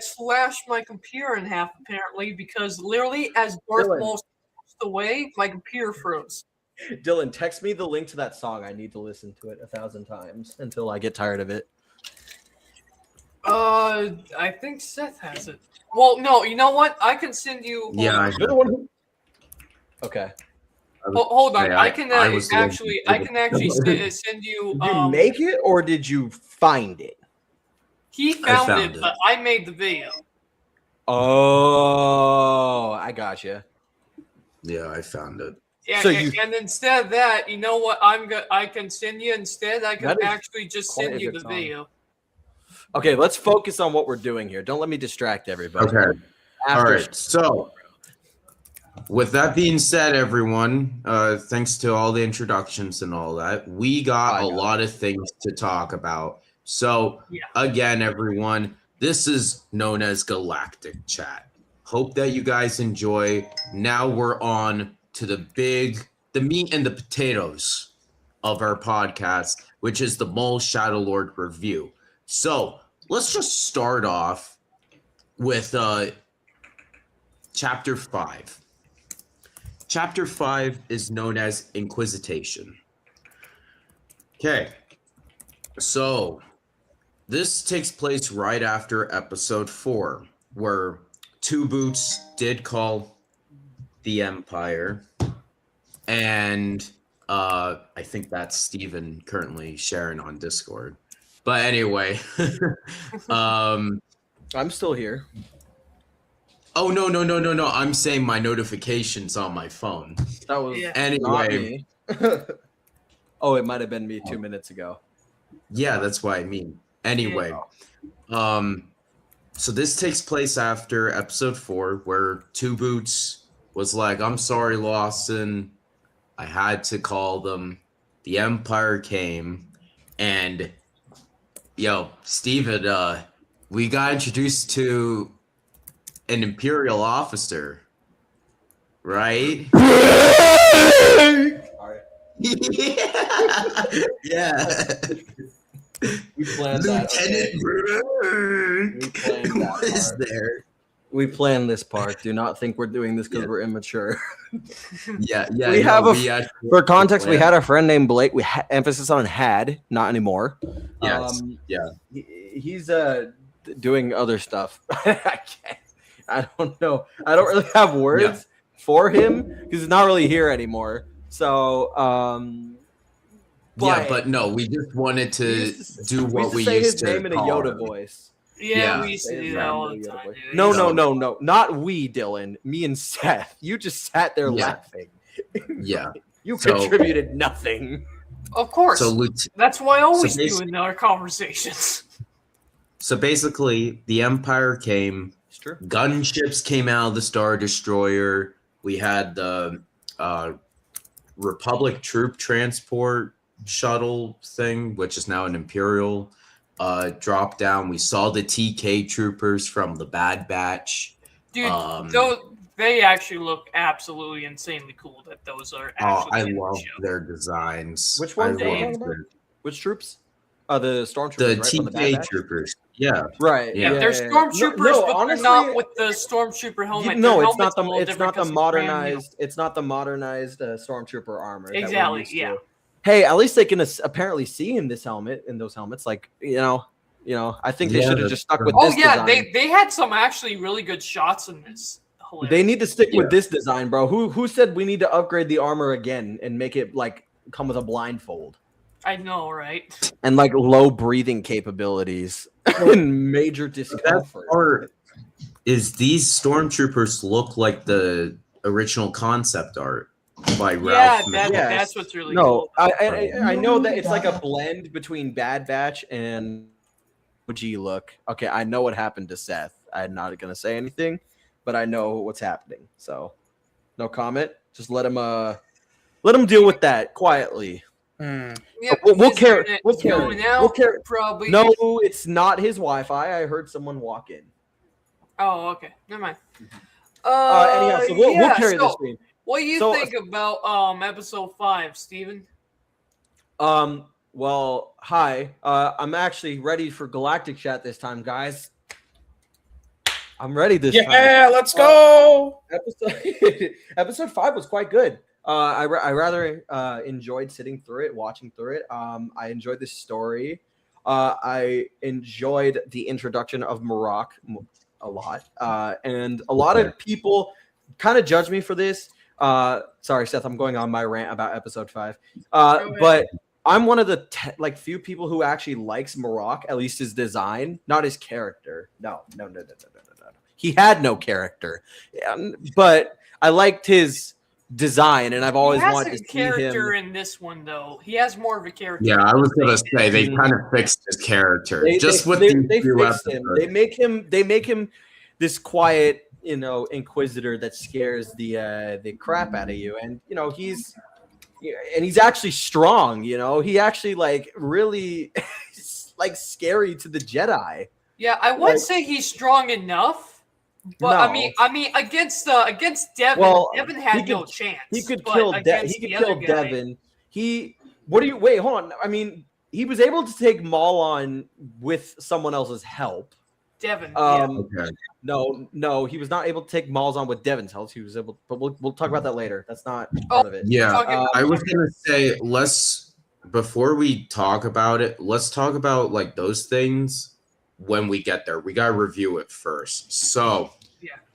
slashed my computer in half apparently because literally as Darth Maul slashed away, my computer froze. Dylan, text me the link to that song. I need to listen to it 1,000 times until I get tired of it. I think Seth has it. Well, no, you know what? I can send you. Yeah, Okay. Hold on. Hey, I can actually send you. Did you make it or did you find it? He found it, but I made the video. Oh, I gotcha. Yeah, I found it. Yeah, so and instead of that, you know what? I can send you instead. I can actually just send you the video. Okay, let's focus on what we're doing here. Don't let me distract everybody. Okay. All right. So, with that being said, everyone, thanks to all the introductions and all that, we got a lot of things to talk about. So, again, everyone, this is known as Galactic Chat. Hope that you guys enjoy. Now we're on to the meat and the potatoes of our podcast, which is the Mole Shadow Lord review. So let's just start off with Chapter 5. Chapter 5 is known as Inquisition. Okay, so this takes place right after episode 4, where Two Boots did call the Empire, and I think that's Steven currently sharing on Discord. But anyway, I'm still here. Oh no! I'm saying my notifications on my phone. That was anyway. Not me. Oh, it might have been me 2 minutes ago. Yeah, that's what I mean. Anyway, so this takes place after episode 4, where Two Boots was like, "I'm sorry, Lawson. I had to call them. The Empire came, and Steven, we got introduced to an Imperial officer, right?" Yeah. We planned that. What is there? We planned this part. Do not think we're doing this because we're immature. Yeah. We have for context. We had a friend named Blake. We emphasis on had, not anymore. Yes. He's doing other stuff. I don't know. I don't really have words for him because he's not really here anymore. So, but no, we just wanted to do what we say used his to name in a Yoda voice. Yeah, we used to do that all the time. No, not we, Dylan. Me and Seth. You just sat there laughing. Yeah, you contributed nothing. Of course, that's why I always do in our conversations. So basically, the Empire came. It's true. Gunships came out of the Star Destroyer. We had the Republic troop transport shuttle thing, which is now an Imperial drop down. We saw the TK troopers from the Bad Batch. Dude, they actually look absolutely insanely cool. That those are actually I love their designs. Which ones? Which troops? The stormtroopers. The TK troopers. Yeah. Right. Yeah, they're stormtroopers, but honestly, they're not with the stormtrooper helmet. No, it's not the modernized. It's not the modernized stormtrooper armor. Exactly. Yeah. Hey, at least they can apparently see in those helmets. Like I think they should have just stuck with this design. They had some actually really good shots in this. Hilarious. They need to stick with this design, bro. Who said we need to upgrade the armor again and make it like come with a blindfold? I know, right? And like low breathing capabilities and major discomfort. Is these stormtroopers look like the original concept art by Ralph? Yeah, that's what's really cool. I know that it's like a blend between Bad Batch and OG look. Okay, I know what happened to Seth. I'm not gonna say anything, but I know what's happening. So, no comment. Just let him deal with that quietly. Yeah, we'll care. Probably. No, it's not his Wi-Fi. I heard someone walk in. Oh, okay. Never mind. Anyhow, so we'll carry the screen. What do you think about episode 5, Steven? Well, hi. I'm actually ready for Galactic Chat this time, guys. I'm ready this time. Yeah, let's go. Episode 5 was quite good. I rather enjoyed sitting through it, watching through it. I enjoyed the story. I enjoyed the introduction of Marok a lot. And a lot of people kind of judge me for this. Sorry, Seth, I'm going on my rant about episode 5. But I'm one of the few people who actually likes Marok, at least his design, not his character. No. He had no character, but I liked his design, and I've always wanted to see him. Character in this one, though, he has more of a character. Yeah, I was gonna say they kind of fixed his character They fixed him. They make him this quiet, inquisitor that scares the crap out of you, and he's actually strong. He actually really scary to the Jedi. Yeah, I wouldn't say he's strong enough. But no. I mean, against Devin, Devin had no chance. He could kill Devin. Wait, hold on. I mean, he was able to take Maul on with someone else's help. Devin. Okay. No, he was not able to take Maul's on with Devin's help. He was able, but we'll talk about that later. That's not part of it. Yeah, I was gonna say before we talk about it, let's talk about those things when we get there. We gotta review it first. So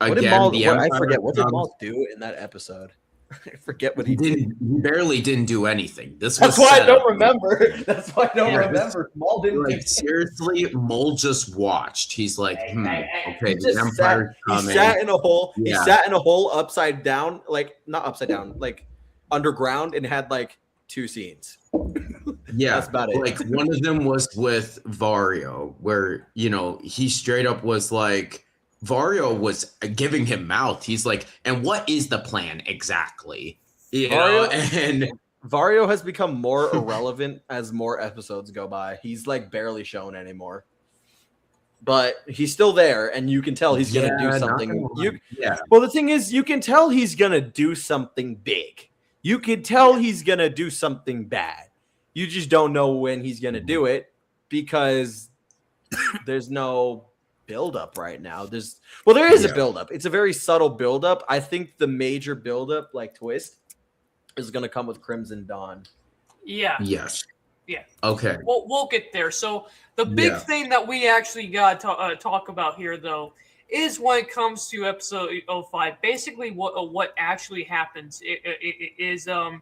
again, I forget what did Maul do in that episode. I forget what he did. He barely didn't do anything. That's why I don't remember. That's why I don't remember. Maul didn't seriously. Maul just watched. He's like, okay, the Empire's coming. He sat in a hole. Yeah. He sat in a hole upside down, not upside down, underground, and had 2 scenes. Yeah, that's about it. One of them was with Vario, where he straight up was Vario was giving him mouth. He's like, and what is the plan exactly? And Vario has become more irrelevant as more episodes go by. He's barely shown anymore. But he's still there, and you can tell he's gonna do something. Well, the thing is, you can tell he's gonna do something big. You can tell he's gonna do something bad. You just don't know when he's gonna do it because there's no build-up right now. There is a build-up. It's a very subtle build-up. I think the major build-up, twist, is gonna come with Crimson Dawn. Yeah. Yes. Yeah. Okay. We'll get there. So the big thing that we actually got to talk about here, though, is when it comes to episode 05. Basically, what actually happens is the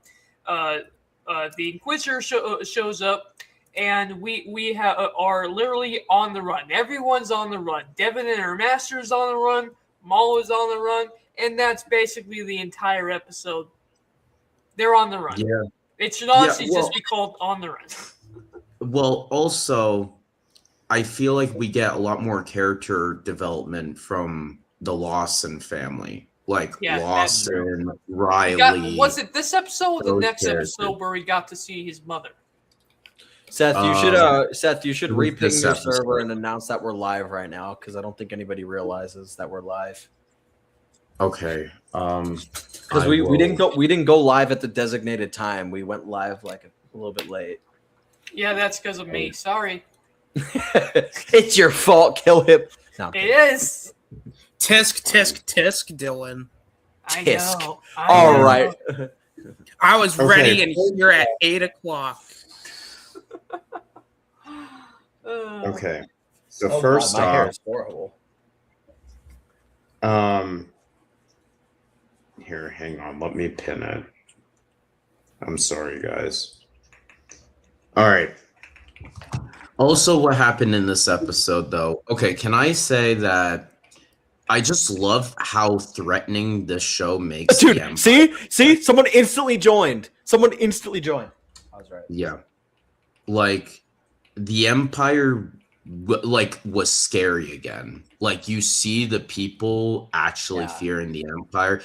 Inquisitor shows up, and we are literally on the run. Everyone's on the run. Devin and her master's on the run. Maul is on the run, and that's basically the entire episode. They're on the run. Yeah. It should honestly just be called On the Run. Well, also, I feel like we get a lot more character development from the Lawson family. Lawson, Riley. Was it this episode or the next episode where we got to see his mother? Seth, you should re-ping your server and announce that we're live right now, because I don't think anybody realizes that we're live. Okay. Because we didn't go live at the designated time. We went live a little bit late. Yeah, that's because of me. Sorry. It's your fault, Kill Hip. No, it is. Tisk, Dylan. I know. All right. I was ready and here at 8:00. Okay. So first my hair off, is horrible. Here, hang on. Let me pin it. I'm sorry, guys. All right. Also, what happened in this episode, though? Okay, can I say that I just love how threatening this show makes? Dude, see, someone instantly joined. I was right. Yeah, the Empire, was scary again. You see the people actually fearing the Empire.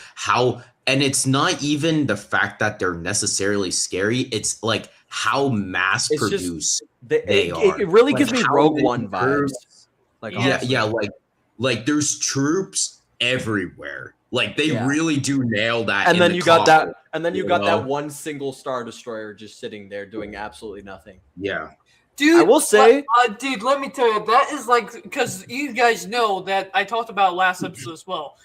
And it's not even the fact that they're necessarily scary. It's how mass produced they are. It really gives me Rogue One vibes. There's troops everywhere. They really do nail that. And then you got that. And then you got that one single Star Destroyer just sitting there doing absolutely nothing. Yeah. Dude, I will say, dude, let me tell you, that is like, because you guys know that I talked about it last episode as well.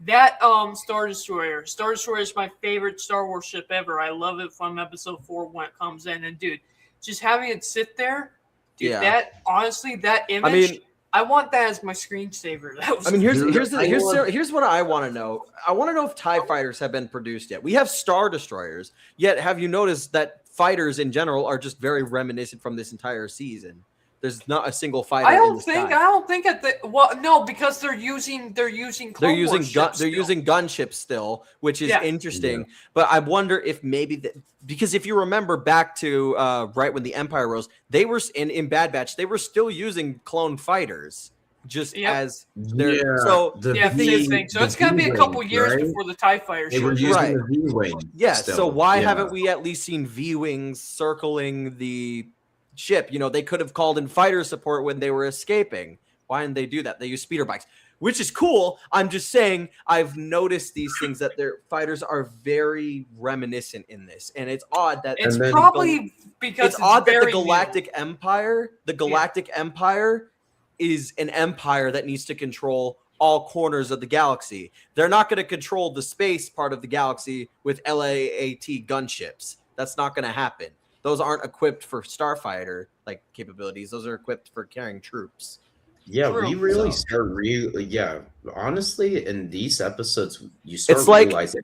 That Star Destroyer is my favorite Star Wars ship ever. I love it from Episode 4 when it comes in, and dude, just having it sit there, dude, Yeah. that honestly, that image, I mean, I want that as my screensaver. That was I mean, here's Dude, here's what I want to know. I want to know if TIE fighters have been produced yet. We have Star Destroyers, yet have you noticed that fighters in general are just very reminiscent from this entire season? There's not a single fighter. I don't think at the no, because they're using Clone Wars ships they're using gunships still, which is interesting. Yeah. But I wonder if maybe because if you remember back to right when the Empire rose, they were in Bad Batch, they were still using clone fighters just as their so same thing. So it's gonna be a couple years before the TIE Fighter they were shows. using the V-wing. Yeah, still. so why haven't we at least seen V-wings circling the ship? You know, they could have called in fighter support when they were escaping. Why didn't they do that? They use speeder bikes, which is cool. I'm just saying I've noticed these things that their fighters are very reminiscent in this, and it's odd that it's probably because it's odd that the very Galactic Empire, Empire is an empire that needs to control all corners of the galaxy. They're not going to control the space part of the galaxy with LAAT gunships. That's not going to happen. Those aren't equipped for starfighter like capabilities. Those are equipped for carrying troops. Yeah, True. we really start honestly, in these episodes, you start It's like realizing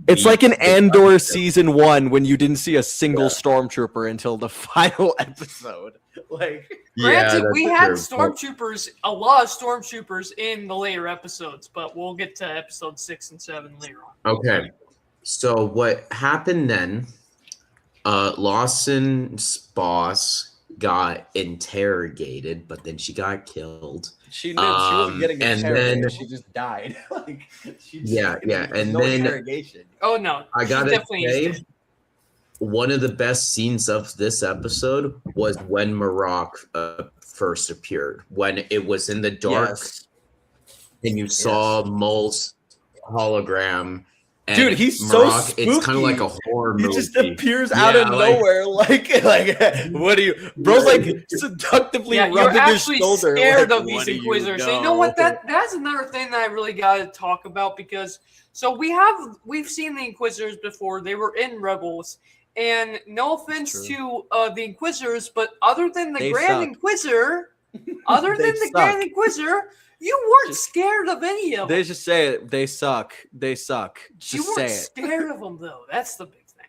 it's like in Andor season 1 when you didn't see a single stormtrooper until the final episode. Like, Granted, we had true. stormtroopers, a lot of stormtroopers in the later episodes, but we'll get to episode 6 and 7 later on. Okay, so what happened then? Lawson's boss got interrogated, but then she got killed. she wasn't getting and interrogated. then- She just died. Like, and no then interrogation. Oh no, I she gotta definitely is say, dead. one of the best scenes of this episode was when Marok first appeared, when it was in the dark Yes. and you saw Mul's hologram. And Dude, he's so Marok, it's kind of spooky. like a horror He movie. just appears out of nowhere, like, what do you? Bro's like seductively Yeah, you're rubbing his actually shoulder. scared like, of these what do Inquisitors. know? So you know what? That's another thing that I really got to talk about because we've seen the Inquisitors before. They were in Rebels, and no offense to the Inquisitors, but other than the They Grand suck. Inquisitor, you weren't scared of any of them. They just say it. They suck. They suck. Just You say weren't it. scared of them though. That's the big thing.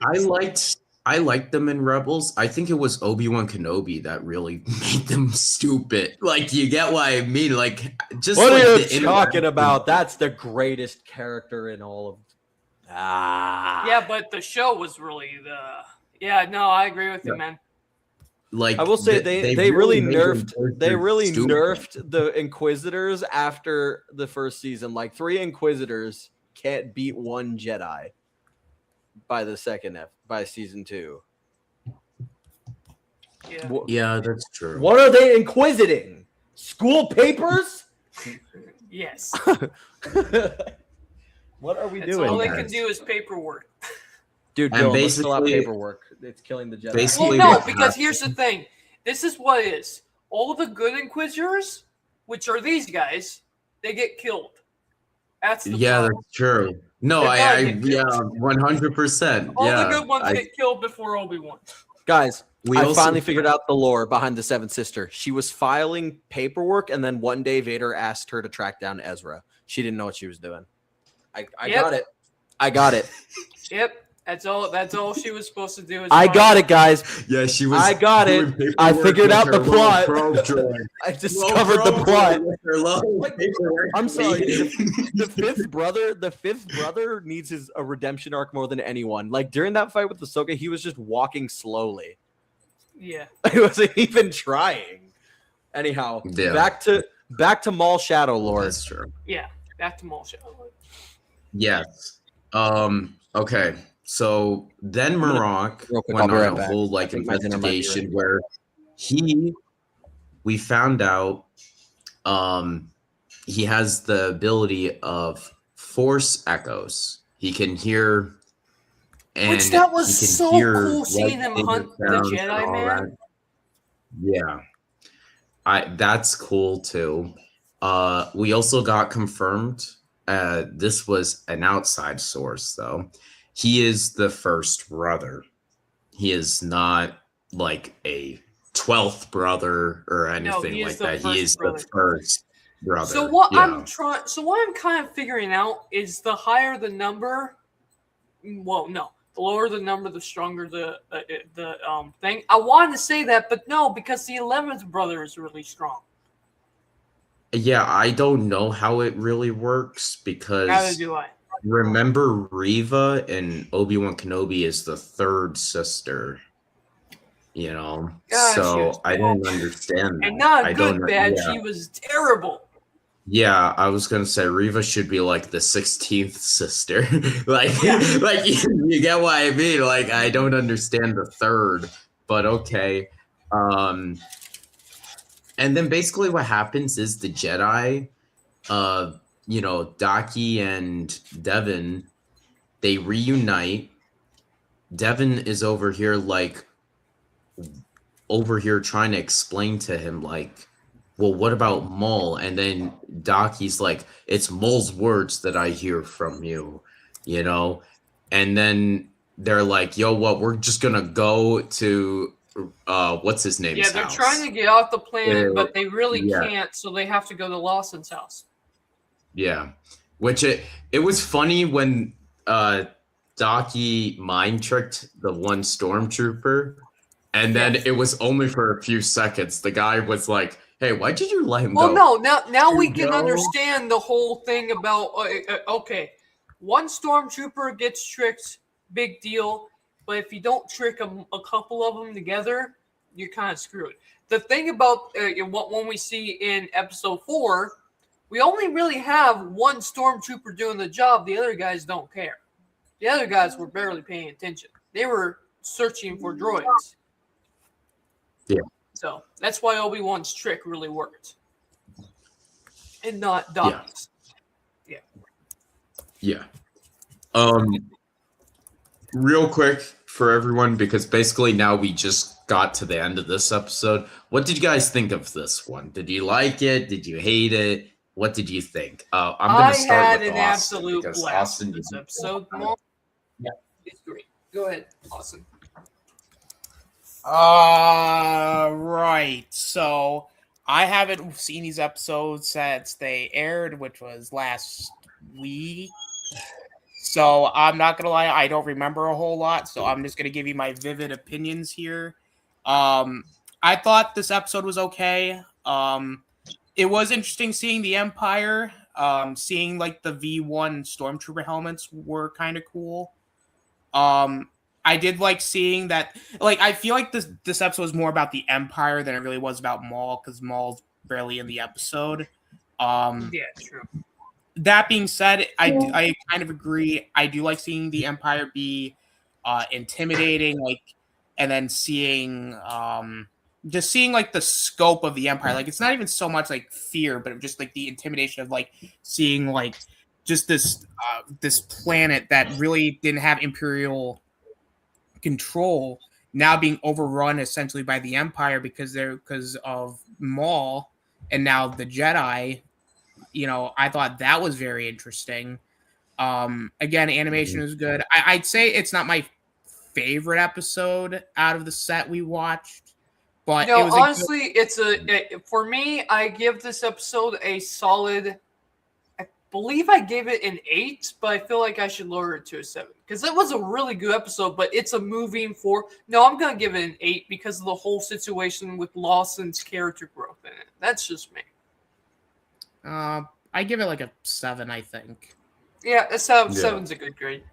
I liked them in Rebels. I think it was Obi-Wan Kenobi that really made them stupid. Like, you get what I mean? Like, just What like are the you talking about? That's the greatest character in all of. Yeah, but the show was really the. Yeah, no, I agree with you, man. Like, I will say they really made them nerfed the Inquisitors after the first season. Like 3 Inquisitors can't beat 1 Jedi by by season 2. Yeah. Yeah, that's true. What are they inquisiting? School papers? Yes. What are we That's doing? all they guys? can do is paperwork. Dude, And Dylan, let's fill out basically- paperwork. It's killing the Jedi. basically- Well, no, what because happened- here's the thing. This is what it is. All the good Inquisitors, which are these guys, they get killed. That's the problem. That's true. No, They I gotta get killed. 100%. All yeah, the good ones get killed before Obi-Wan. Guys, We I also- finally figured out the lore behind the Seventh Sister. She was filing paperwork, and then one day Vader asked her to track down Ezra. She didn't know what she was doing. I Yep. got it. I got it. Yep. That's all she was supposed to do. I got it, guys. Yeah, she was. I got doing it. paperwork I figured with out her the little plot. probe droid. I discovered Little the probe plot. droid with her little Like, paperwork. I'm sorry. The fifth brother needs a redemption arc more than anyone. Like during that fight with Ahsoka, he was just walking slowly. Yeah. He wasn't even trying. Anyhow, Yeah. back to Maul Shadow Lord. That's true. Yeah. Back to Maul Shadow. Yes. Okay. So then gonna- Marok real quick, went I'll be on right a back. whole I like think my dinner might be investigation ready. where we found out he has the ability of force echoes. He can hear and Which that was he can so hear cool seeing him lightsaber hunt the sounds Jedi, and all man. that. Yeah. That's cool too. We also got confirmed. This was an outside source though. He is the first brother. He is not like a 12th brother or No, anything he is like the that. He first is brother. the first brother. So what Yeah. I'm kind of figuring out is the higher the number, well, no, the lower the number, the stronger the thing. I wanted to say that, but no, because the 11th brother is really strong. Yeah, I don't know how it really works Neither because do I. remember Reva and Obi-Wan Kenobi is the third sister, you know? Yeah, she was So I bad. don't understand that. And not I good don't bad. yeah. She was terrible. Yeah, I was gonna say Reva should be like the 16th sister. like Yeah. like you get what I mean. Like I don't understand the third, but okay. Um and then basically what happens is the Jedi, Daki and Devin, they reunite. Devin is over here trying to explain to him like, well, what about Maul? And then Daki's like, it's Maul's words that I hear from you, you know? And then they're like, yo, what, we're just gonna go to what's his name's Yeah, they're house. trying to get off the planet, but they really yeah. can't, so they have to go to Lawson's house. Yeah. Which it was funny when Daki mind tricked the one stormtrooper. And then it was only for a few seconds. The guy was like, "Hey, why did you let him go?" Well, no, now we can go. understand the whole thing about okay, one stormtrooper gets tricked, big deal. But if you don't trick a couple of them together, you're kind of screwed. The thing about when we see in episode 4, we only really have one stormtrooper doing the job. The other guys don't care. The other guys were barely paying attention. They were searching for droids. Yeah. So that's why Obi-Wan's trick really worked. And not Daki's. Yeah. Real quick for everyone, because basically now we just got to the end of this episode. What did you guys think of this one? Did you like it? Did you hate it? What did you think? I'm going to start had with an Austin, absolute because blast Austin, with this you- episode. Yeah. It's great. Go ahead, Austin. Right. So I haven't seen these episodes since they aired, which was last week. So I'm not gonna lie, I don't remember a whole lot. So I'm just gonna give you my vivid opinions here. I thought this episode was okay. It was interesting seeing the Empire. Seeing like the V1 Stormtrooper helmets were kind of cool. I did like seeing that. Like, I feel like this episode was more about the Empire than it really was about Maul, because Maul's barely in the episode. Yeah, true. That being said, I kind of agree. I do like seeing the Empire be intimidating, like, and then seeing just seeing like the scope of the Empire. Like, it's not even so much like fear, but just like the intimidation of like seeing like just this planet that really didn't have Imperial control now being overrun essentially by the Empire because of Maul and now the Jedi. You know, I thought that was very interesting. Again, animation is good. I'd say it's not my favorite episode out of the set we watched, but No, it was honestly, for me. I give this episode a solid. I believe I gave it an 8, but I feel like I should lower it to a 7 because it was a really good episode. But it's a moving for. No, I'm gonna give it an 8 because of the whole situation with Lawson's character growth in it. That's just me. I give it like a 7, I think. Yeah, a 7's a good grade.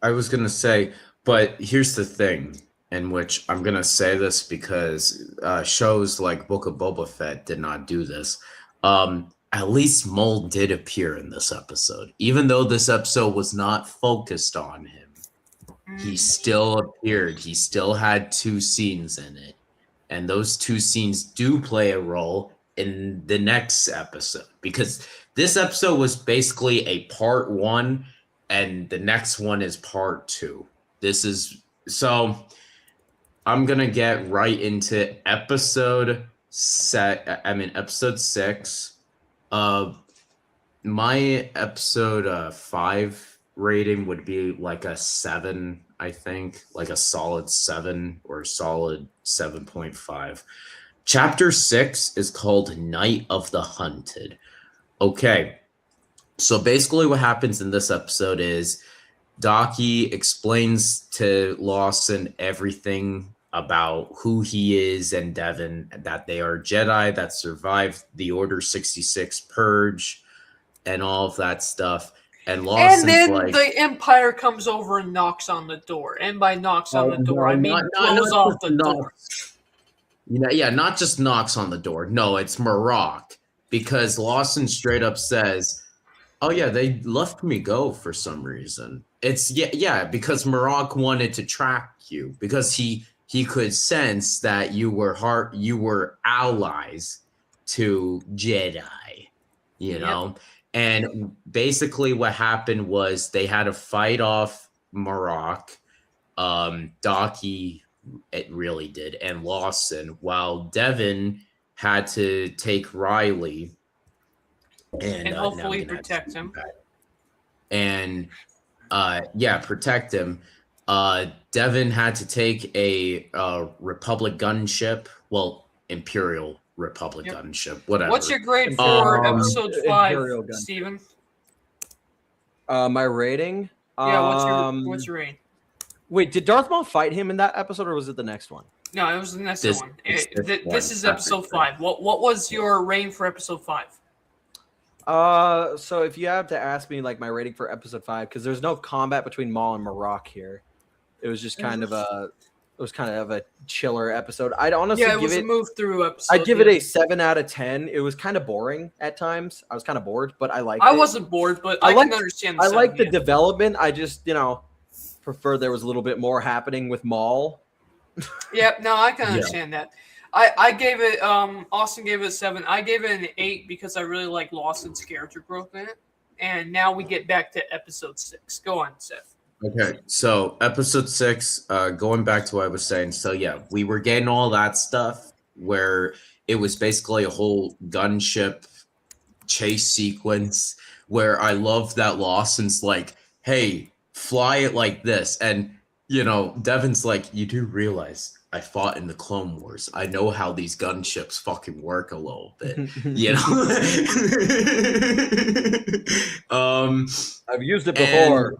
I was going to say, but here's the thing, in which I'm going to say this because shows like Book of Boba Fett did not do this. At least Maul did appear in this episode. Even though this episode was not focused on him, he still appeared. He still had 2 scenes in it. And those 2 scenes do play a role in the next episode, because this episode was basically a part 1 and the next one is part 2. This is so I'm gonna get right into episode 6. My episode 5 rating would be like a 7, I think, like a solid 7 or solid 7.5. Chapter 6 is called Night of the Hunted. Okay, so basically what happens in this episode is Docky explains to Lawson everything about who he is and Devin, that they are Jedi that survived the Order 66 purge and all of that stuff. And Lawson's And then like, the Empire comes over and knocks on the door. And by knocks on the door, I mean blows off the door. Yeah, not just knocks on the door. No, it's Marok. Because Lawson straight up says, oh yeah, they left me go for some reason. It's because Marok wanted to track you because he could sense that you were allies to Jedi, you know. And basically what happened was they had to fight off Marok, Docky, it really did, and Lawson, while Devin had to take Riley and hopefully protect him. And protect him. Devin had to take a Republic gunship, well, Imperial Republic gunship, whatever. What's your grade for episode 5, Steven? My rating? What's your rating? Wait, did Darth Maul fight him in that episode, or was it the next one? No, it was the next one. This is episode 5. What was your rating for episode 5? So if you have to ask me like my rating for episode 5, because there's no combat between Maul and Marok here, it was just kind of a chiller episode. I'd honestly give it a move through episode. I'd give it a 7 out of 10. It was kind of boring at times. I was kind of bored, but I liked it. I wasn't bored, but I can understand. I like the development. I just prefer there was a little bit more happening with Maul. Yep, no, I can understand that. I gave it Austin gave it a 7. I gave it an 8 because I really like Lawson's character growth in it. And now we get back to episode 6. Go on, Seth. Okay, so episode 6, going back to what I was saying. So yeah, we were getting all that stuff where it was basically a whole gunship chase sequence where I love that Lawson's like, hey, fly it like this. And, Devin's like, you do realize I fought in the Clone Wars. I know how these gunships fucking work a little bit, I've used it before.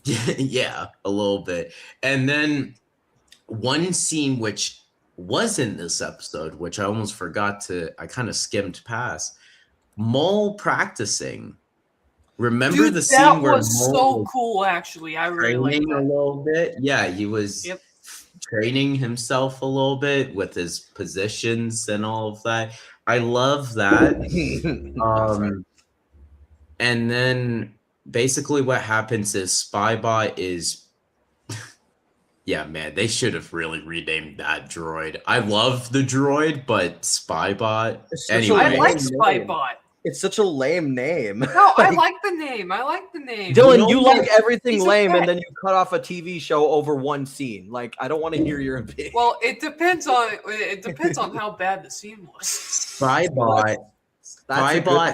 Yeah, a little bit. And then one scene which was in this episode, which I almost forgot I kind of skimmed past, Maul practicing. Remember the scene where that was so cool, actually. I really liked that. A little bit. Yeah, he was training himself a little bit with his positions and all of that. I love that. And then basically what happens is Spybot is man, they should have really renamed that droid. I love the droid, but Spybot. Anyway, I like Spybot. It's such a lame name. No, I like the name. Dylan, you like everything lame, and then you cut off a TV show over one scene. Like, I don't want to hear your opinion. Well, it depends on how bad the scene was. Spybot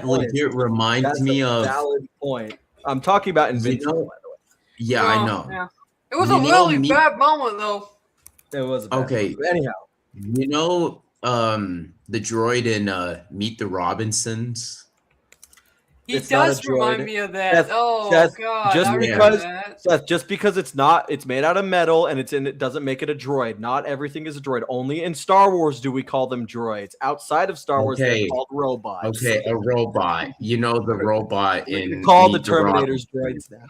legit reminds me of. That's a valid point. I'm talking about Invincible, by the way. Yeah, I know. Yeah. It was a really bad moment, though. It was a bad moment. Anyhow. The droid in Meet the Robinsons. He does remind me of that. Seth, God! Just because it's made out of metal and it doesn't make it a droid. Not everything is a droid. Only in Star Wars do we call them droids. Outside of Star Wars, they're called robots. Okay, a robot. The robot in. We call the Terminators droids now.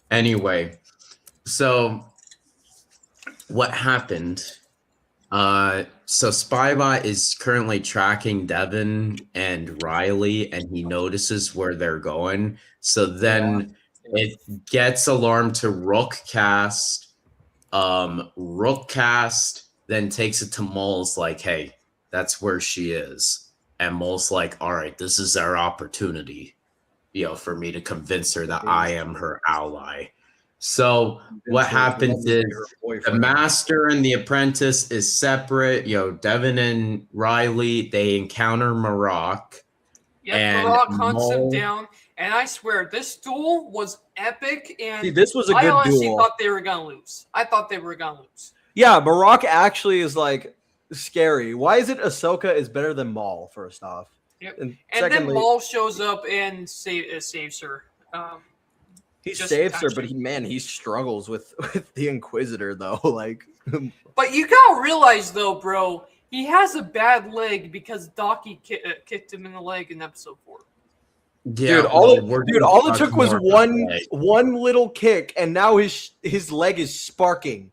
Anyway, so what happened? So Spybot is currently tracking Devin and Riley, and he notices where they're going. So then it gets alarm to Rookcast. Rookcast then takes it to Maul's like, hey, that's where she is. And Maul's like, all right, this is our opportunity, for me to convince her that I am her ally. So what happens is the the master and the apprentice is separate. Devin and Riley, they encounter Maroc. Yep, And Maroc hunts him Maul- down, and I swear this duel was epic. And See, this was a I good honestly duel. thought they were gonna lose. I thought they were gonna lose. Yeah, Maroc actually is like scary. Why is it Ahsoka is better than Maul? First off, Yep. and And then Maul shows up and saves her. he just saves her, but actually- he struggles with the Inquisitor though. Like, But you gotta realize though, bro, he has a bad leg because Docky kicked him in the leg in episode 4. Yeah, dude, all we're it gonna took talk was more about one little kick, and now his leg is sparking.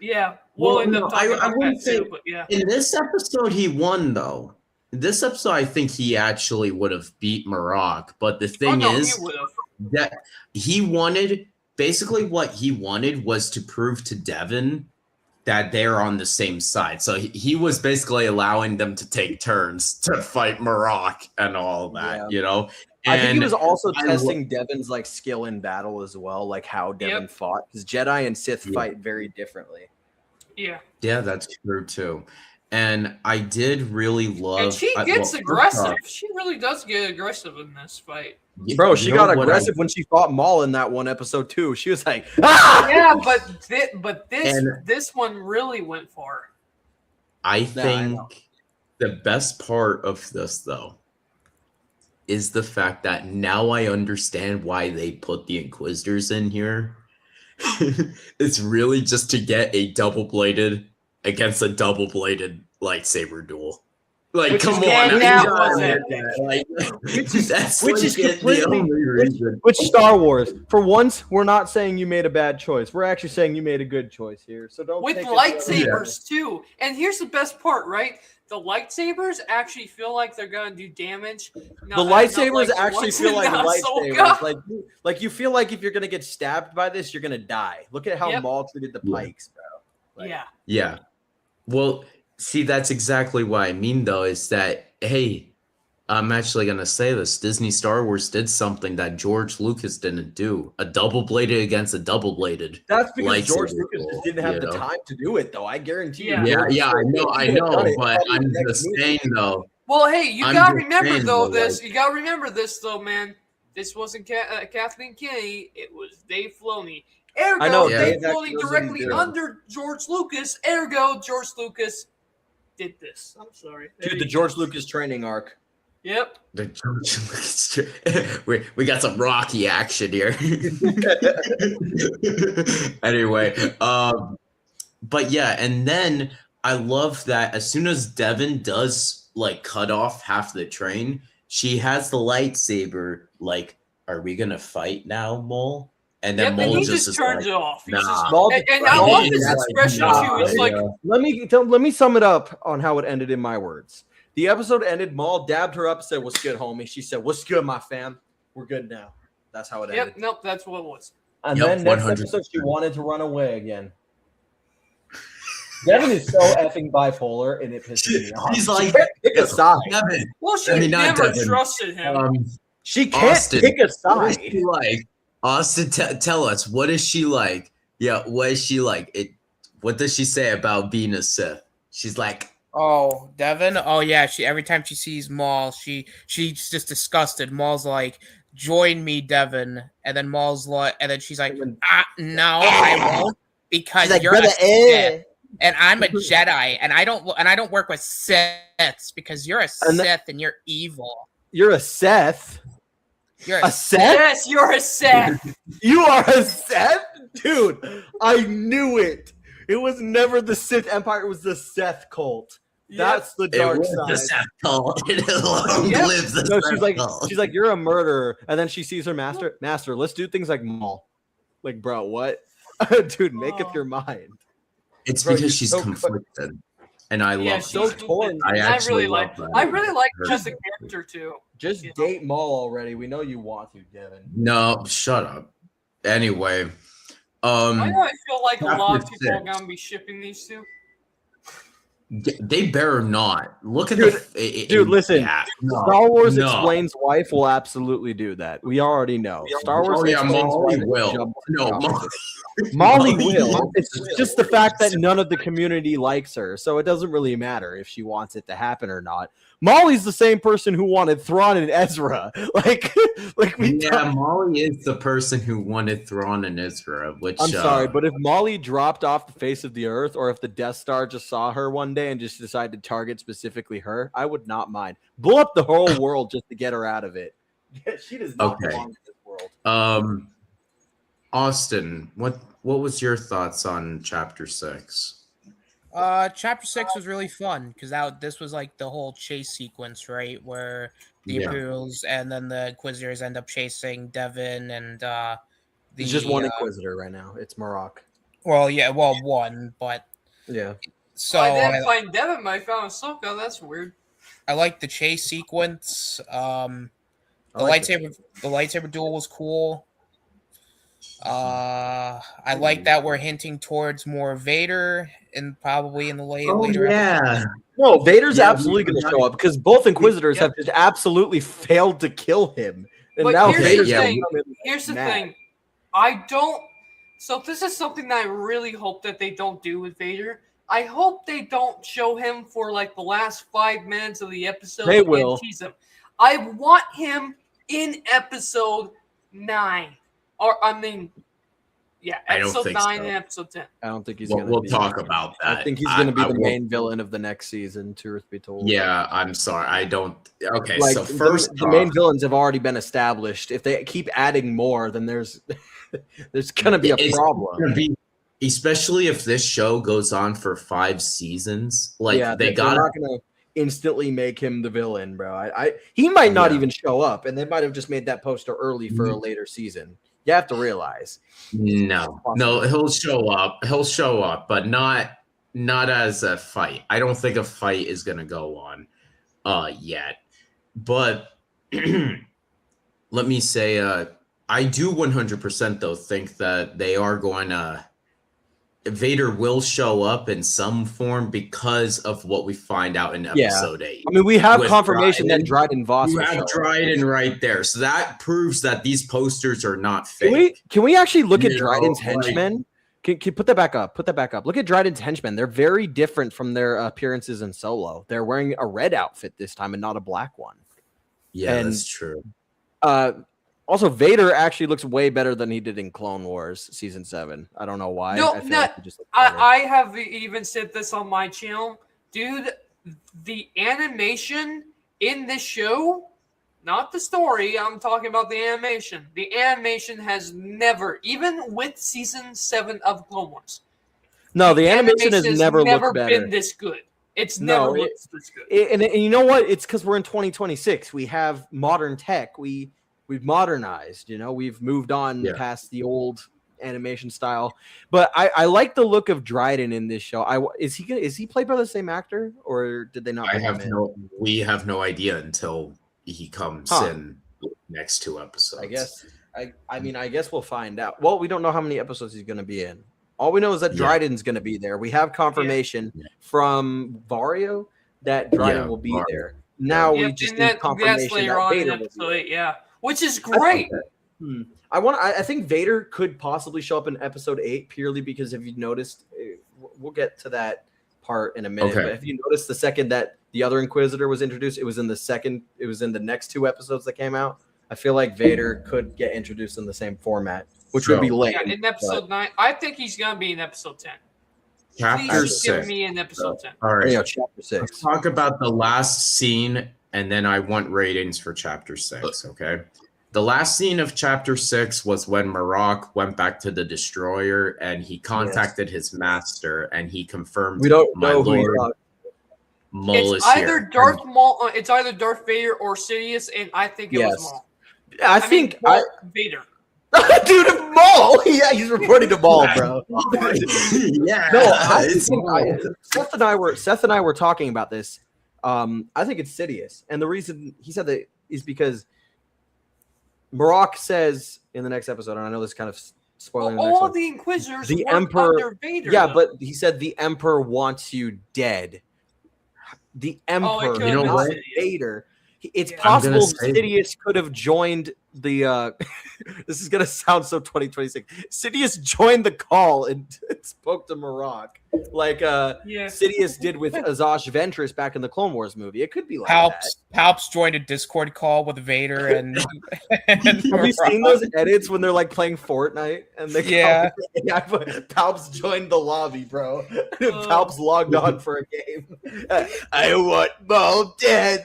Yeah, we'll end up talking about wouldn't that say- too. But yeah, In this episode, he won though. In this episode, I think he actually would have beat Maroc. But the thing is he would've. that he wanted basically what he wanted was to prove to Devin that they're on the same side. So he was basically allowing them to take turns to fight Maroc and all that, I think he And was also I testing Devin's like skill in battle as well, like how Devin fought, because Jedi and Sith fight very differently. Yeah, yeah, that's true too. And I did really love. and she gets first aggressive. off, She really does get aggressive in this fight. Bro, she you know got what aggressive when she fought Maul in that one episode too. She was like, ah! Yeah, but And- this one really went far. I I think know. the best part of this, though, is the fact that now I understand why they put the Inquisitors in here. It's really just to get a double-bladed against a double-bladed lightsaber duel. Like, Which come is- on, and I that gotta was admit epic. that. Like, that's which like is the completely- only reason. Which Star Wars? For once, we're not saying you made a bad choice. We're actually saying you made a good choice here. So don't With take it- lightsabers too. And here's the best part, right? The lightsabers actually feel like they're gonna do damage. The lightsabers actually feel like lightsabers. lightsabers. Like you feel like if you're gonna get stabbed by this, you're gonna die. Look at how Yep. Maul treated the Yeah. pikes, bro. Like, Yeah. Yeah. Well, see, that's exactly what I mean, though, is that, hey, I'm actually going to say this. Disney Star Wars did something that George Lucas didn't do. A double-bladed against a double-bladed. That's because George lightsaber Lucas duel, just didn't have you the know? time to do it, though. I guarantee Yeah. you. Yeah, I know, but I'm just saying, though. Well, hey, you I'm gotta just remember saying, though though, this. like- You gotta remember this though, man. This wasn't Kathleen Kennedy. It was Dave Filoni. Ergo, I know, Dave Dave Filoni actually directly did it. under George Lucas. Ergo, George Lucas did this. I'm sorry. There Dude, the you George go. Lucas training arc. Yep. The George Lucas. We got some Rocky action here. Anyway, but yeah, and then I love that as soon as Devin does like cut off half the train, she has the lightsaber. Like, are we gonna fight now, Mole? And then Yep, and Mole he just just is turns like, it off. He's nah. just- Maul and just- I Maul love is his like, expression nah, too. It's like, Let me sum it up on how it ended in my words. The episode ended. Maul dabbed her up, said, "What's good, homie?" She said, "What's good, my fam? We're good now." That's how it ended. yep, nope, that's what it was. And Yep, then next 100%. episode, she wanted to run away again. Devin is so effing bipolar, and it pisses me off. He's She like, can't pick a side. Devin, Well, she I mean, not never Devin. trusted him. She can't Austin, pick a what is side. she like? Austin, tell us, what is she like? Yeah, what is she like? What does she say about being a Sith? She's like, Oh, Devin. Oh yeah. She every time she sees Maul, she's just disgusted. Maul's like, "Join me, Devin," and then Maul's like, and then she's like, "No, I won't because She's like, you're "Brother, a Sith, and I'm a Jedi, and I don't work with Siths because you're a And Sith and you're evil. You're a Seth. You're A Seth? Yes, you're a Seth. You are a Seth? Dude, I knew it. It was never the Sith Empire. It was the Seth cult. That's the it dark was the side. Sith cult. Long Yep. live the No, Sith cult. she's like, you're a murderer. And then she sees her master. Master, let's do things like Maul. Like, bro, what? Dude, make up your mind. It's Bro, because you're she's so conflicted, and I Yeah, love she's so that. torn. I I actually really love like. that. I really like Her. her as a character too. Just Yeah. date Maul already. We know you want to, Devin. No, shut up. Anyway, Why do I feel like a lot of Chapter people are 6. gonna be shipping these two? They better not. Look at Dude, listen. Yeah, Star Wars Explains wife will absolutely do that. We already know. Star Wars Explains Molly wife will. No, Molly will. It's just the fact that none of the community likes her, so it doesn't really matter if she wants it to happen or not. Molly's the same person who wanted Thrawn and Ezra. Molly is the person who wanted Thrawn and Ezra. Which I'm sorry, but if Molly dropped off the face of the earth, or if the Death Star just saw her one day and just decided to target specifically her, I would not mind. Blow up the whole world just to get her out of it. She does not belong to this world. Austin, what was your thoughts on Chapter 6? Chapter 6 was really fun because this was like the whole chase sequence, right? Where the Imperials and then the Inquisitors end up chasing Devin and There's just one Inquisitor right now. It's Marok. Well, one, but yeah. So I didn't find Devin, but I found Ahsoka. That's weird. I like the chase sequence. The lightsaber duel was cool. I like that we're hinting towards more Vader and probably in the later. Yeah. No, Vader's absolutely going to show up because both Inquisitors have just absolutely failed to kill him, and but now here's Vader's Here's the thing. I don't. So this is something that I really hope that they don't do with Vader. I hope they don't show him for like the last 5 minutes of the episode. They will. And tease him. I want him in episode 9. Or episode 9 and episode 10. I don't think he's going to. We'll talk about that. I think he's going to be the main villain of the next season. Truth be told. Yeah, I'm sorry. I don't. Okay, like, so first, the main villains have already been established. If they keep adding more, then there's going to be a problem. Especially if this show goes on for 5 seasons. Like they're not going to instantly make him the villain, bro. He might not even show up, and they might have just made that poster early for a later season. You have to realize. No, he'll show up. He'll show up, but not as a fight. I don't think a fight is going to go on yet. But let me say, I do 100% though think that they are going to. Vader will show up in some form because of what we find out in episode 8. I mean, we have confirmation that Dryden Voss. You have Dryden right there, so that proves that these posters are not fake. Can we actually look at Dryden's henchmen? Can put that back up? Put that back up. Look at Dryden's henchmen. They're very different from their appearances in Solo. They're wearing a red outfit this time and not a black one. Yeah, that's true. Also, Vader actually looks way better than he did in Clone Wars Season 7. I don't know why. I have even said this on my channel. Dude, the animation in this show, not the story, I'm talking about the animation. The animation has never, even with Season 7 of Clone Wars. No, the animation has never looked better. Been this good. It's never looked this good. And you know what? It's because we're in 2026. We have modern tech. We've modernized, we've moved on past the old animation style. But I like the look of Dryden in this show. Is he played by the same actor, or did they not? We have no idea until he comes in next 2 episodes. I guess we'll find out. Well, we don't know how many episodes he's going to be in. All we know is that Dryden's going to be there. We have confirmation from Vario that Dryden will be there. Now we just need confirmation that Vader will be there. Which is great. I think Vader could possibly show up in episode 8 purely because if you noticed, we'll get to that part in a minute. But if you noticed, the second that the other Inquisitor was introduced, it was in the next 2 episodes that came out. I feel like Vader could get introduced in the same format, which would be lame. Yeah, in episode 9. I think he's gonna be in episode 10. Chapter 6. Give me in episode 10. All right. Chapter 6. Let's talk about the last scene, and then I want ratings for Chapter 6, okay? The last scene of Chapter 6 was when Marok went back to the Destroyer, and he contacted his master, and he confirmed, we don't know who Maul is either here. Darth Maul. It's either Darth Vader or Sidious, and I think it was Maul. I think Vader. Dude, Maul. Yeah, he's reporting to Maul, bro. Yeah. No, Seth and I were talking about this. I think it's Sidious, and the reason he said that is because Marok says in the next episode, and I know this kind of spoiling. All of the Inquisitors, the Emperor, under Vader. Yeah, but he said the Emperor wants you dead, the Emperor, could have been not Sidious. Vader. It's Yeah. possible say- Sidious could have joined the. This is gonna sound so 2026. Sidious joined the call and spoke to Marok, like Sidious did with Azash Ventress back in the Clone Wars movie. It could be like that. Palps joined a Discord call with Vader and. Have you seen those edits when they're like playing Fortnite and they Palps joined the lobby, bro. Palps logged on for a game. I want Maul dead.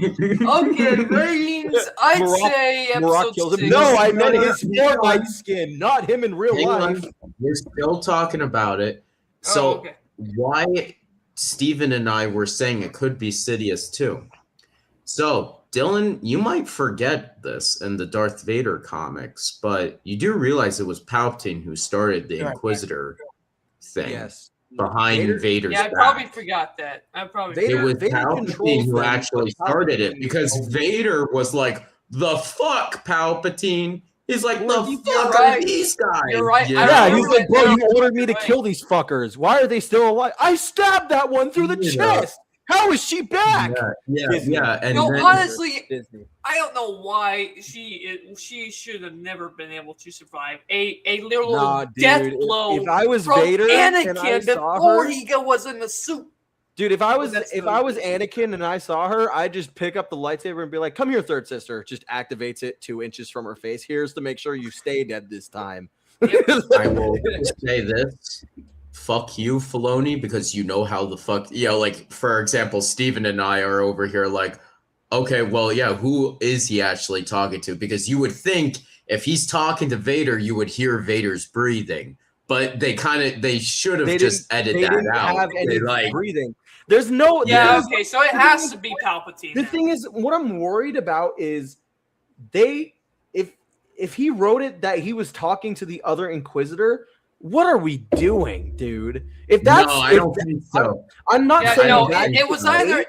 Okay, ratings. I'd say Marok episode kills him. 6. No, I meant his Fortnite skin, not him in real Hang life. on. We're still talking about it. So why Steven and I were saying it could be Sidious too. So Dylan, you might forget this in the Darth Vader comics, but you do realize it was Palpatine who started the Inquisitor thing. Yes. Behind Vader's Yeah, I back. probably forgot that. It was Palpatine who actually started it because Vader was like, "The fuck, Palpatine." He's like, "The fuck are these guys?" You're right. Yeah, he's like, "Bro, you ordered me to kill these fuckers. Why are they still alive? I stabbed that one through the chest. How is she back?" Yeah. And no, then, honestly, Disney. I don't know why she should have never been able to survive a literal death blow. If I was from Vader Anakin and I saw before her, he was in the suit. dude, if I was Anakin and I saw her, I'd just pick up the lightsaber and be like, "Come here, third sister." Just activates it 2 inches from her face. Here's to make sure you stay dead this time. I will say this. Fuck you, Filoni, because you know how the fuck, like, for example, Steven and I are over here like, okay, well, yeah, who is he actually talking to? Because you would think if he's talking to Vader, you would hear Vader's breathing. But they should have just edited that out. Have any like breathing. There's no. Yeah, okay, so it has to be Palpatine. The thing is, what I'm worried about is if he wrote it that he was talking to the other Inquisitor, what are we doing, dude? If that's no, I don't think so. I'm not saying no, that it was either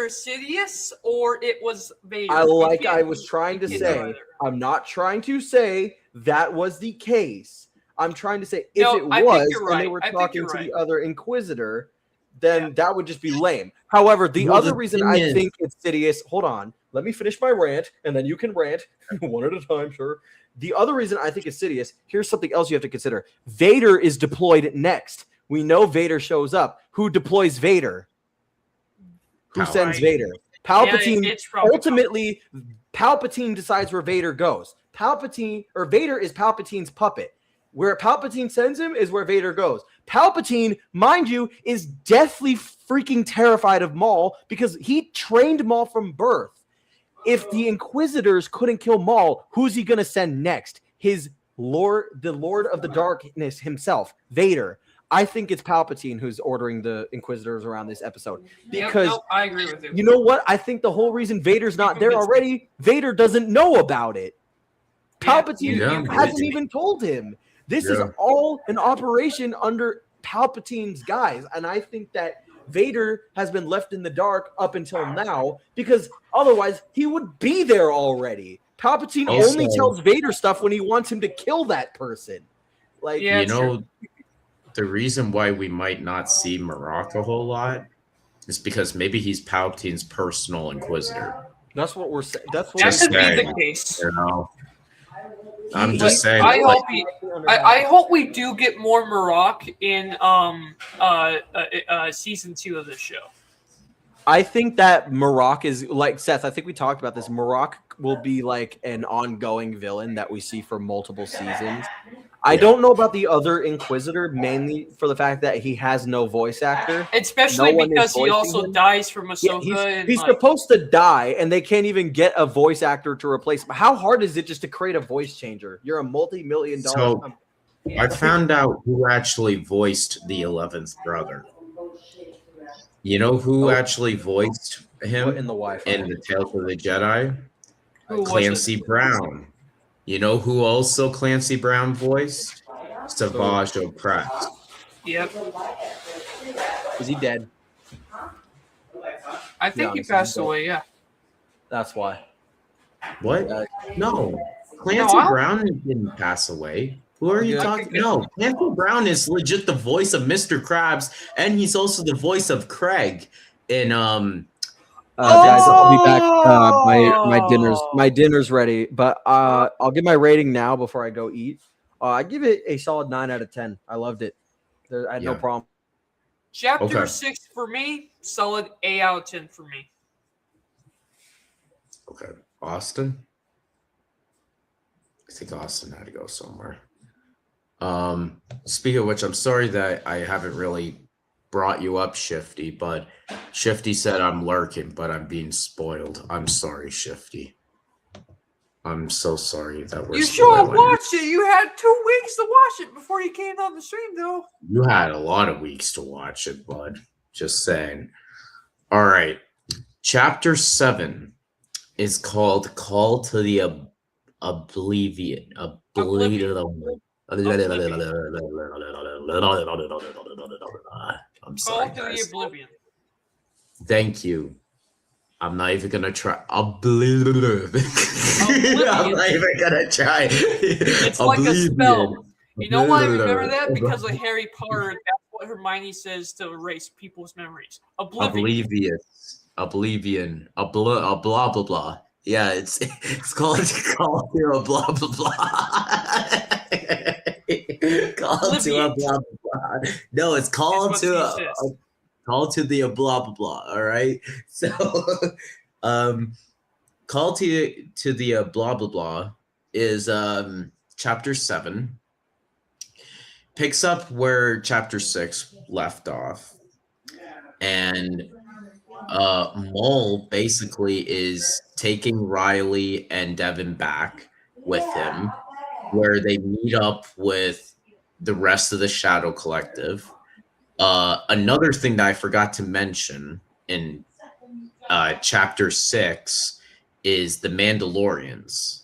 Sidious or it was Vader. I was trying to say, I'm not trying to say that was the case. I'm trying to say if it was and they were talking to the other Inquisitor, then that would just be lame. However, the other reason I think it's Sidious, hold on, let me finish my rant, and then you can rant one at a time, sure. The other reason I think it's Sidious, here's something else you have to consider. Vader is deployed next. We know Vader shows up. Who deploys Vader? Who sends Vader? Palpatine. Ultimately, Palpatine decides where Vader goes. Vader is Palpatine's puppet. Where Palpatine sends him is where Vader goes. Palpatine, mind you, is deathly freaking terrified of Maul because he trained Maul from birth. If the Inquisitors couldn't kill Maul, who's he going to send next? The Lord of the Darkness himself, Vader. I think it's Palpatine who's ordering the Inquisitors around this episode. Because I agree with you. You know what? I think the whole reason Vader's not there already, Vader doesn't know about it. Palpatine hasn't even told him. This is all an operation under Palpatine's guise. And I think that Vader has been left in the dark up until now because otherwise he would be there already. Palpatine only tells Vader stuff when he wants him to kill that person. Like, the reason why we might not see Marok a whole lot is because maybe he's Palpatine's personal Inquisitor. That's what we're saying. That could be the case. I'm just saying. I hope we do get more Marok in season 2 of this show. I think that Marok is like Seth. I think we talked about this. Marok will be like an ongoing villain that we see for multiple seasons. I don't know about the other Inquisitor, mainly for the fact that he has no voice actor. Especially because he also dies from Ahsoka. Yeah, he's supposed to die, and they can't even get a voice actor to replace him. How hard is it just to create a voice changer? You're a multi-million-dollar company. I found out who actually voiced the 11th brother. You know who actually voiced him in the Tales of the Jedi? Clancy Brown. You know who also Clancy Brown voiced? Savage Opress. Yep. Is he dead? I think he passed away, yeah. That's why. What? No. Clancy Brown didn't pass away. Who are you Good. talking? No, Anthony Brown is legit the voice of Mr. Krabs, and he's also the voice of Craig in Guys, I'll be back. Oh! My dinner's ready, but I'll give my rating now before I go eat. I give it a solid 9 out of 10. I loved it. I had no Yeah. problem. Chapter Okay. 6 for me, solid 8 out of 10 for me. Okay, Austin. I think Austin had to go somewhere. Speaking of which, I'm sorry that I haven't really brought you up, Shifty, but Shifty said I'm lurking, but I'm being spoiled. I'm sorry, Shifty. I'm so sorry that we're You should have spoiling you. watched it. You had 2 weeks to watch it before you came on the stream, though. You had a lot of weeks to watch it, bud. Just saying. All right. Chapter 7 is called Call to the Oblivion. I'm sorry, Call to the guys. Oblivion. Thank you. I'm not even gonna try. Oblivion. I'm not even gonna try. It's like a spell. You know why I remember that? Because of Harry Potter. That's what Hermione says to erase people's memories. Oblivion. Oblivion. A blah blah blah. Yeah, it's called Call to a blah blah blah. Call to a blah blah blah. No, it's called That's to what he a says. Call to the blah blah blah. All right. So, Call to the blah blah blah is chapter 7. Picks up where chapter 6 left off, and Mole basically is taking Riley and Devin back with him, where they meet up with the rest of the Shadow Collective. Another thing that I forgot to mention in chapter 6 is the Mandalorians.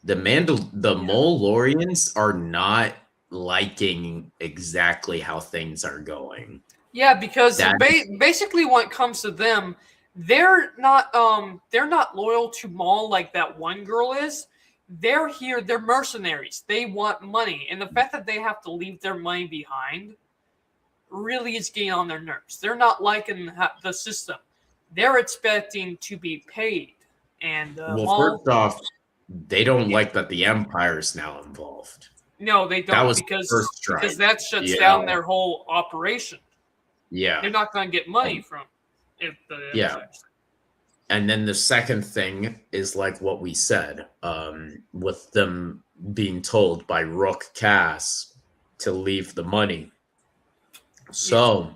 The Mole-lorians are not liking exactly how things are going. Yeah, because basically when it comes to them, they're not loyal to Maul like that one girl is. They're here, they're mercenaries. They want money. And the fact that they have to leave their money behind really is getting on their nerves. They're not liking the system. They're expecting to be paid. And first off, they don't like that the Empire is now involved. No, they don't. That was because first strike. Because that shuts down their whole operation. Yeah. They're not going to get money from it. And then the second thing is like what we said, with them being told by Rook Cass to leave the money. So,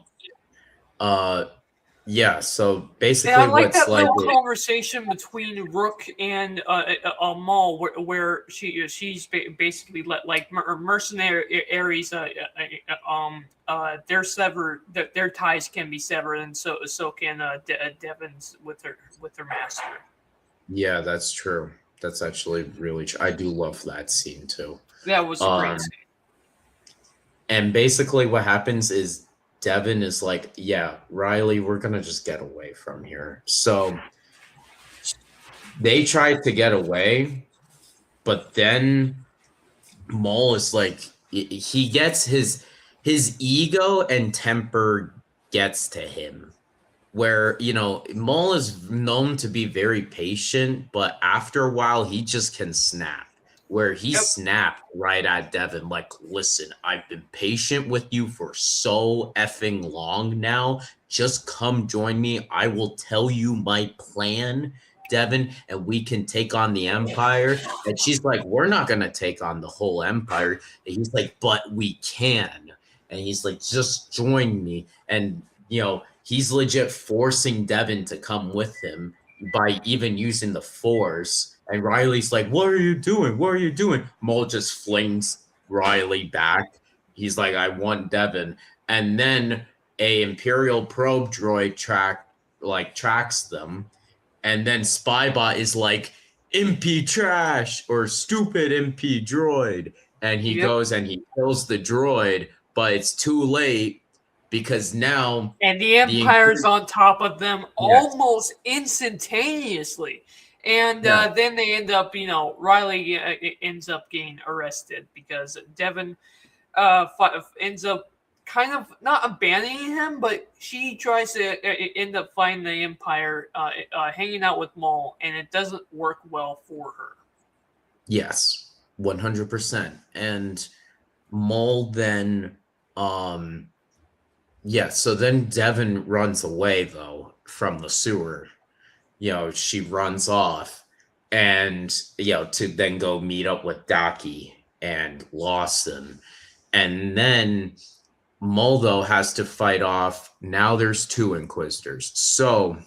so basically, and I like what's that like little conversation between Rook and Maul, where she's basically let like mercenary Ares, their ties can be severed, and so can Devin's with their master. Yeah, that's true. That's actually really true. I do love that scene too. That was a great scene. And basically, what happens is Devin is like, yeah, Riley, we're going to just get away from here. So they tried to get away, but then Maul is like, he gets his ego and temper gets to him. Where, Maul is known to be very patient, but after a while, he just can snap. Where he snapped right at Devin, like, listen, I've been patient with you for so effing long now. Just come join me. I will tell you my plan, Devin, and we can take on the Empire. And she's like, we're not going to take on the whole Empire. And he's like, but we can. And he's like, just join me. And, he's legit forcing Devin to come with him by even using the Force. And Riley's like, what are you doing? What are you doing? Maul just flings Riley back. He's like, I want Devin. And then a Imperial probe droid tracks them. And then Spybot is like, MP trash or stupid MP droid. And he goes and he kills the droid, but it's too late because now... And the Empire's on top of them almost instantaneously. And Yeah. then they end up, Riley ends up getting arrested because Devin ends up kind of not abandoning him, but she tries to end up finding the Empire, hanging out with Maul, and it doesn't work well for her. Yes, 100%. And Maul then, so then Devin runs away, though, from the sewer. She runs off and, to then go meet up with Daki and Lawson. And then Maul, though, has to fight off. Now there's 2 Inquisitors. So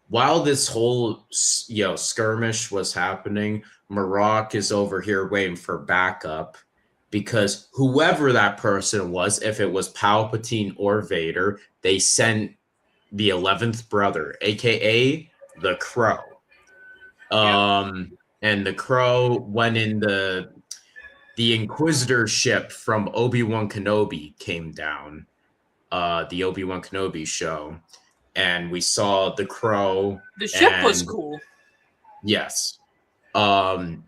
while this whole, skirmish was happening, Marok is over here waiting for backup because whoever that person was, if it was Palpatine or Vader, they sent the 11th brother, aka the Crow. And the Crow went in the Inquisitor ship from Obi-Wan Kenobi came down, the Obi-Wan Kenobi show, and we saw the Crow. The ship was cool. Yes. And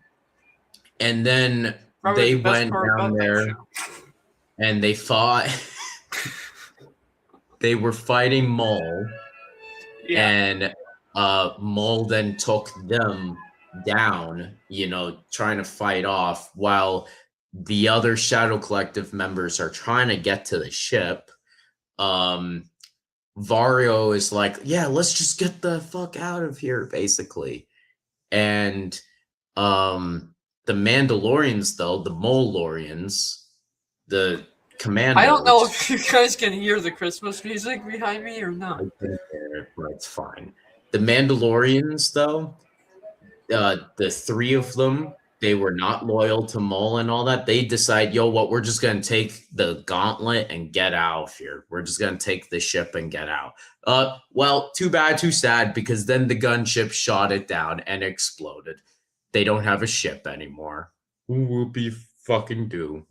then Probably they the best went part down about that there show. and they fought. They were fighting Maul. Yeah. And Maul then took them down, trying to fight off while the other Shadow Collective members are trying to get to the ship. Vario is like, yeah, let's just get the fuck out of here, basically. And the Mandalorians, though, the Molorians, the Commandos. I don't know if you guys can hear the Christmas music behind me or not. I can hear it, but it's fine. The Mandalorians, though, the 3 of them, they were not loyal to Maul and all that. They decide, we're just going to take the gauntlet and get out of here. We're just going to take the ship and get out. Well, too bad, too sad, because then the gunship shot it down and exploded. They don't have a ship anymore. Whoopie fucking do,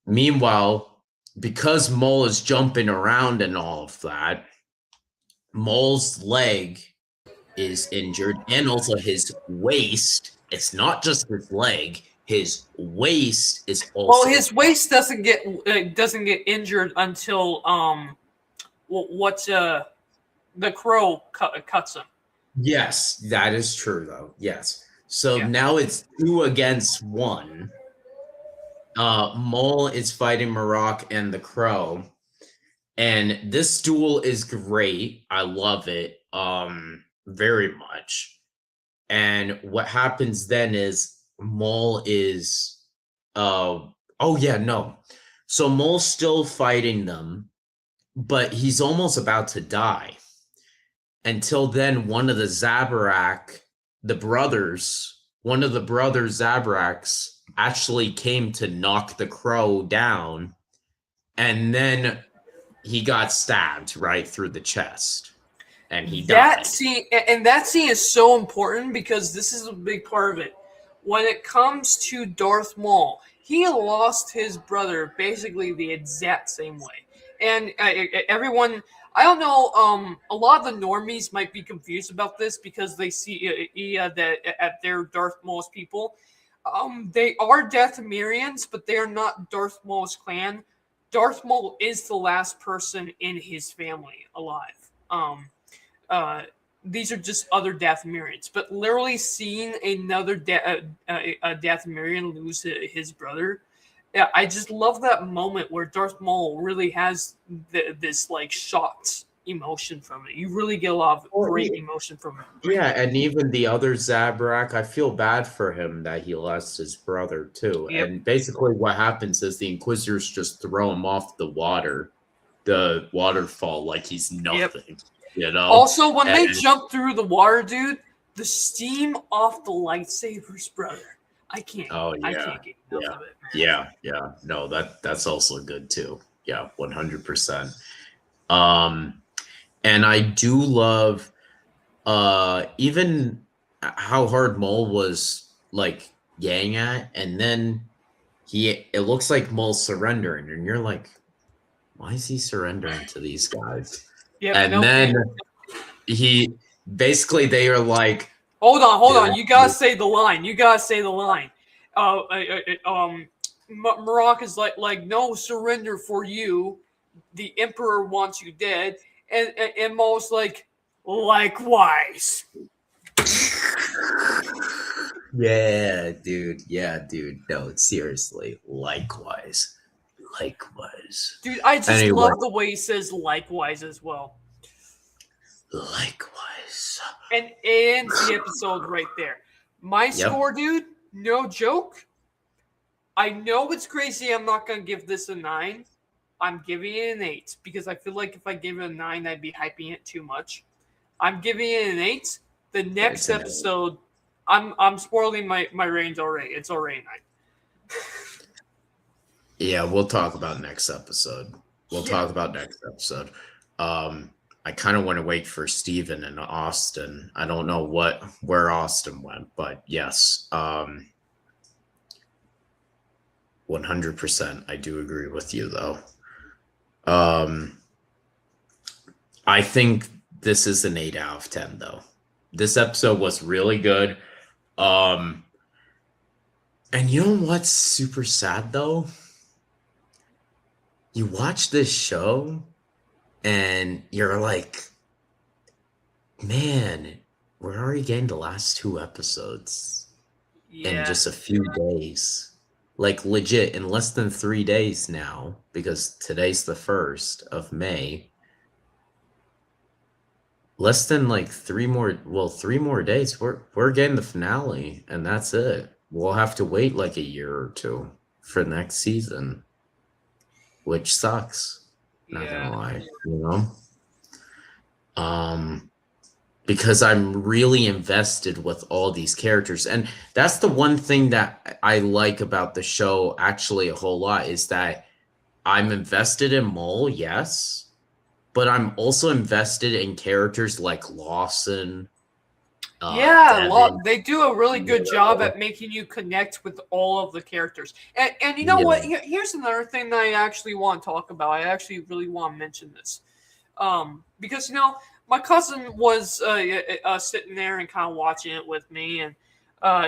Meanwhile, because Maul is jumping around and all of that, Maul's leg is injured, and also his waist. It's not just his leg; his waist is also. Well, his waist doesn't get injured until the Crow cuts him. Yes, that is true, though. Yes. So now it's 2 against 1. Maul is fighting Marok and the Crow, and this duel is great. I love it very much. And what happens then is Maul is so Maul's still fighting them, but he's almost about to die. Until then, one of the brothers Zabraks actually came to knock the Crow down, and then he got stabbed right through the chest, and he died. That scene is so important because this is a big part of it. When it comes to Darth Maul, he lost his brother basically the exact same way, and everyone. I don't know. A lot of the normies might be confused about this because they see that at their Darth Maul's people. They are Dathomirians, but they are not Darth Maul's clan. Darth Maul is the last person in his family alive. These are just other Dathomirians. But literally seeing another Dathomirian lose his brother, I just love that moment where Darth Maul really has this like shocked emotion from it. You really get a lot of great emotion from it. Yeah, and even the other Zabrak, I feel bad for him that he lost his brother too. Yep. And basically what happens is the Inquisitors just throw him off the waterfall like he's nothing. Yep. Also, when they jump through the water, dude, the steam off the lightsabers, brother. I can't get enough of it. Yeah. No, that's also good too. Yeah, 100%. And I do love even how hard Maul was like yang at, and then it looks like Maul's surrendering, and you're like, why is he surrendering to these guys? Yeah, and then he basically they are like, Hold on. Dude. You gotta say the line. Marok is like, no surrender for you. The Emperor wants you dead. And Maul's like, likewise. yeah, dude. No, seriously. Likewise. Dude, I just Anyway. love the way he says likewise as well. Likewise. And it ends the episode right there. My score, dude, no joke. I know it's crazy. I'm not going to give this a 9. I'm giving it an 8 because I feel like if I give it a 9, I'd be hyping it too much. I'm giving it an 8. The next episode, I'm spoiling my range already. It's already 9. Yeah, we'll talk about next episode. I kind of want to wait for Steven and Austin. I don't know where Austin went, but yes, 100%. I do agree with you, though. I think this is an 8 out of 10, though. This episode was really good. And you know what's super sad, though? You watch this show and you're like, man, we're already getting the last 2 episodes in just a few days. Like, legit, in less than 3 days now, because today's the 1st of May. Less than like 3 more days. We're getting the finale, and that's it. We'll have to wait like a year or 2 for next season, which sucks. Not gonna lie, you know? Because I'm really invested with all these characters. And that's the one thing that I like about the show actually a whole lot, is that I'm invested in Mole, yes, but I'm also invested in characters like Lawson. Devin. They do a really good job at making you connect with all of the characters. And you know what? Here's another thing that I actually want to talk about. I actually really want to mention this. Because, you know, my cousin was sitting there and kind of watching it with me, and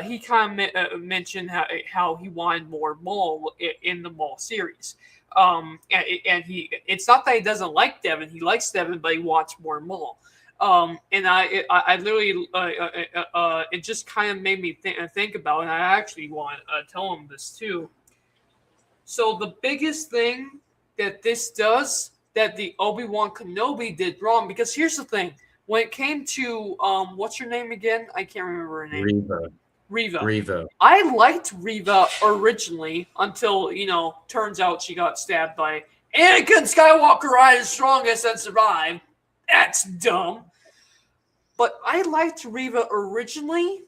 he kind of mentioned how he wanted more Maul in the Maul series. And it's not that he doesn't like Devin; he likes Devin, but he wants more Maul. And I literally it just kind of made me think about it, and I actually want to tell him this too. So the biggest thing that this does, that the Obi-Wan Kenobi did wrong, because here's the thing: when it came to what's her name again? I can't remember her name. Reva. I liked Reva originally until, you know, turns out she got stabbed by Anakin Skywalker. I is strongest and survived. That's dumb. But I liked Reva originally.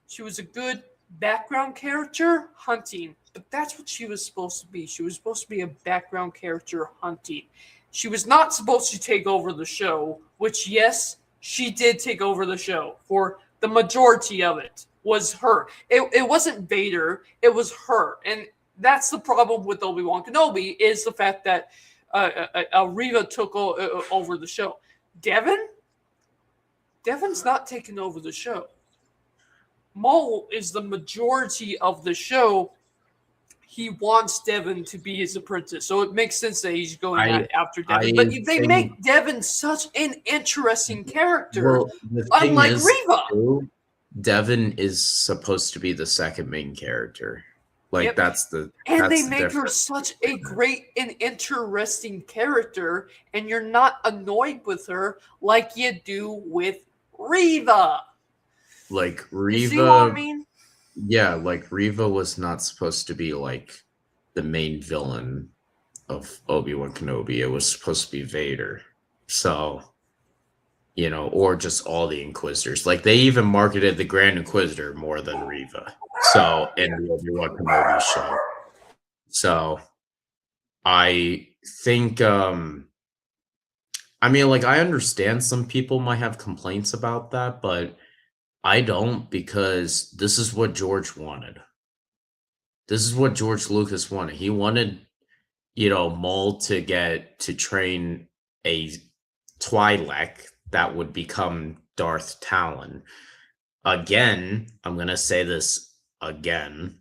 She was a good background character hunting, but that's what she was supposed to be. She was supposed to be a background character hunting. She was not supposed to take over the show, which, yes, she did take over the show for the majority of it. Was her. It wasn't Vader. It was her. And that's the problem with Obi-Wan Kenobi, is the fact that Reva took over the show. Devin's not taking over the show. Maul is the majority of the show. He wants Devin to be his apprentice, so it makes sense that he's going after Devin. But they make Devin such an interesting character, unlike Reva. Devin is supposed to be the second main character. Like, they make her such a great and interesting character, and you're not annoyed with her like you do with Reva. Like, Reva, you see what I mean? Yeah, like, Reva was not supposed to be like the main villain of Obi-Wan Kenobi. It was supposed to be Vader. So, you know, or just all the Inquisitors. Like, they even marketed the Grand Inquisitor more than Reva. So, in the Obi-Wan Kenobi show. So, I think, I mean, like, I understand some people might have complaints about that, but I don't, because this is what George wanted. This is what George Lucas wanted. He wanted, you know, Maul to train a Twi'lek that would become Darth Talon. Again, I'm going to say this again.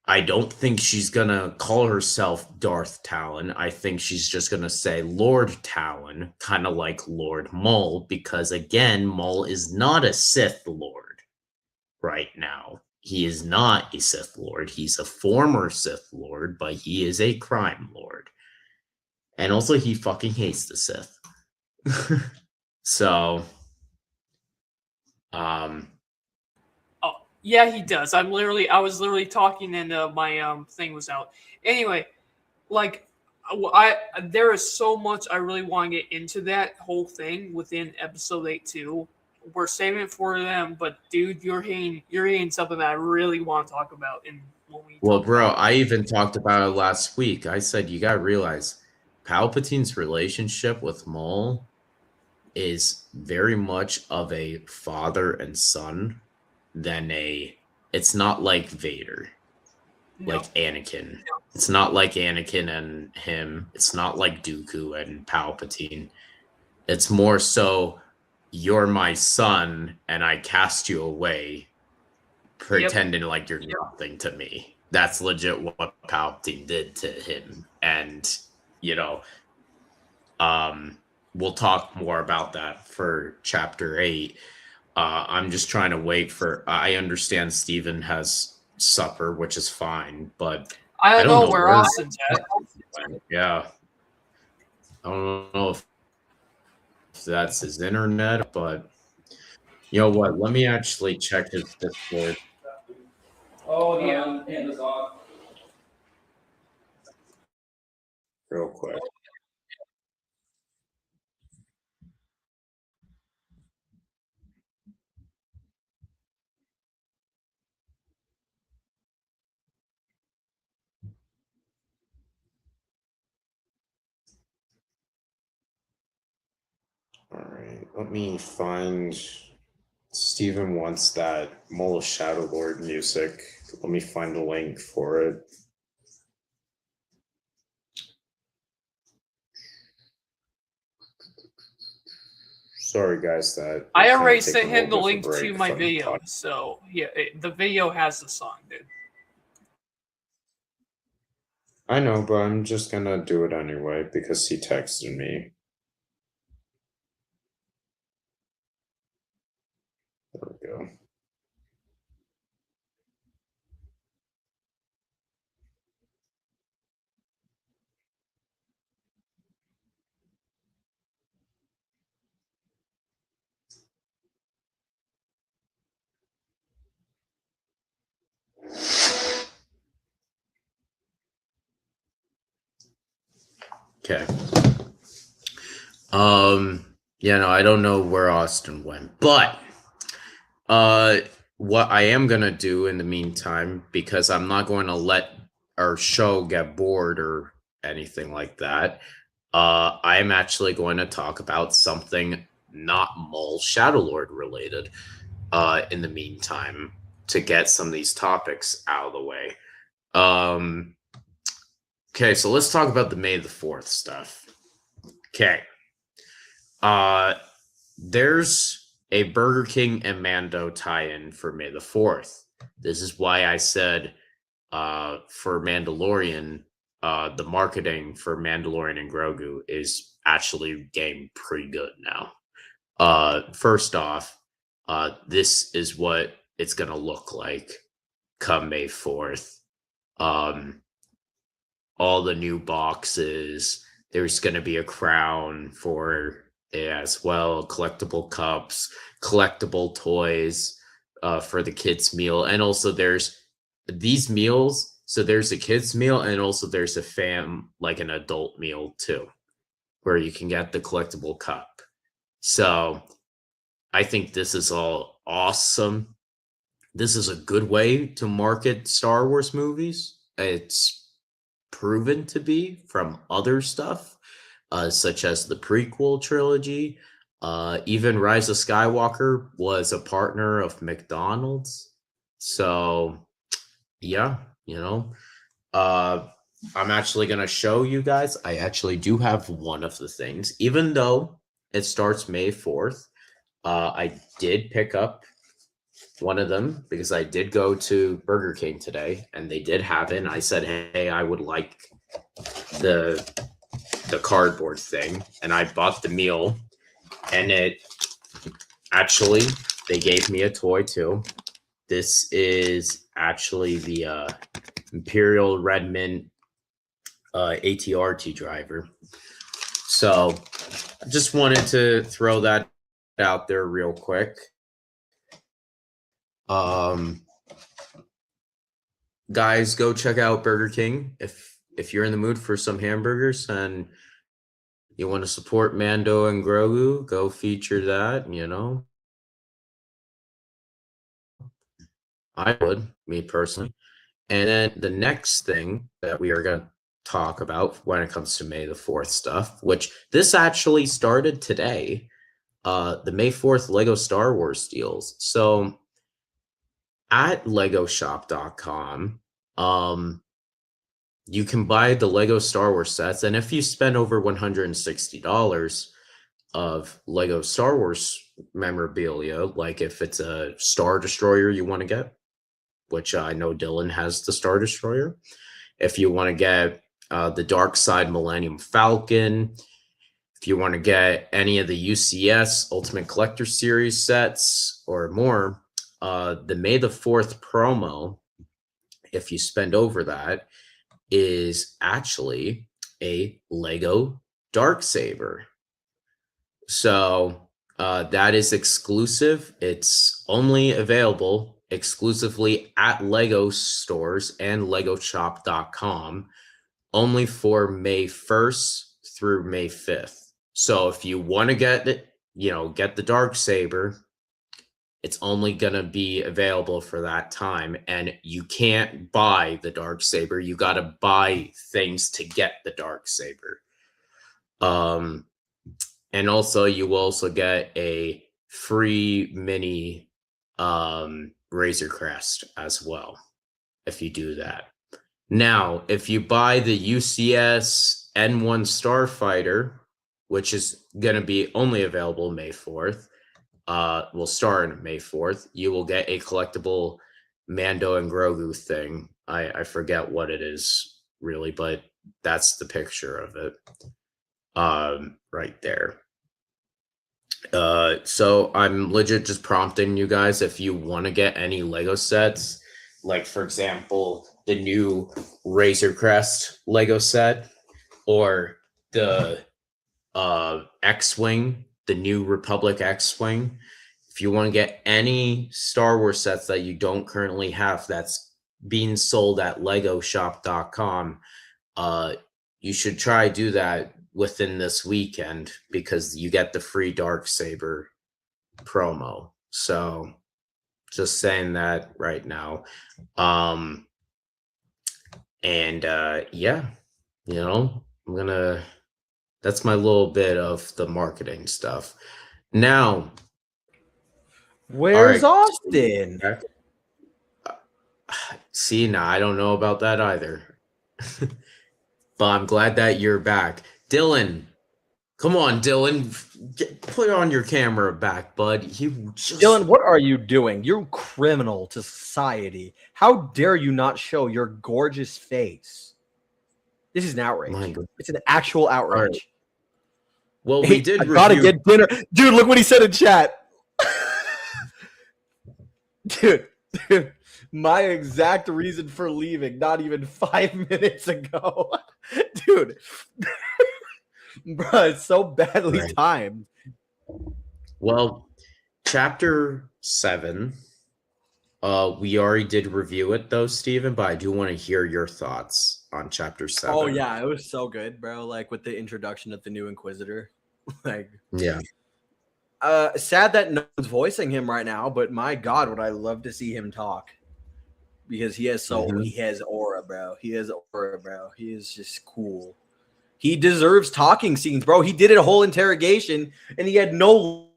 I don't think she's going to call herself Darth Talon. I think she's just going to say Lord Talon, kind of like Lord Maul, because again, Maul is not a Sith Lord right now. He is not a Sith Lord. He's a former Sith Lord, but he is a crime lord. And also, he fucking hates the Sith. So, Oh, yeah, he does. I was literally talking and my thing was out. Anyway, like there is so much I really want to get into that whole thing within episode 8 too. We're saving it for them, but dude, you're hitting something that I really want to talk about. Well, bro, I even talked about it last week. I said you gotta realize Palpatine's relationship with Maul is very much of a father and son than it's not like Vader, like Anakin. It's not like Anakin and him. It's not like Dooku and Palpatine. It's more so, you're my son and I cast you away, pretending like you're nothing to me. That's legit what Palpatine did to him. And, we'll talk more about that for chapter 8. I'm just trying to wait for, I understand Steven has supper, which is fine, but I don't know where Austin's at. Yeah. I don't know if that's his internet, but you know what? Let me actually check his Discord. Oh, yeah. Hand this off. Real quick. All right, let me find. Steven wants that Mole of Shadow Lord music. Let me find a link for it. Sorry, guys, that I already sent him the link to my video, so yeah, the video has the song, dude. I know, but I'm just gonna do it anyway because he texted me. There we go. Okay. Yeah, no, I don't know where Austin went, but what I am gonna do in the meantime, because I'm not going to let our show get bored or anything like that, I'm actually going to talk about something not Maul Shadowlord related in the meantime, to get some of these topics out of the way. Okay, so let's talk about the May the 4th stuff. Okay. There's a Burger King and Mando tie-in for May the 4th. This is why I said for Mandalorian, the marketing for Mandalorian and Grogu is actually getting pretty good now. First off, this is what it's going to look like come May 4th. All the new boxes. There's going to be a crown for it as well, collectible cups, collectible toys for the kids' meal. And also there's these meals. So there's a kids' meal and also there's like an adult meal too, where you can get the collectible cup. So I think this is all awesome. This is a good way to market Star Wars movies. It's proven to be from other stuff, such as the prequel trilogy. Even Rise of Skywalker was a partner of McDonald's. So, yeah, I'm actually going to show you guys. I actually do have one of the things, even though it starts May 4th. I did pick up one of them because I did go to Burger King today and they did have it. And I said, hey, I would like the cardboard thing. And I bought the meal, and it actually, they gave me a toy too. This is actually the Imperial Red Mint ATRT driver. So I just wanted to throw that out there real quick. Guys, go check out Burger King if you're in the mood for some hamburgers and you want to support Mando and Grogu. Go feature that. I would, me personally. And then the next thing that we are going to talk about when it comes to May the 4th stuff, which this actually started today, the May 4th Lego Star Wars deals. So at legoshop.com, you can buy the Lego Star Wars sets, and if you spend over $160 of Lego Star Wars memorabilia, like if it's a Star Destroyer you want to get, which I know Dylan has the Star Destroyer, if you want to get the Dark Side Millennium Falcon, if you want to get any of the UCS Ultimate Collector Series sets or more, the May the 4th promo, if you spend over that, is actually a Lego Darksaber. So that is exclusive. It's only available exclusively at Lego stores and legoshop.com, only for May 1st through May 5th. So if you want to get it, get the Darksaber, it's only going to be available for that time. And you can't buy the Darksaber. You got to buy things to get the Darksaber. And also, you will also get a free mini Razor Crest as well, if you do that. Now, if you buy the UCS N1 Starfighter, which is going to be only available May 4th, will start on May 4th, you will get a collectible Mando and Grogu thing. I forget what it is really, but that's the picture of it right there. So I'm legit just prompting you guys, if you want to get any Lego sets, like for example, the new Razor Crest Lego set, or the X-Wing, the new Republic X-Wing. If you want to get any Star Wars sets that you don't currently have that's being sold at legoshop.com, you should try to do that within this weekend, because you get the free Darksaber promo. So just saying that right now. Yeah, that's my little bit of the marketing stuff. Now, Where's right. Austin? See, now I don't know about that either. But I'm glad that you're back. Dylan, come on, Dylan. Put on your camera back, bud. Dylan, what are you doing? You're criminal to society. How dare you not show your gorgeous face? This is an outrage. It's an actual outrage. Right. Well, we did review. Gotta get dinner. Dude, look what he said in chat. Dude, my exact reason for leaving, not even 5 minutes ago. Dude. Bro, it's so badly timed. Well, chapter 7, we already did review it though, Steven, but I do want to hear your thoughts on chapter 7. Oh yeah, it was so good, bro. Like with the introduction of the new Inquisitor. Yeah. Sad that no one's voicing him right now, but my God, would I love to see him talk. Because he has he has aura, bro. He has aura, bro. He is just cool. He deserves talking scenes, bro. He did a whole interrogation and he had no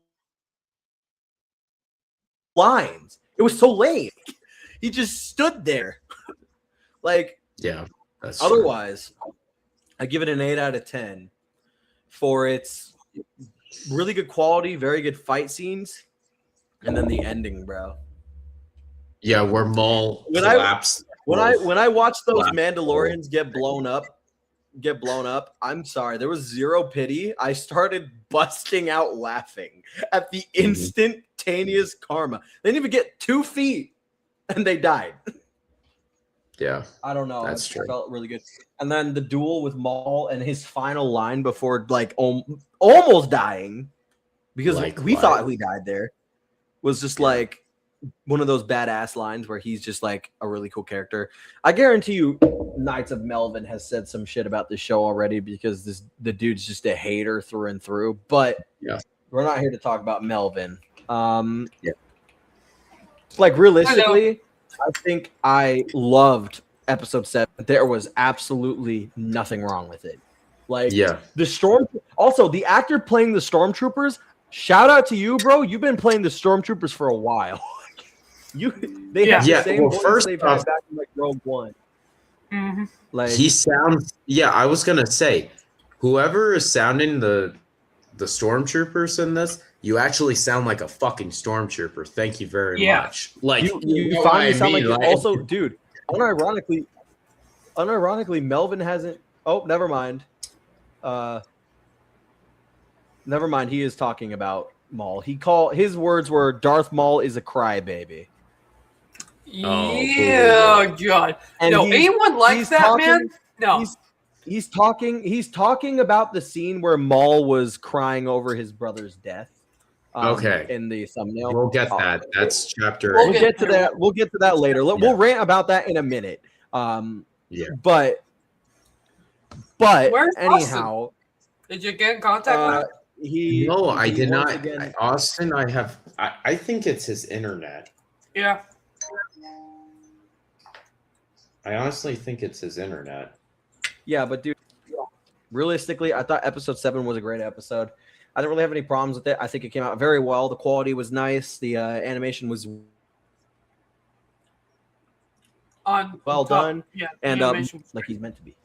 lines. It was so lame. He just stood there. Yeah. That's otherwise, true. I give it an 8 out of 10 for its really good quality, very good fight scenes, and then the ending, bro. Yeah, where Maul When collapsed. When I watch those Wow. Mandalorians get blown up, I'm sorry, there was zero pity. I started busting out laughing at the instantaneous karma. They didn't even get 2 feet and they died. Yeah, I don't know. That's true. It felt really good. And then the duel with Maul and his final line before like almost dying, because we thought he died there, was just like one of those badass lines where he's just like a really cool character. I guarantee you Knights of Melvin has said some shit about this show already, because the dude's just a hater through and through. But we're not here to talk about Melvin. Like realistically, I think I loved episode 7. There was absolutely nothing wrong with it. Like also the actor playing the stormtroopers, shout out to you, bro. You've been playing the stormtroopers for a while. They have the same voice they've had back in like Rogue One. Mm-hmm. Like he sounds. Yeah, I was gonna say, whoever is sounding the stormtroopers in this, you actually sound like a fucking stormtrooper. Thank you very much. Like you finally sound like also, dude. Unironically, Melvin hasn't. Oh, never mind. Never mind. He is talking about Maul. His words were, "Darth Maul is a crybaby." Yeah, God. And no, anyone likes that, man? No. He's talking about the scene where Maul was crying over his brother's death. In the thumbnail, we'll get that. That's chapter. We'll get to that. We'll get to that later. We'll rant about that in a minute. But where's anyhow, Austin? Did you get in contact with him? No, I did not. Austin, I think it's his internet. Yeah. I honestly think it's his internet. Yeah, but dude, realistically, I thought episode 7 was a great episode. I didn't really have any problems with it. I think it came out very well. The quality was nice. The animation was well done. Yeah, and like he's meant to be.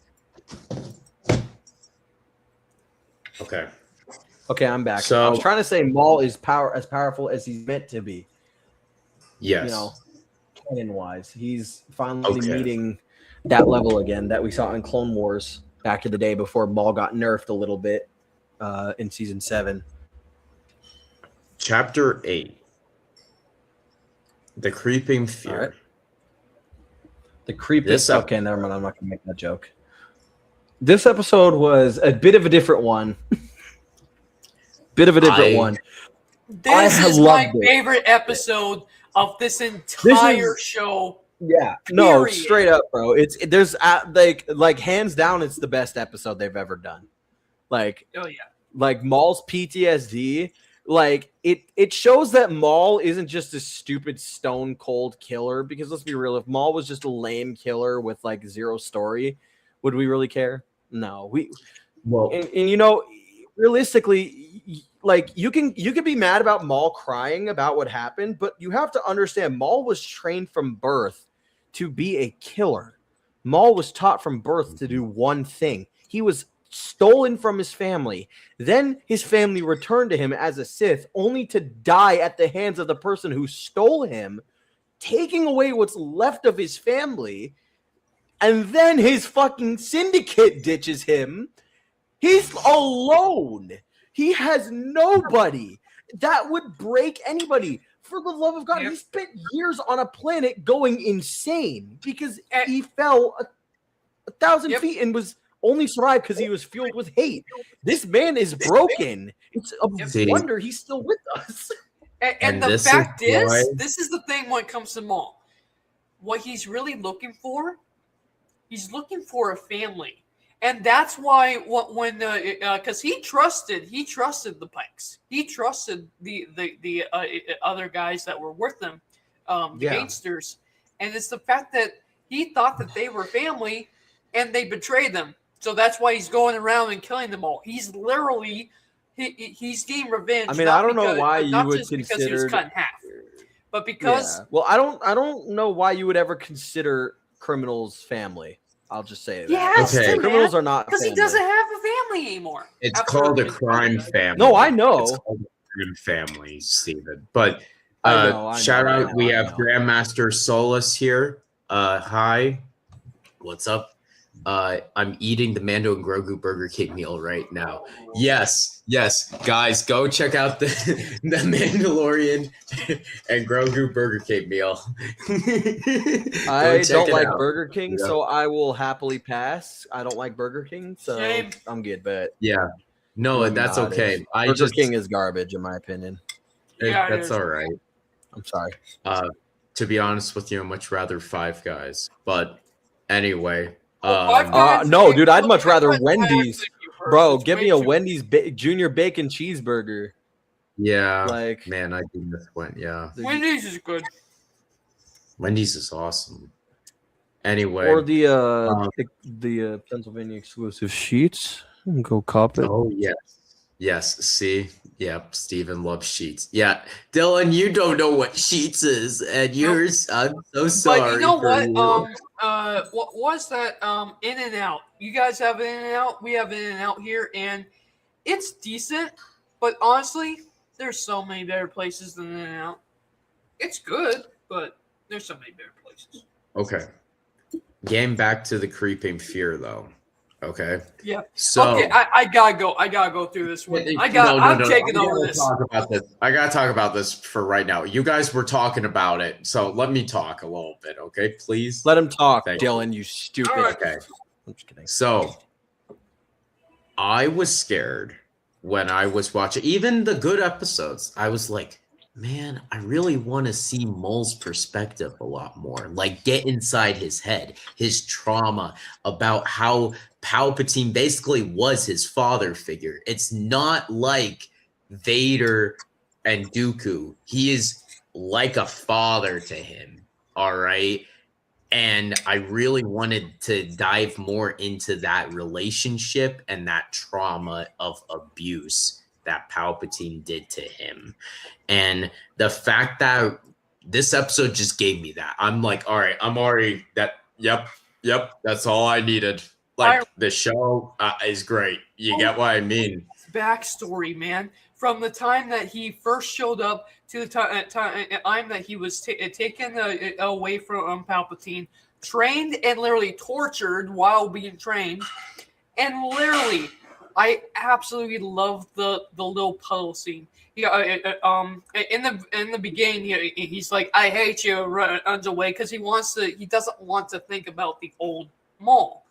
Okay, I'm back. So I was trying to say Maul is as powerful as he's meant to be. Yes. You know, canon-wise, he's finally meeting that level again that we saw in Clone Wars back in the day before Maul got nerfed a little bit in season 7. Chapter 8. The Creeping Fear. Right. The creeping. Okay, never mind. I'm not gonna make that joke. This episode was a bit of a different one. This is my favorite episode of this entire show. Yeah, no, straight up, bro. There's like hands down, it's the best episode they've ever done. Like, like Maul's PTSD. Like it shows that Maul isn't just a stupid stone cold killer. Because let's be real, if Maul was just a lame killer with like zero story, would we really care? No, and you know, realistically, like you can be mad about Maul crying about what happened, but you have to understand Maul was trained from birth to be a killer. Maul was taught from birth to do one thing. He was stolen from his family. Then his family returned to him as a Sith, only to die at the hands of the person who stole him, taking away what's left of his family. And then his fucking syndicate ditches him. He's alone. He has nobody. That would break anybody. For the love of God, he spent years on a planet going insane because he fell 1,000 feet and was only survived because he was fueled with hate. This man is broken. It's a wonder he's still with us. And the fact is, this is the thing when it comes to Maul. What he's really looking for, he's looking for a family. And that's why when because he trusted the Pikes. He trusted the other guys that were with them, the gangsters. And it's the fact that he thought that they were family and they betrayed them. So that's why he's going around and killing them all. He's literally he's getting revenge. I mean, I don't know why you would consider because he was cut in half, but because well, I don't know why you would ever consider criminals family. I'll just say that. He has Okay. to, Criminals man, are not because he family. doesn't have a family anymore. It's After called a his crime brother died. family. No, I know. It's called a crime family, Steven. But I know, shout I out, know, we I have know. Grandmaster Solus here. Hi. What's up? I'm eating the Mando and Grogu Burger King meal right now. Yes, guys, go check out the Mandalorian and Grogu Burger King meal. I don't like out. Burger King, Yeah. so I will happily pass. I don't like Burger King, so Shame. I'm good. But Yeah, no, Maybe that's not, okay. Burger King is garbage, in my opinion. Yeah, it that's is. all right. I'm sorry. To be honest with you, I'd much rather Five Guys. But anyway, Five Guys no, is- dude, I'd much Five rather Guys Wendy's. actually prefer- Bro, it's give way me a too- Wendy's Junior Bacon Cheeseburger. yeah, Like, man, I do miss yeah. Wendy's is good. Wendy's is awesome. Anyway, or the Pennsylvania exclusive sheets. Go cop it. oh yes. See, yep. Steven loves Sheets. Yeah, Dylan, you don't know what Sheets is, and yours. I'm so sorry. But you know for what? you. What was that? In and Out. You guys have In and Out. We have In and Out here, and it's decent. But honestly, there's so many better places than In and Out. It's good, but there's so many better places. Okay. Getting back to the creeping fear, though. Okay. Yeah. So Okay, I gotta go. I gotta go through this one. I'm taking over this. Talk about this. I gotta talk about this for right now. You guys were talking about it, so let me talk a little bit, okay? Please. Let him talk, Thank you. Dylan. You stupid. All right. Okay. I'm just kidding. So I was scared when I was watching even the good episodes. I was like, man, I really want to see Mole's perspective a lot more. Like, get inside his head, his trauma about how Palpatine basically was his father figure. It's not like Vader and Dooku. He is like a father to him. All right. And I really wanted to dive more into that relationship and that trauma of abuse that Palpatine did to him. And the fact that this episode just gave me that. I'm like, all right, I'm already that. Yep. That's all I needed. Like, the show is great. You get what I mean? Backstory, man. From the time that he first showed up to the time that he was taken away from Palpatine, trained and literally tortured while being trained, and literally, I absolutely love the little puddle scene. Yeah, in the beginning, he's like, "I hate you," runs away because he doesn't want to think about the old Maul.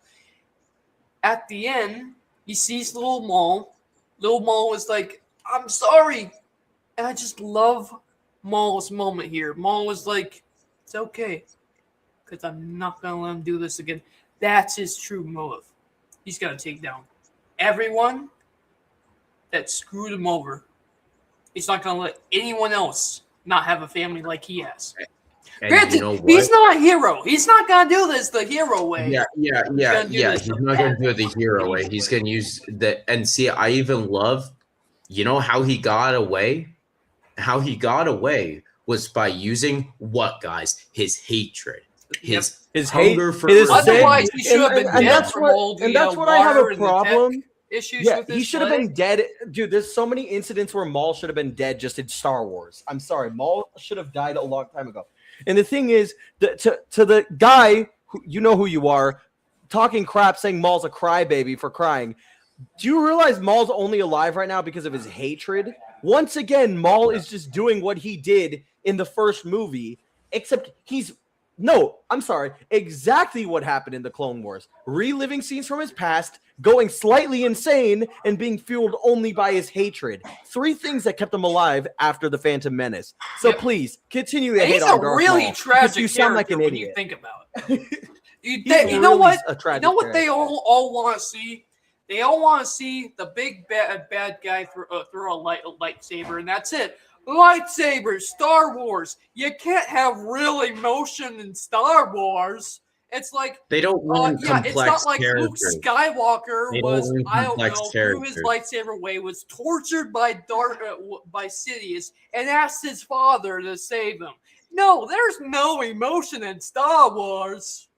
At the end, he sees little Maul. Little Maul is like, "I'm sorry," and I just love Maul's moment here. Maul was like, "It's okay, because I'm not gonna let him do this again." That's his true motive. He's gonna take down everyone that screwed him over. He's not gonna let anyone else not have a family like he has. And Granted, you know what? he's not a hero. He's not gonna do this the hero way. Yeah. gonna do this He's the not going to bad do it the hero way. He's going to use the. And see, I even love, you know, how he got away. How he got away was by using what, guys? His hatred, his hunger for his revenge. Otherwise, he should have been and dead that's from what, all the and that's what I have water a and the problem. tech issues Yeah, with he his should have leg. been dead. Dude, there's so many incidents where Maul should have been dead just in Star Wars. I'm sorry. Maul should have died a long time ago. And the thing is, to the guy, who, you know who you are, talking crap, saying Maul's a crybaby for crying. Do you realize Maul's only alive right now because of his hatred? Once again, Maul is just doing what he did in the first movie, except exactly what happened in the Clone Wars. Reliving scenes from his past, going slightly insane, and being fueled only by his hatred. 3 things that kept him alive after the Phantom Menace. So please, continue to And hate he's on a Darth really Maul, tragic you sound like character an when you idiot. think about it. You He's know what? a tragic You know what they character. all want to see? They all want to see the big bad guy throw a lightsaber, and that's it. Lightsabers, Star Wars. You can't have real emotion in Star Wars. It's like, They don't want complex it's not like Luke characters. Skywalker They don't was, want I don't complex know, through his characters. lightsaber way, was tortured by Sidious and asked his father to save him. No, there's no emotion in Star Wars.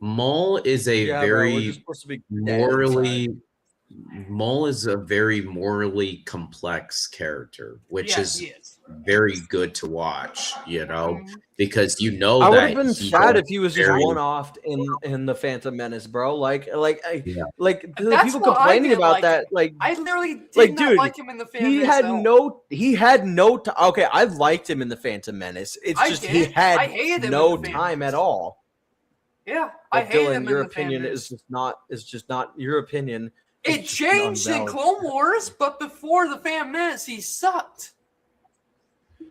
Maul is a Yeah, bro, we're very just supposed to be dead inside. Maul is a very morally complex character, which Yes, is he is. very good to watch, Mhm. because you know I would that have been he sad does if he was just very- one-offed in the Phantom Menace, bro. Like Yeah. the That's people what I complaining didn't about like that, him. like I literally did like, not dude, like him in the Phantom he Menace had at all. no okay, I liked him in the Phantom Menace. It's I just he did. had I hated him no in the Phantom time Menace. at all. Yeah, I But hated Dylan, him your in the Phantom opinion Menace. is just not your opinion. is It just changed in unvalid. Clone Wars, but before the Phantom Menace, he sucked.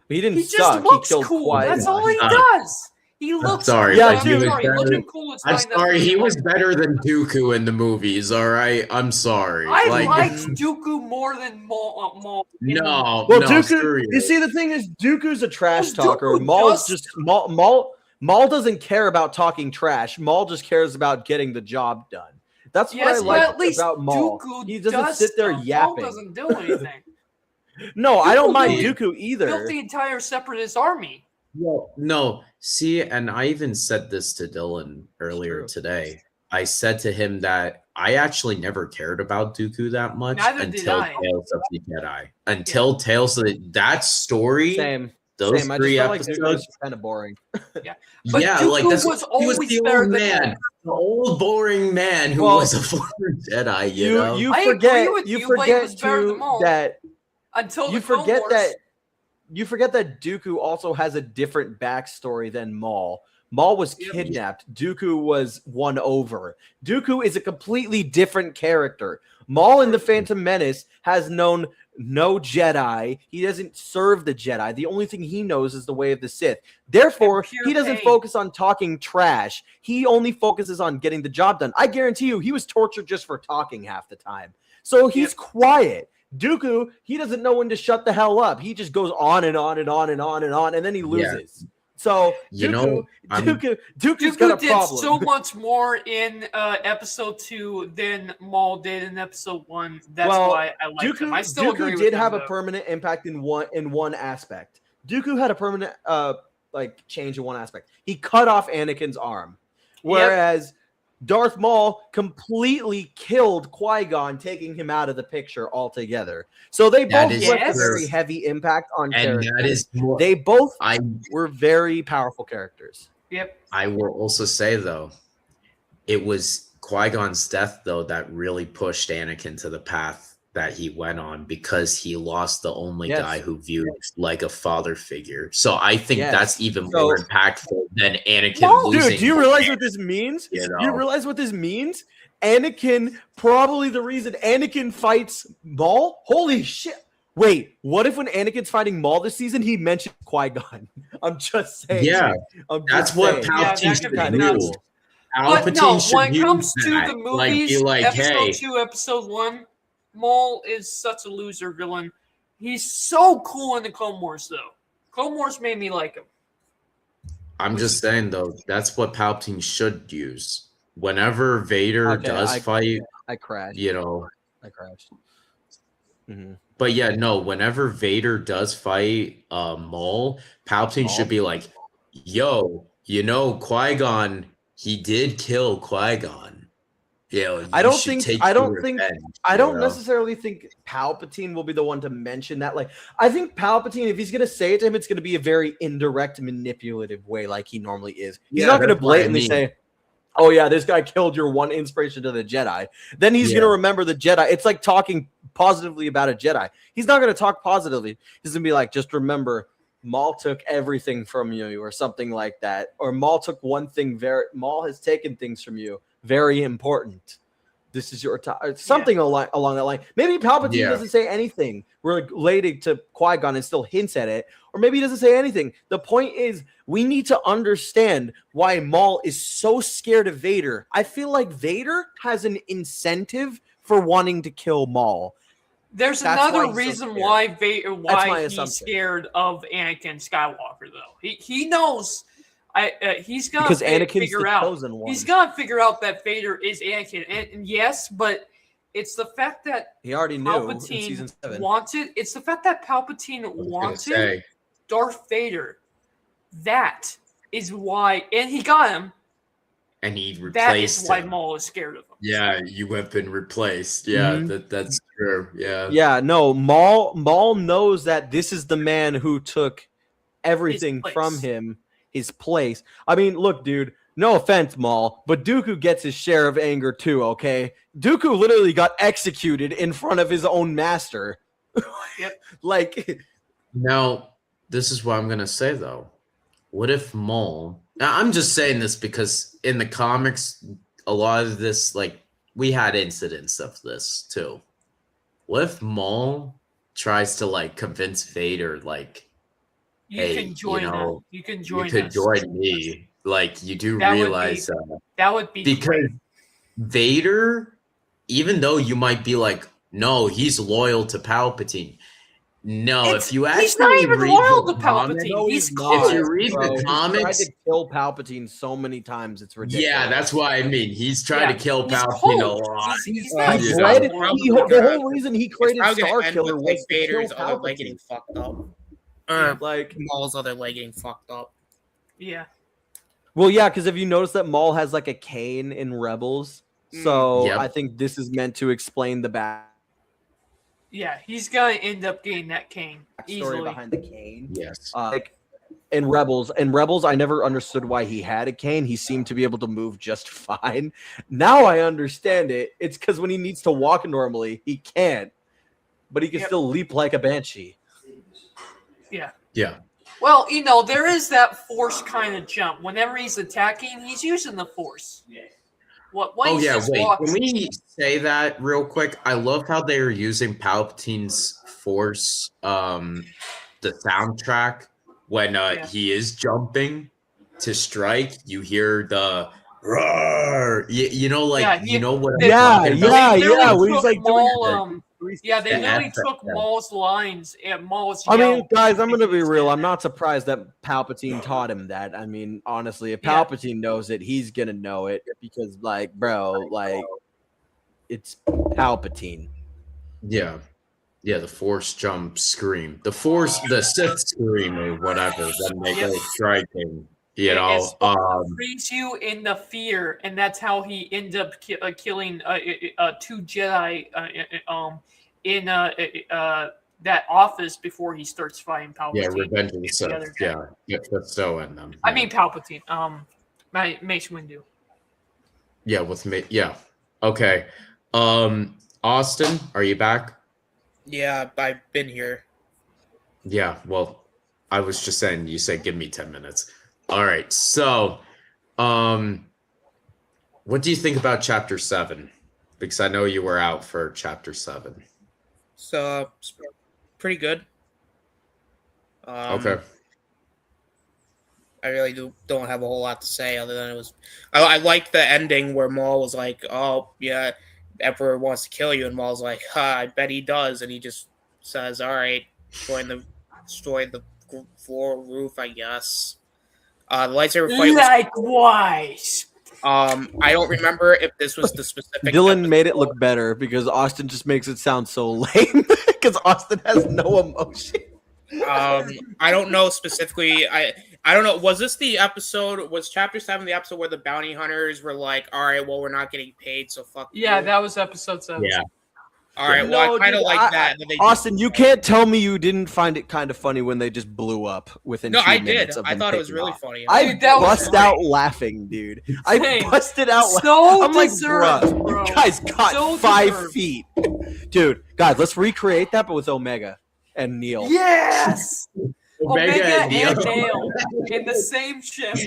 He didn't He just suck. He looks killed cool. That's all he Qui-Gon. does. He looks sorry, cool. but I'm he was sorry. better Looking cool is I'm fine. sorry, That's he what was I better than Dooku in the movies. All right, I'm sorry. I like, liked Dooku more than Maul. no, Well, no, Dooku. screw You you. see, the thing is, Dooku's a trash Well, talker. Dooku Maul's does- just Maul doesn't care about talking trash. Maul just cares about getting the job done. That's what I Yes, but like at least about Maul. Dooku He doesn't does sit there stuff. yapping. Maul doesn't do anything. No, I don't Dooku mind really Dooku either. Built the entire Separatist army. Well, no, see, and I even said this to Dylan earlier true. today. I said to him that I actually never cared about Dooku that much Neither did until I. Tales of the Jedi. Until Tales of that story, Same. those Same. I just three felt like Dooku episodes. was kind of boring. But Yeah, Dooku like that's was he was always the better old than man, the old boring man who Well, was a former Jedi. You know, You I agree forget with you you, but he forget was better than too Maul. that Until you the Clone forget Wars. that you forget that Dooku also has a different backstory than Maul. Maul was Yep. kidnapped. Dooku was won over. Dooku is a completely different character. Maul in the Phantom Menace has known no Jedi. He doesn't serve the Jedi. The only thing he knows is the way of the Sith. Therefore, And pure he doesn't pain. focus on talking trash. He only focuses on getting the job done. I guarantee you, he was tortured just for talking half the time. So he's quiet. Dooku, he doesn't know when to shut the hell up. He just goes on and on and on and on and on, and then he loses. So You Dooku, know, Dooku's Dooku got a did problem. so much more in episode 2 than Maul did in episode 1. That's why I like him. I still agree Dooku with did him, have a though. permanent impact in one aspect. Dooku had a permanent change in one aspect. He cut off Anakin's arm, whereas Darth Maul completely killed Qui-Gon, taking him out of the picture altogether. So they That both is left a true. very heavy impact on and characters. that is more. They both I were very powerful characters. Yep. I will also say though, it was Qui-Gon's death though that really pushed Anakin to the path that he went on, because he lost the only Yes. guy who viewed like a father figure. So I think Yes. that's even So- more impactful than Anakin Maul- losing. Dude, do you realize what this means? You Do you know? realize what this means? Anakin, probably the reason Anakin fights Maul? Holy shit. Wait, what if when Anakin's fighting Maul this season, he mentioned Qui-Gon? I'm just saying. Yeah, I'm that's just what saying. Yeah, that Palpatine could be should nuts. do. But no, Palpatine should when it comes use to that. the Like, movies, be like, episode hey, 2, episode 1, Maul is such a loser villain. He's so cool in the Clone Wars, though. Clone Wars made me like him. I'm just saying though, that's what Palpatine should use. Whenever Vader Okay, does fight, I crashed. you know. I crashed. Mhm. But yeah, no, whenever Vader does fight Maul, Palpatine should be like, yo, you know, Qui-Gon, he did kill Qui-Gon. You know, I you don't should think- take I your don't think- revenge, I you don't know? necessarily think Palpatine will be the one to mention that. Like, I think Palpatine, if he's going to say it to him, it's going to be a very indirect, manipulative way, like he normally is. He's Yeah, not going to that's what I blatantly mean. say, "Oh yeah, this guy killed your one inspiration to the Jedi." Then he's Yeah. going to remember the Jedi. It's like talking positively about a Jedi. He's not going to talk positively. He's going to be like, "Just remember, Maul took everything from you," or something like that. Or Maul took one thing. Maul has taken things from you. Very important. This is your time. Something along that line. Maybe Palpatine Yeah. doesn't say anything related to Qui-Gon and still hints at it. Or maybe he doesn't say anything. The point is, we need to understand why Maul is so scared of Vader. I feel like Vader has an incentive for wanting to kill Maul. There's That's why another he's so reason scared. why my why he's assumption. scared of Anakin Skywalker, though. He knows. He's gonna Because Anakin's figure the out. chosen one. He's gonna figure out that Vader is Anakin, and yes, but it's the fact that He already knew in season Palpatine 7. wanted. It's the fact that Palpatine I was gonna wanted say, Darth Vader. That is why, and he got him. and he replaced That is why him. Maul is scared of him. Yeah, you have been replaced. Yeah, Mhm. that's true. Yeah. Yeah, no, Maul knows that this is the man who took everything place. from him, his place. I mean, look, dude, no offense, Maul, but Dooku gets his share of anger too, okay? Dooku literally got executed in front of his own master. Yep. Like, Now, this is what I'm gonna say though. What if Maul? Now, I'm just saying this because in the comics, a lot of this, like, we had incidents of this too. What if Maul tries to like convince Vader, like, You hey, can join know, us. You can you join could us. join me. Like, you do That would be- realize That would be because great. Vader, even though you might be like, no, he's loyal to Palpatine. No, if you actually He's not even read loyal the to comic- Palpatine. no, He's he's not, If you read bro. the He's comics, tried to kill Palpatine so many times, it's ridiculous. yeah, that's what I mean. He's trying to kill He's Palpatine a cold. lot. He's Uh, not He you bred, know. Probably the gonna- whole reason he It's created probably gonna Star end Killer with like was to kill Vader's other leg Palpatine. getting fucked up. Or Like, Maul's other leg getting fucked up. Yeah. well, yeah, because if you notice that Maul has like a cane in Rebels, so Yep. I think this is meant to explain the backstory Yeah. He's gonna end up getting that cane easily. behind the cane. Yes. Like in Rebels, I never understood why he had a cane. He seemed to be able to move just fine. Now I understand it. It's because when he needs to walk normally, he can't, but he can Yep. still leap like a banshee. Yeah. Yeah. Well, there is that force kind of jump. Whenever he's attacking, he's using the force. When Oh he's yeah, just wait. walking- Can we say that real quick? I love how they are using Palpatine's force, the soundtrack when Yeah. he is jumping to strike. You hear the roar. You know, like Yeah, you know what? I'm Yeah, talking about? yeah, They literally yeah. Where he's took like doing Maul, yeah, they the literally effect, took yeah. Maul's lines and Maul's I mean, yell. guys, I'm gonna be He's real. saying I'm that. not surprised that Palpatine taught him that. I mean, honestly, if Yeah. Palpatine knows it, he's gonna know it because, like, bro, like, it's Palpatine. Yeah. Yeah, the force jump scream. The Sith scream or whatever when they go striking. You know, It's supposed to freeze you in the fear, and that's how he ends up killing two Jedi in that office before he starts fighting Palpatine. yeah, Revenge of the Sith. other Yeah, get so in them. I yeah. mean Palpatine. Mace Windu. Yeah, with me. Yeah. Okay. Austin, are you back? Yeah, I've been here. Yeah. Well, I was just saying. You said give me 10 minutes. All right. So, what do you think about Chapter 7? Because I know you were out for Chapter 7. So it's pretty good. Okay. I really don't have a whole lot to say other than it was. I like the ending where Maul was like, "Oh yeah, Emperor wants to kill you," and Maul's like, "Ha, I bet he does," and he just says, "All right, destroy the floor roof, I guess." The lightsaber fight was. Likewise. I don't remember if this was the specific. Dylan made it episode. look better because Austin just makes it sound so lame because Austin has no emotion. I don't know specifically. I don't know. Was this the episode? Was Chapter 7 the episode where the bounty hunters were like, "All right, well, we're not getting paid, so fuck Yeah, you." that was episode 7. Yeah. All right. Well, No, I kind of dude, like that. that they Austin, you can't tell me you didn't find it kind of funny when they just blew up within No, 2 I did. minutes of I them thought it was taking really off. funny. I Dude, that was bust great. out laughing, dude. I Same. busted out So laughing. I'm like, deserved, bruh, bro. you guys got So 5 deserved. feet. Dude, guys, let's recreate that, but with Omega and Neil. Yes. Omega and Neil. Nail in the same ship.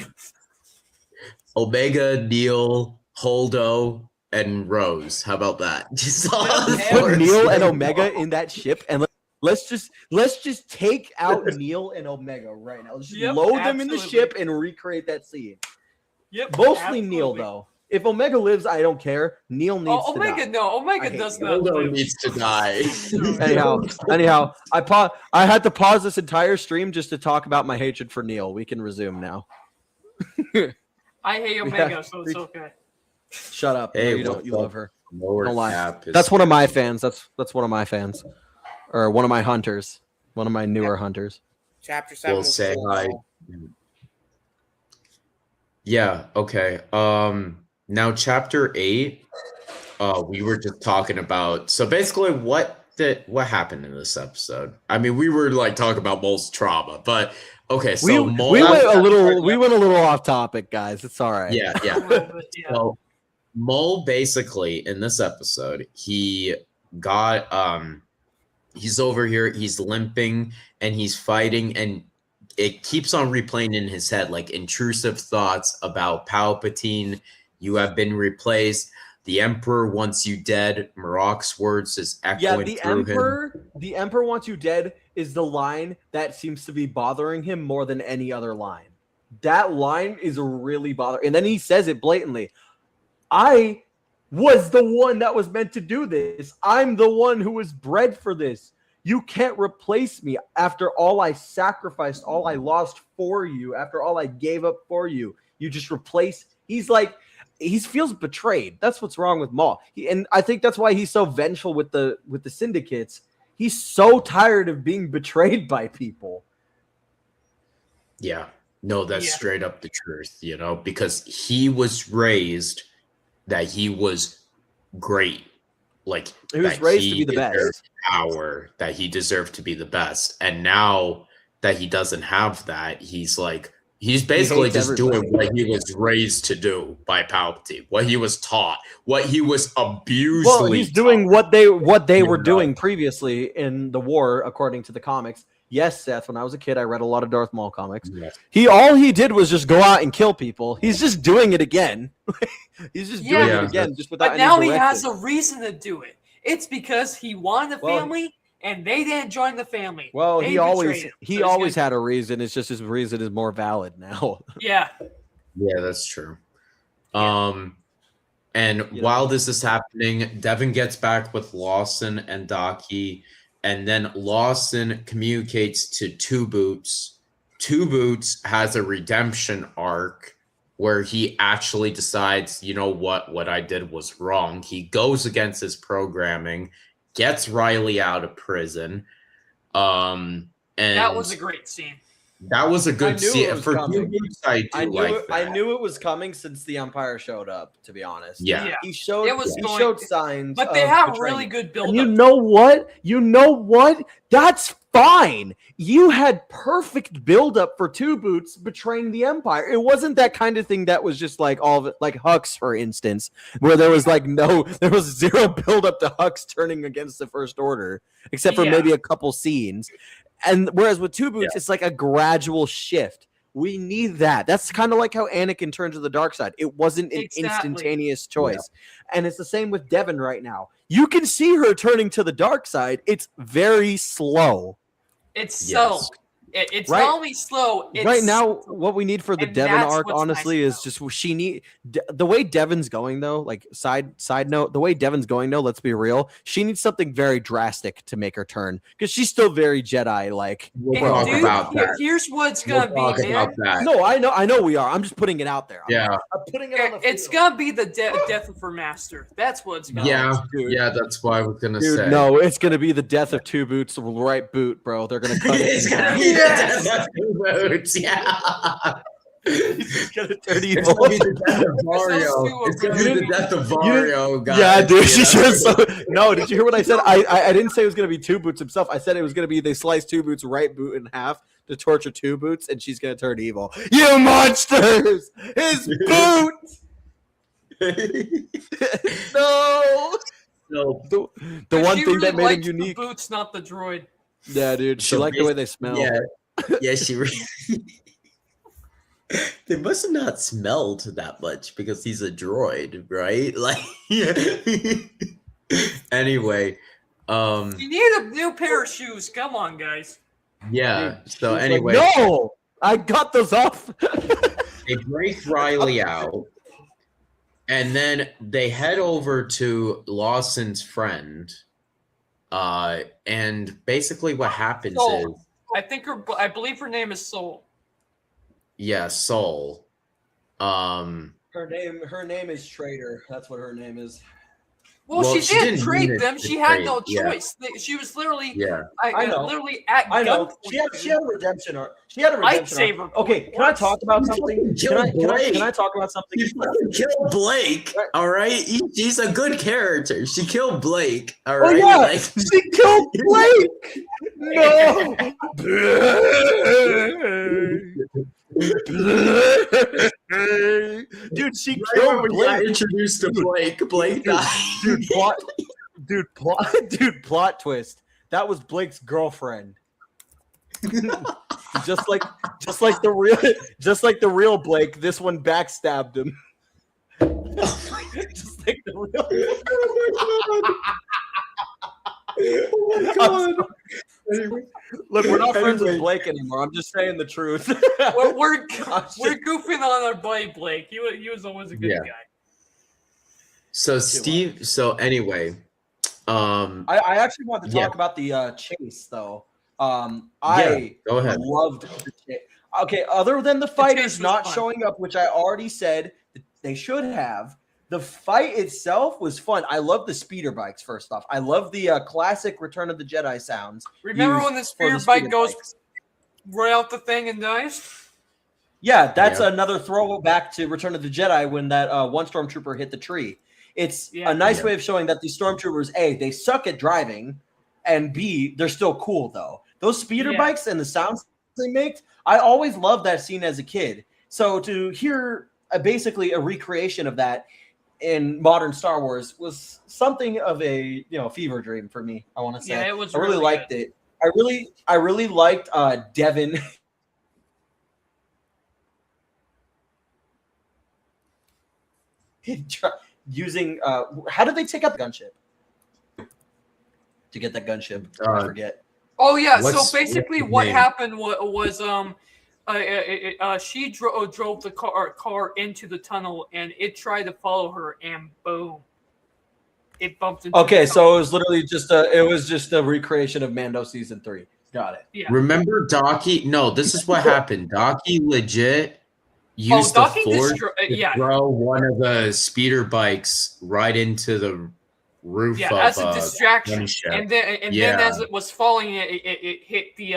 Omega, Neil, Holdo, and Rose. How about that? Just all Yeah, the Put Put force. Neil and Omega in that ship, and let's just take out Neil and Omega right now. Let's just Yep, load them in the absolutely. ship and recreate that scene. Yep. Mostly Neil, absolutely. though. If Omega lives, I don't care. Neil needs Oh, Omega, to die. no. I Omega hate does you. not Holdo live. needs to die. Anyhow, I had to pause this entire stream just to talk about my hatred for Neil. We can resume now. I hate Omega, so it's okay. Shut up. Hey, No, you don't. what's You up? love her. Lower Don't lie. cap is- That's one of my fans. That's one of my fans, or one of my hunters. One of my newer hunters. Chapter 7 We'll was say cool. hi. Yeah, okay. Now chapter 8, we were just talking about, so basically what happened in this episode? I mean, we were like talking about Mole's trauma, but okay, so We Mole, went a little off topic, guys. It's all right. yeah, A little bit, yeah. So Mole basically in this episode, he got he's over here, he's limping and he's fighting, and it keeps on replaying in his head like intrusive thoughts about Palpatine. You have been replaced. The Emperor wants you dead. Marok's words is echoing through him. The Emperor wants you dead is the line that seems to be bothering him more than any other line. That line is really bothering. And then he says it blatantly. I was the one that was meant to do this. I'm the one who was bred for this. You can't replace me after all I sacrificed, all I lost for you, after all I gave up for you. You just replace. He's like, he feels betrayed. That's what's wrong with Maul. And I think that's why he's so vengeful with the syndicates. He's so tired of being betrayed by people. Yeah, no, that's straight up the truth, you know, because he was raised that he was great. Like he was raised to be the best. Power, that he deserved to be the best. And now that he doesn't have that, he's like, he's basically just doing what he was raised to do by Palpatine, what he was taught, what he was abused. Well, he's doing what they were doing previously in the war, according to the comics. Yes, Seth, when I was a kid, I read a lot of Darth Maul comics. Yes. All he did was just go out and kill people. He's just doing it again. He's just doing it again, just without any direction. But now he has a reason to do it. It's because he wanted a family, and they didn't join the family. Well, he always had a reason. It's just his reason is more valid now. Yeah. Yeah, that's true. And while this is happening, Devin gets back with Lawson and Daki, and then Lawson communicates to Two Boots. Two Boots has a redemption arc where he actually decides, you know what I did was wrong. He goes against his programming, gets Riley out of prison. And that was a great scene. That was a good scene. For Two Boots, I knew it was coming since the Empire showed up, to be honest. Yeah. He showed signs. But they have really good build up. You know what? That's fine. You had perfect build up for Two Boots betraying the Empire. It wasn't that kind of thing that was just like all of it, like Hux, for instance, where there was zero build up to Hux turning against the First Order, except for maybe a couple scenes. And whereas with Two Boots, it's like a gradual shift. We need that. That's kind of like how Anakin turned to the dark side. It wasn't an instantaneous choice. Yeah. And it's the same with Devin right now. You can see her turning to the dark side. It's very slow. It's slow. It's not only slow. It's right now, what we need for the Devin arc, honestly, is just the way Devin's going though. Like side note, the way Devin's going though. Let's be real. She needs something very drastic to make her turn because she's still very Jedi. Like we'll talk about that. Here's what's gonna be, man. No, I know we are. I'm just putting it out there. I'm putting it on the It's gonna be the death of her master. That's what it's gonna be. Yeah, that's what I was gonna say. No, it's gonna be the death of Two Boots, the right boot, bro. They're gonna cut it. It's gonna be Boots, yeah. He's gonna turn evil. It's gonna be the death of Vario. It's gonna be the death of Vario, guys. Yeah, dude. She just no. Did you hear what I said? I didn't say it was gonna be Two Boots himself. I said it was gonna be they slice Two Boots' right boot in half to torture Two Boots, and she's gonna turn evil. You monsters! His boot. No. The one thing that made him unique. The boots, not the droid. Yeah, dude. She liked the way they smell. Yeah, she really. They must have not smelled that much because he's a droid, right? Like, anyway, you need a new pair of shoes. Come on, guys. Yeah. So anyway, like, no, I got those off. They break Riley out, and then they head over to Lawson's friend. And basically what happens is I believe her name is Soul. Yeah, Soul. Her name is Trader. That's what her name is. Well, she did didn't mean trade it them. to She had trade, no yeah. choice. She was literally, Yeah. I know. literally at I know. gunpoint. She had a redemption arc. She had a redemption arc. Lightsaber. Okay, can I talk about something? Can I talk about something? She fucking killed Blake. Right. All right, she's a good character. She killed Blake. All Oh right, yeah, like, she killed Blake. No. Dude, she right killed when we got Blake. introduced to Blake. Blake died. Plot twist. That was Blake's girlfriend. just like the real Blake, this one backstabbed him. Just like the real. Oh my god. Anyway. Look, we're not friends with Blake anymore. I'm just saying the truth. we're goofing on our buddy Blake. He was always a good guy. So Steve. So anyway, I actually want to talk about the chase though. go ahead. Loved the chase. Okay, other than the fighters not fun. showing up, which I already said that they should have. The fight itself was fun. I love the speeder bikes. First off, I love the classic Return of the Jedi sounds. Remember when the speeder bike goes right out the thing and dies? Yeah, that's another throwback to Return of the Jedi when that one stormtrooper hit the tree. It's a nice way of showing that these stormtroopers, A, they suck at driving, and B, they're still cool though. Those speeder bikes and the sounds they make, I always loved that scene as a kid. So to hear basically a recreation of that in modern Star Wars was something of a fever dream for me. I want to say. Yeah, it was. I really liked it. I really liked Devin. Using how did they take out the gunship? To get that gunship, I forget. Oh yeah, so basically what happened was she drove the car into the tunnel and it tried to follow her and boom, it bumped into. Okay, so it was literally just a recreation of Mando season 3. Got it. Yeah. Remember Docky? No, this is what happened. Docky legit used the force to throw one of the speeder bikes right into the roof of as a distraction, and then as it was falling, it hit the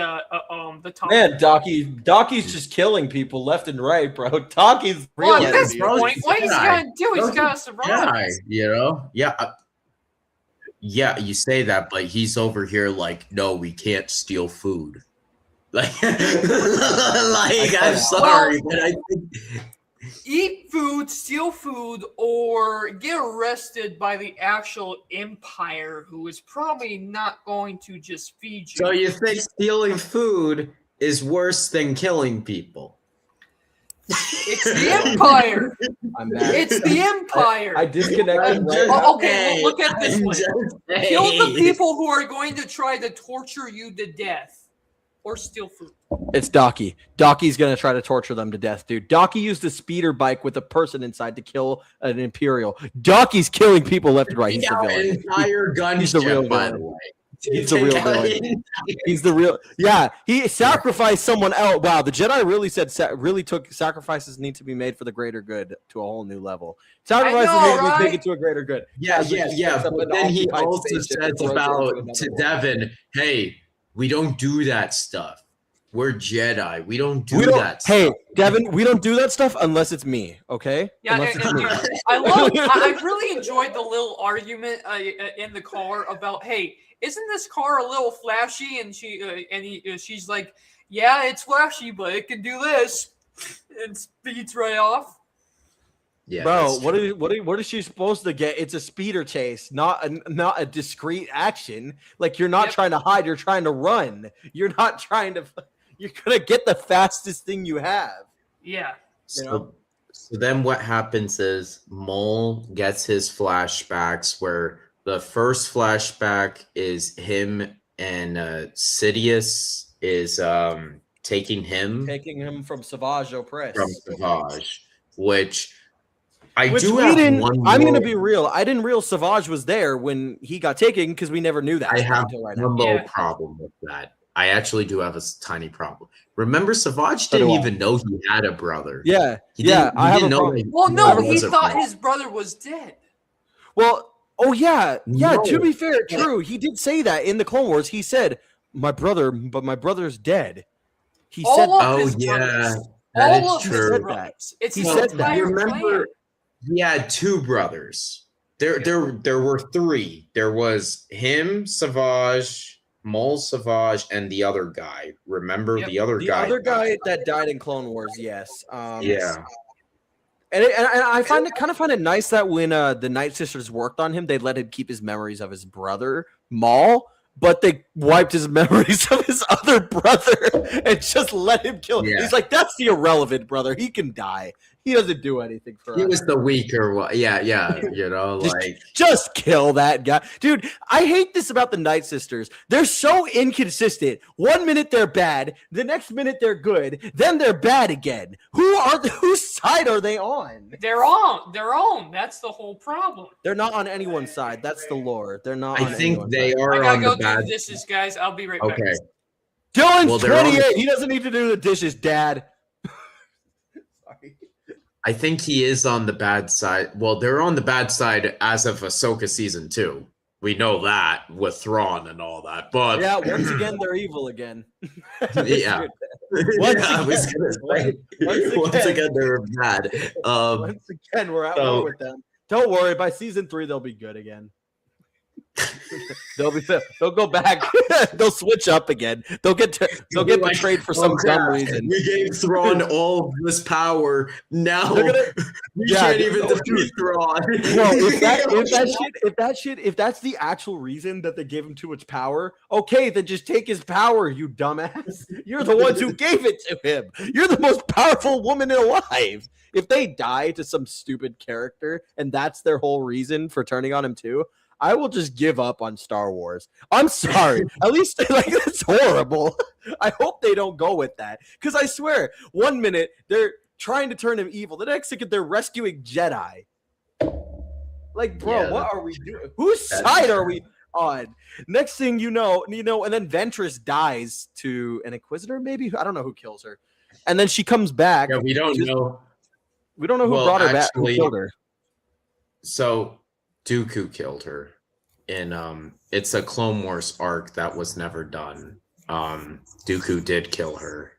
top. Man, Docky's just killing people left and right, bro. Docky's real. Well, at this point, what he's gonna do? He's gotta survive. Yeah, you say that, but he's over here like, no, we can't steal food. Like, I'm sorry, but I think eat food, steal food, or get arrested by the actual Empire, who is probably not going to just feed you. So you think stealing food is worse than killing people? It's the Empire. I'm back. It's the Empire. I disconnected. Okay, look at this way. Kill the people who are going to try to torture you to death or steal food. It's Docky. Docky's going to try to torture them to death, dude. Docky used a speeder bike with a person inside to kill an Imperial. Docky's killing people left and right. He's the villain. Entire gun He's the real by villain. the way. He's the real villain. He's the real. Yeah, he sacrificed someone else. Wow, the Jedi really said took sacrifices need to be made for the greater good to a whole new level. Sacrifices need to be taken to a greater good. Yeah. But then he also says about to Devin, hey, we don't do that stuff. We're Jedi. We don't do that stuff. Hey, Devin, we don't do that stuff unless it's me, okay? Yeah, I really enjoyed the little argument in the car about, hey, isn't this car a little flashy? And she's like, yeah, it's flashy, but it can do this, and speeds right off. Yeah, bro, what is she supposed to get? It's a speeder chase, not a discreet action. Like you're not trying to hide, you're trying to run. You're not trying to. You're gonna get the fastest thing you have. Yeah. So then what happens is Mole gets his flashbacks where the first flashback is him and Sidious is taking him from Savage Opress. From Savage, which I'm going to be real. I didn't realize Savage was there when he got taken because we never knew that. I have a little problem with that. I actually do have a tiny problem. Remember, Savage didn't even know he had a brother. Yeah, he thought his brother was dead. Well, Oh yeah. No. To be fair, true. He did say that in the Clone Wars. He said, "My brother's dead." He said, All of Oh his yeah, brothers. that All is of his true. brothers. It's He his said that. entire Remember, clan. he had two brothers. There were three. There was him, Savage, Mole Savage, and the other guy. Remember Yep. the other the guy? other guy that died in Clone Wars. Yes. Yeah. And I find it nice that when the Night Sisters worked on him, they let him keep his memories of his brother Maul, but they wiped his memories of his other brother and just let him kill him. Yeah. He's like, that's the irrelevant brother. He can die. He doesn't do anything for He us. was the weaker one. Yeah. You know, Just- like Just kill that guy. Dude, I hate this about the Night Sisters. They're so inconsistent. 1 minute they're bad, the next minute they're good, then they're bad again. Whose side are they on? They're on their own. That's the whole problem. They're not on anyone's side. That's the lore. They're not I on think anyone's they side. I are gotta on go the do bad. the dishes, guys. I'll be right back. Okay. Dylan's Well, they're on 28. the- He doesn't need to do the dishes, Dad. Sorry. I think he is on the bad side. Well, they're on the bad side as of Ahsoka season 2. We know that with Thrawn and all that. But Yeah, once again, they're evil again. Yeah. Once I was again. gonna say, Once once again. again they're bad. Once again, we're at so- war with them. Don't worry. By season 3, they'll be good again. They'll go back. They'll switch up again. They'll get Like, betrayed for some oh, dumb crap, reason. We gave Thrawn all this power. Now They're gonna- we Yeah, can't dude, even oh, defeat Thrawn. Bro, if that's the actual reason that they gave him too much power, okay, then just take his power, you dumbass. You're the ones who gave it to him. You're the most powerful woman alive. If they die to some stupid character and that's their whole reason for turning on him too, I will just give up on Star Wars. I'm sorry. At least that's horrible. I hope they don't go with that. Because I swear, 1 minute they're trying to turn him evil. The next second they're rescuing Jedi. Like, bro, Yeah, what are we doing? Whose side are we on? Next thing you know, and then Ventress dies to an Inquisitor, maybe? I don't know who kills her. And then she comes back. Yeah, we don't know. We don't know who Well, brought her back, who actually- killed her. So Dooku killed her in it's a Clone Wars arc that was never done. Dooku did kill her.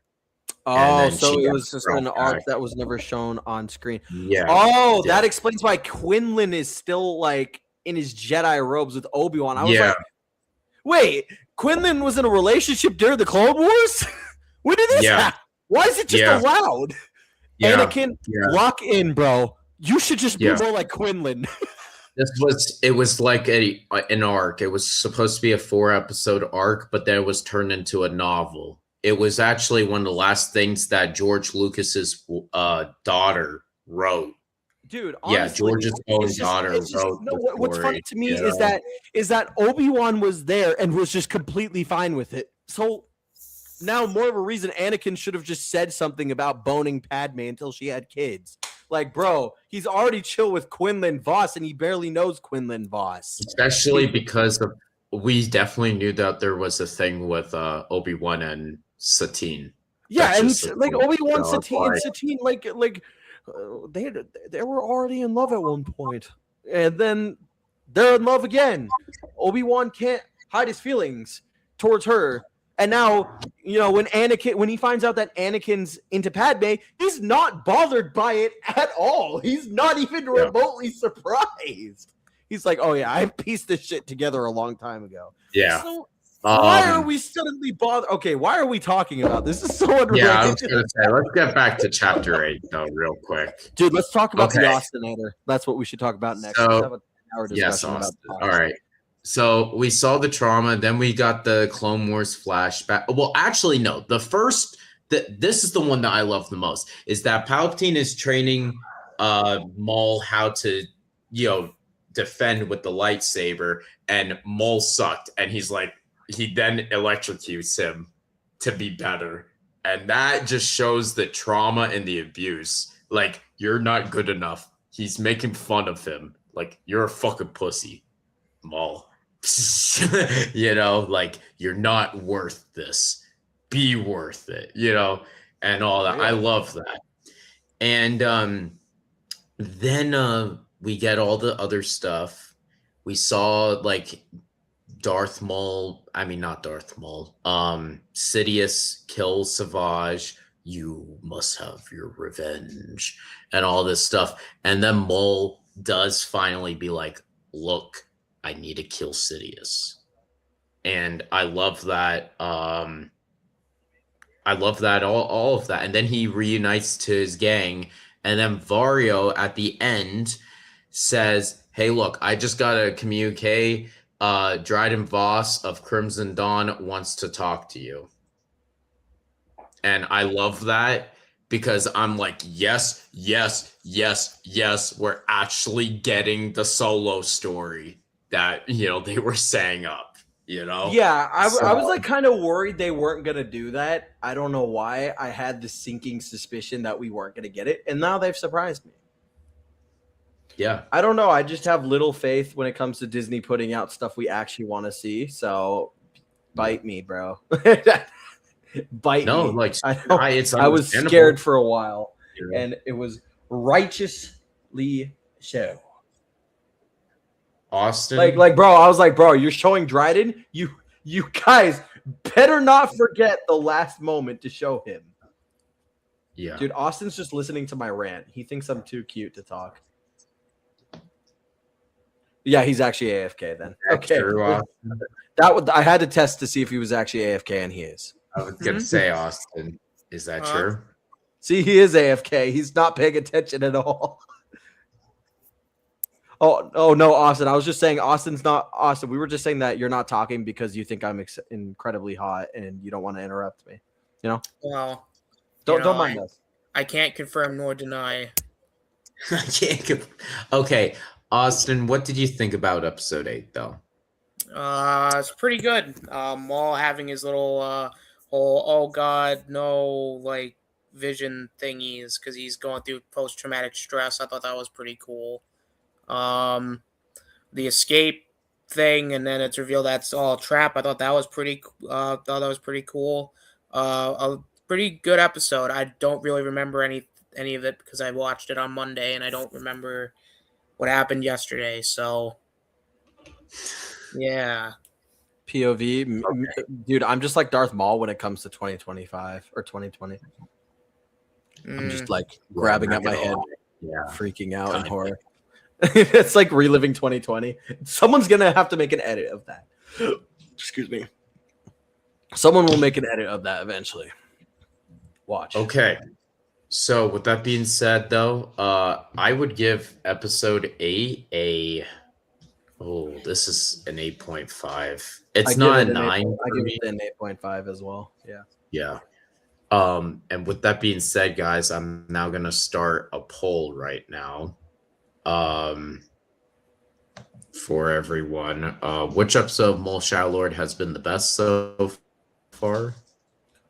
Oh, then so she it got was just brought an arc back. that was never shown on screen. Yeah. Oh, Yeah. that explains why Quinlan is still like in his Jedi robes with Obi-Wan. I was Yeah. like, wait, Quinlan was in a relationship during the Clone Wars? When did this Yeah. happen? Why is it just Yeah. allowed? Yeah. Anakin, Yeah. lock in, bro. You should just be Yeah. more like Quinlan. It was like an arc. It was supposed to be a 4-episode arc, but then it was turned into a novel. It was actually one of the last things that George Lucas's daughter wrote. Dude, Yeah, honestly, George's own it's just- daughter it's just- wrote no, the what's story, funny to me you is know? that Obi-Wan was there and was just completely fine with it. So now more of a reason Anakin should have just said something about boning Padme until she had kids. Like, bro, he's already chill with Quinlan Vos and he barely knows Quinlan Vos. Especially because of we definitely knew that there was a thing with Obi-Wan and Satine. Yeah, That's and just the like thing. Obi-Wan, So, Satine, they were already in love at one point, and then they're in love again. Obi-Wan can't hide his feelings towards her, and now when he finds out that Anakin's into Padme, he's not bothered by it at all. He's not even remotely surprised. He's like, "Oh yeah, I pieced this shit together a long time ago." Yeah. So why are we suddenly bothered? Okay, why are we talking about this? This is so unrelated. Yeah, I was gonna say, let's get back to chapter 8 though, real quick. Dude, let's talk about the Okay. Austinator. That's what we should talk about next. So- Let's have an hour Yes, discussion about Austin. the All right. So we saw the trauma, then we got the Clone Wars flashback. Well, actually, no. This is the one that I love the most, is that Palpatine is training Maul how to, defend with the lightsaber, and Maul sucked, and he then electrocutes him to be better. And that just shows the trauma and the abuse. Like, you're not good enough. He's making fun of him. Like, you're a fucking pussy, Maul. You're not worth this. Be worth it, and all that. I love that. And then we get all the other stuff. we saw like Darth Maul. I mean, not Darth Maul. Sidious kills Savage. You must have your revenge and all this stuff. And then Maul does finally be like, look, I need to kill Sidious. And I love that. I love that, all of that. And then he reunites to his gang. And then Vario at the end says, hey, look, I just got a communique. Dryden Voss of Crimson Dawn wants to talk to you. And I love that because I'm like, yes, yes, yes, yes. We're actually getting the Solo story that, they were saying up, Yeah, I was like kind of worried they weren't going to do that. I don't know why. I had the sinking suspicion that we weren't going to get it. And now they've surprised me. Yeah. I don't know. I just have little faith when it comes to Disney putting out stuff we actually want to see. So bite me, bro. Bite me. Like I was scared for a while, and it was righteously so. Austin, like, bro, I was like, bro, you're showing Dryden. You guys better not forget the last moment to show him. Yeah, dude, Austin's just listening to my rant. He thinks I'm too cute to talk. Yeah, he's actually AFK then. Okay, I had to test to see if he was actually AFK, and he is. I was gonna say, Austin, is that true? See, he is AFK. He's not paying attention at all. Oh no, Austin. I was just saying Austin's not Austin. We were just saying that you're not talking because you think I'm incredibly hot and you don't want to interrupt me. Well, don't mind us. I can't confirm nor deny. I can't. Okay, Austin, what did you think about episode 8, though? It's pretty good. Maul having his little oh god, no, like vision thingies because he's going through post-traumatic stress. I thought that was pretty cool. The escape thing, and then it's revealed that's all a trap. I thought that was pretty cool. A pretty good episode. I don't really remember any of it because I watched it on Monday and I don't remember what happened yesterday. So yeah. POV, dude, I'm just like Darth Maul when it comes to 2025 or 2020. I'm just like grabbing at my head, freaking out in horror. It's like reliving 2020. Someone's gonna have to make an edit of that. Excuse me. Someone will make an edit of that eventually. Watch. Okay. So with that being said, though, I would give episode 8 this is an 8.5. It's not a 9. I give it an 8.5 as well. Yeah. Yeah. And with that being said, guys, I'm now gonna start a poll right now. For everyone, which episode of Mole Shadow Lord has been the best so far?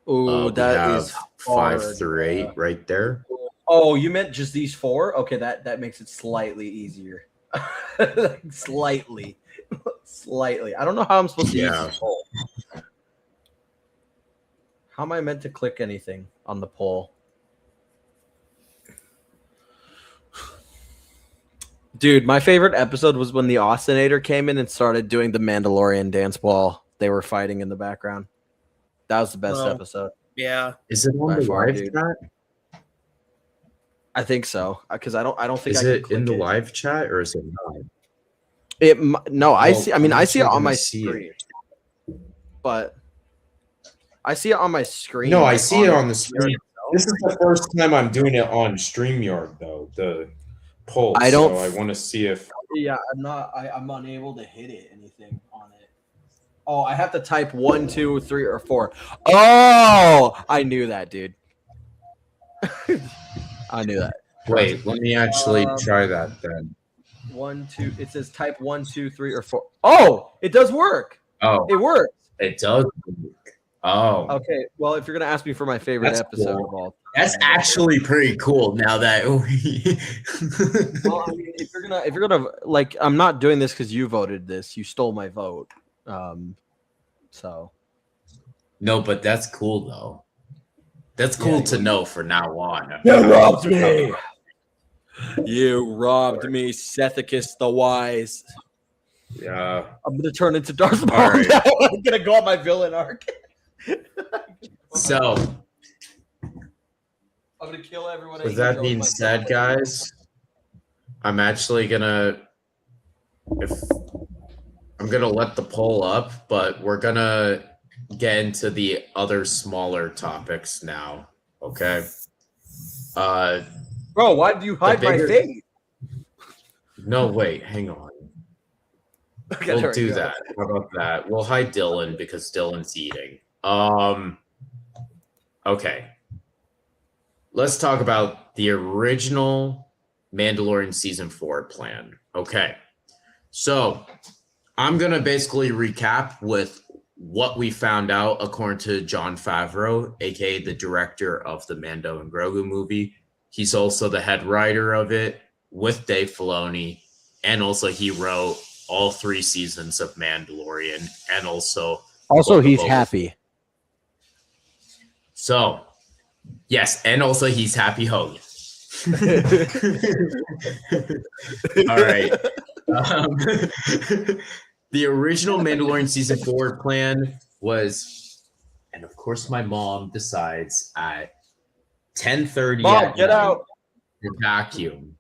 Oh, that is 5 through 8 right there. Oh, you meant just these 4? Okay, that makes it slightly easier. Slightly. I don't know how I'm supposed to use this poll. How am I meant to click anything on the poll? Dude, my favorite episode was when the Austinator came in and started doing the Mandalorian dance while they were fighting in the background. That was the best episode. Yeah. Is it on the live chat? I think so, because I don't think is I it in the live chat or is it not? I see. I mean, I see it on my screen, but I see it on my screen. No, I see it on the screen. This is the first time I'm doing it on StreamYard, though. The poll. So I want to see if. Yeah, I'm unable to hit it. Anything on it. Oh, I have to type 1, 2, 3, or 4. Oh, I knew that, dude. I knew that. Wait, let me actually try that then. 1, 2. It says type 1, 2, 3, or 4. Oh, it does work. Oh, it works. It does work. Oh. Okay. Well, if you're gonna ask me for my favorite episode of all, that's actually pretty cool. Now that well, I mean, if you're gonna like, I'm not doing this because you voted this. You stole my vote. So. No, but that's cool though. That's cool to know for now on. You robbed me. You robbed me, Sethicus the Wise. Yeah. I'm gonna turn into Darth Maul. All right. Now. I'm gonna go on my villain arc. So, I'm gonna kill everyone. with that being said, guys, I'm actually gonna I'm gonna let the poll up, but we're gonna get into the other smaller topics now. Okay. Bro, why did you hide my face? No, wait, hang on. Okay, We'll there we do go. that. How about that? We'll hide Dylan because Dylan's eating. Okay. Let's talk about the original Mandalorian season 4 plan. Okay. So I'm gonna basically recap with what we found out according to Jon Favreau, aka the director of the Mando and Grogu movie. He's also the head writer of it with Dave Filoni, and also he wrote all 3 seasons of Mandalorian, and also he's Boba happy. Fett. So, yes, and also he's Happy Hogan. All right. The original Mandalorian season 4 plan was, and of course my mom decides at 10:30 Mom, at get night out. to vacuum.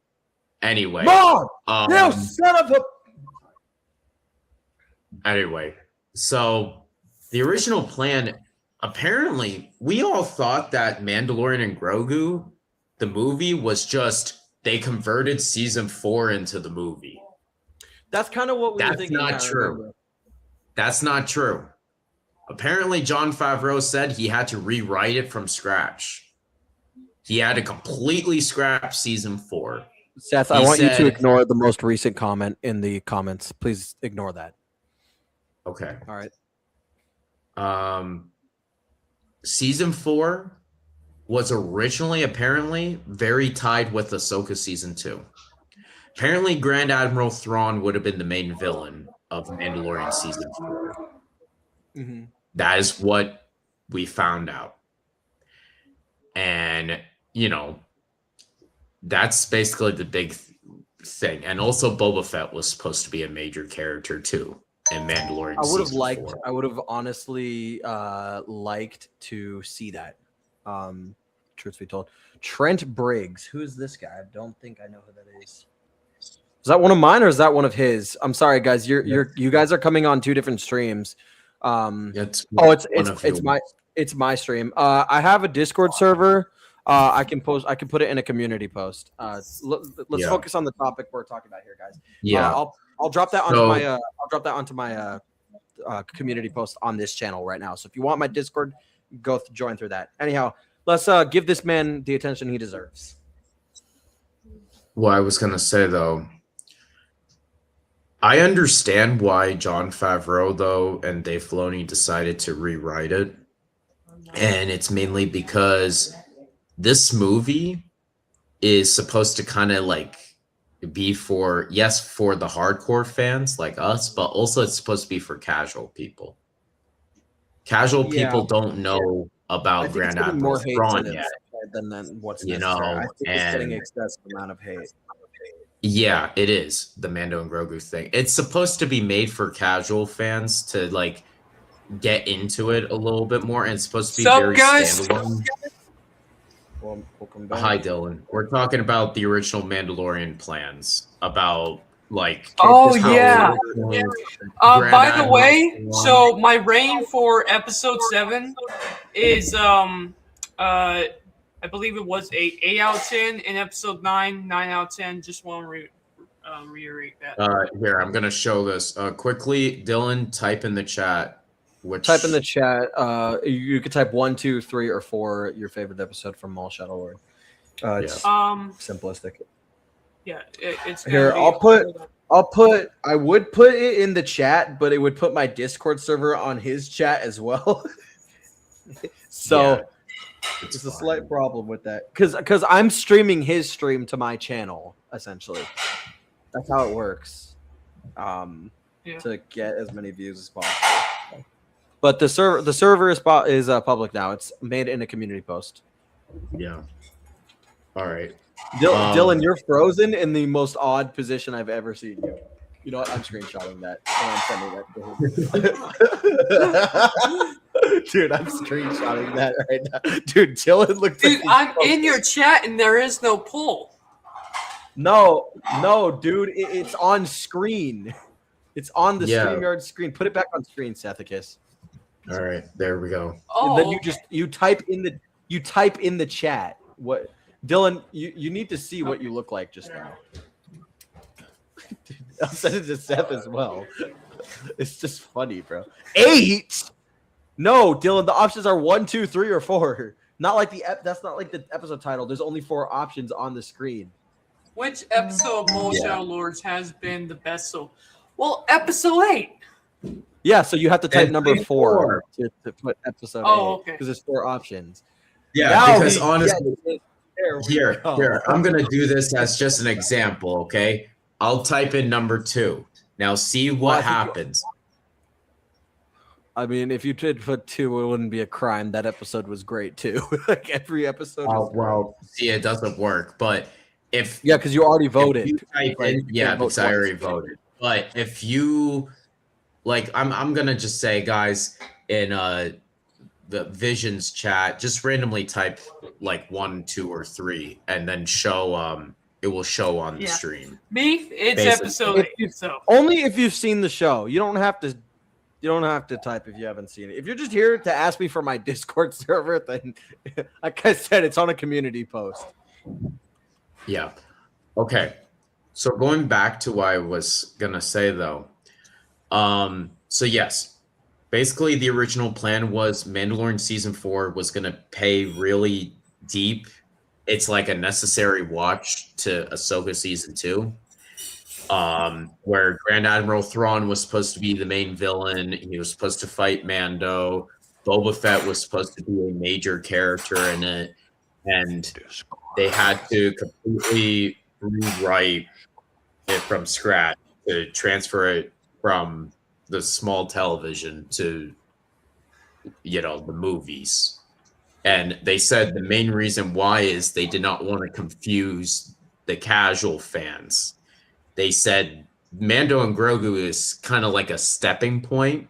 Anyway. Mom, you son of a. Anyway, so the original plan, apparently, we all thought that Mandalorian and Grogu, the movie, was just they converted season 4 into the movie. That's kind of what we were That's thinking. not true. That's not true. Apparently, Jon Favreau said he had to rewrite it from scratch. He had to completely scrap season 4. Seth, I want you to ignore the most recent comment in the comments. Please ignore that. Okay. All right. Season 4 was originally apparently very tied with Ahsoka season 2. Apparently, Grand Admiral Thrawn would have been the main villain of Mandalorian season 4. Mm-hmm. That is what we found out. And, that's basically the big thing. And also Boba Fett was supposed to be a major character too in Mandalorian season 4. I would have honestly liked to see that. Truth be told. Trent Briggs. Who is this guy? I don't think I know who that is. Is that one of mine or is that one of his? I'm sorry, guys. You guys are coming on 2 different streams. It's my stream. I have a Discord server. I can put it in a community post. Let's focus on the topic we're talking about here, guys. Yeah. I'll drop that onto my community post on this channel right now. So if you want my Discord, go join through that. Anyhow, let's give this man the attention he deserves. Well, I was gonna say though, I understand why Jon Favreau though and Dave Filoni decided to rewrite it, and it's mainly because this movie is supposed to kind of like be for the hardcore fans like us, but also it's supposed to be for casual people. Casual people don't know about Grand Admiral Thrawn yet. Than what's necessary. I think it's getting excessive amount of hate. Yeah, it is the Mando and Grogu thing. It's supposed to be made for casual fans to like get into it a little bit more, and it's supposed to be very standalone. Welcome back. Hi, Dylan. We're talking about the original Mandalorian plans about like. Oh yeah. By the way, so my rating for episode 7 is I believe it was 8 out of 10. In episode 9 out of 10. Just want to reiterate that. Here, I'm gonna show this quickly. Dylan, type in the chat. Type in the chat. You could type 1, 2, 3, or 4. Your favorite episode from Maul Shadow Lord. It's simplistic. Yeah, it's here. I would put it in the chat, but it would put my Discord server on his chat as well. So it's a slight problem with that because I'm streaming his stream to my channel essentially. That's how it works. To get as many views as possible. But the server is public now. It's made in a community post. Yeah. All right. Dylan, you're frozen in the most odd position I've ever seen you. You know what? I'm screenshotting that. And I'm sending that to him. Dude, I'm screenshotting that right now. Dude, Dylan looks Dude, like I'm in your chat and there is no poll. No, dude, it's on screen. It's on the StreamYard screen. Put it back on screen, Sethicus. All right, there we go. Oh, And then you type in the chat. What, Dylan? You need to see what you look like just now. I'll send it to Seth as well. It's just funny, bro. 8? No, Dylan. The options are 1, 2, 3, or 4. Not like that's not like the episode title. There's only 4 options on the screen. Which episode of Mole Shadow Lords has been the best? So, well, episode 8. Yeah, so you have to type And number 4 4. to put episode 8. Okay. Because there's 4 options. Yeah, Now because he honestly, gets it. There we here, go. I'm gonna do this as just an example. Okay, I'll type in number 2. Now see what happens. I mean, if you did put 2, it wouldn't be a crime. That episode was great too. Like every episode. Was Well, see, it doesn't work. But if because you already voted. you type Like, in, you yeah, can't vote because I already twice. voted. But if you like, I'm gonna just say, guys, in the Visions chat, just randomly type like 1, 2, or 3, and then show it will show on the stream. Me, it's Basically. episode 8. So Only if you've seen the show. You don't have to. You don't have to type if you haven't seen it. If you're just here to ask me for my Discord server, then, like I said, it's on a community post. Yeah. Okay. So going back to what I was gonna say though. So yes, basically the original plan was Mandalorian season 4 was gonna pay really deep. It's like a necessary watch to Ahsoka season 2. Where Grand Admiral Thrawn was supposed to be the main villain. He was supposed to fight Mando. Boba Fett was supposed to be a major character in it. And they had to completely rewrite it from scratch to transfer it from the small television to, the movies. And they said the main reason why is they did not want to confuse the casual fans. They said Mando and Grogu is kind of like a stepping point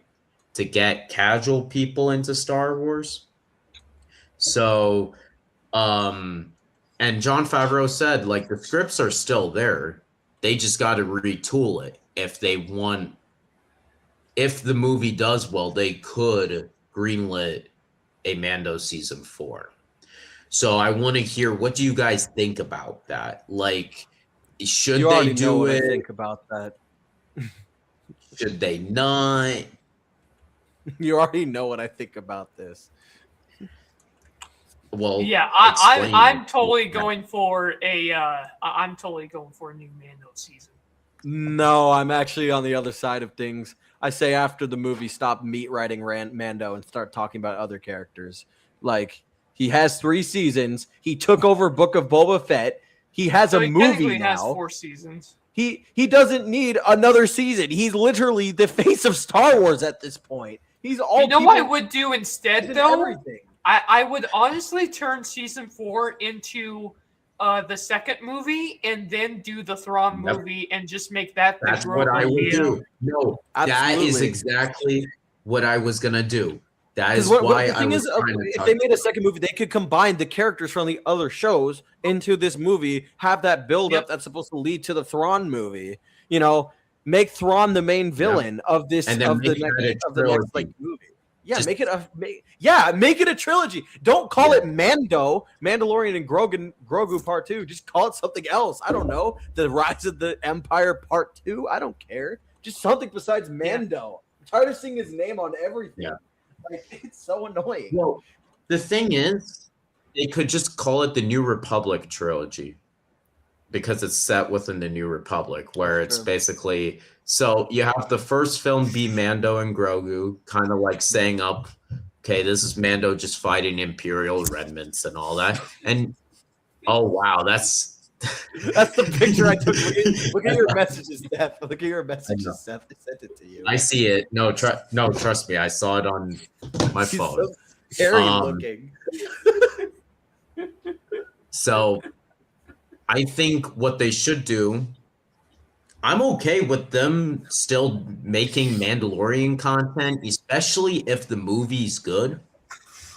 to get casual people into Star Wars. So, and Jon Favreau said, like, the scripts are still there. They just got to retool it. If the movie does well, they could greenlit a Mando season 4. So I want to hear, what do you guys think about that? Like, should they do it? I think about that. Should they not? You already know what I think about this. Well, yeah, explain I'm it. totally going for I'm totally going for a new Mando season. No, I'm actually on the other side of things. I say after the movie, stop meat writing Mando and start talking about other characters. Like, he has 3 seasons. He took over Book of Boba Fett. He has a movie now. Has 4 seasons. He doesn't need another season. He's literally the face of Star Wars at this point. He's all. You know what I would do instead, though? Everything. I would honestly turn season 4 into the second movie, and then do the Thrawn movie, and just make that. That's what I would do. No, that is Absolutely. exactly what I was gonna do. That is What why the thing I was is, trying to if touch they made a second movie, they could combine the characters from the other shows into this movie, have that build up that's supposed to lead to the Thrawn movie. Make Thrawn the main villain of this And then of the make it next a trilogy. like movie. Yeah, Just- make it a trilogy. Don't call it Mando, Mandalorian, and Grogu Part 2. Just call it something else. I don't know. The Rise of the Empire Part 2. I don't care. Just something besides Mando. I'm tired of seeing his name on everything. Yeah. Like, it's so annoying. Well, the thing is, they could just call it the New Republic trilogy because it's set within the New Republic, where it's basically, so you have the first film be Mando and Grogu, kind of like saying up, okay, this is Mando just fighting Imperial remnants and all that. And oh wow, that's the picture I took. Look at your messages, Seth. Look at your messages, Seth. I sent it to you. I see it. No, trust me, I saw it on my He's phone. so scary looking. So I think what they should do I'm okay with them still making Mandalorian content, especially if the movie's good.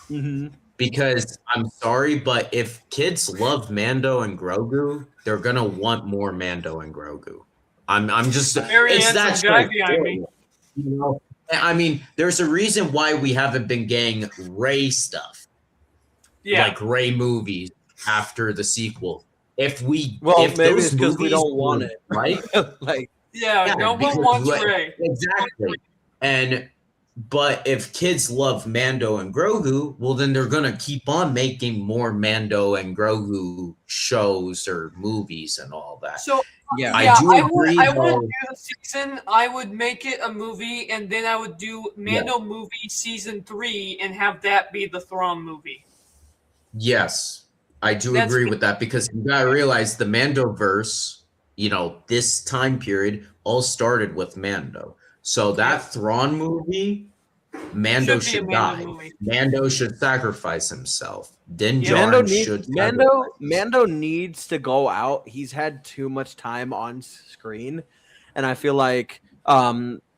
Mm-hmm. Because I'm sorry, but if kids love Mando and Grogu, they're gonna want more Mando and Grogu. I'm just Very it's that handsome guy behind me. straightforward. You know, I mean, there's a reason why we haven't been getting Ray stuff, Yeah. like Ray movies after the sequel. If Well, if maybe those it's because we movies don't want were it. right, Like, Yeah, yeah, no one because wants Ray. exactly. But if kids love Mando and Grogu, well, then they're gonna keep on making more Mando and Grogu shows or movies and all that. So yeah, I do agree, I would though. do the season. I would make it a movie, and then I would do Mando movie season 3, and have that be the Thrawn movie. Yes, I do That's agree good. with that because you gotta realize the Mandoverse, this time period all started with Mando. So that Thrawn movie, Mando Should be a should Mando die. movie. Mando should sacrifice himself. Din Yeah. Mando Djarin should needs sacrifice Mando needs to go out. He's had too much time on screen, and I feel like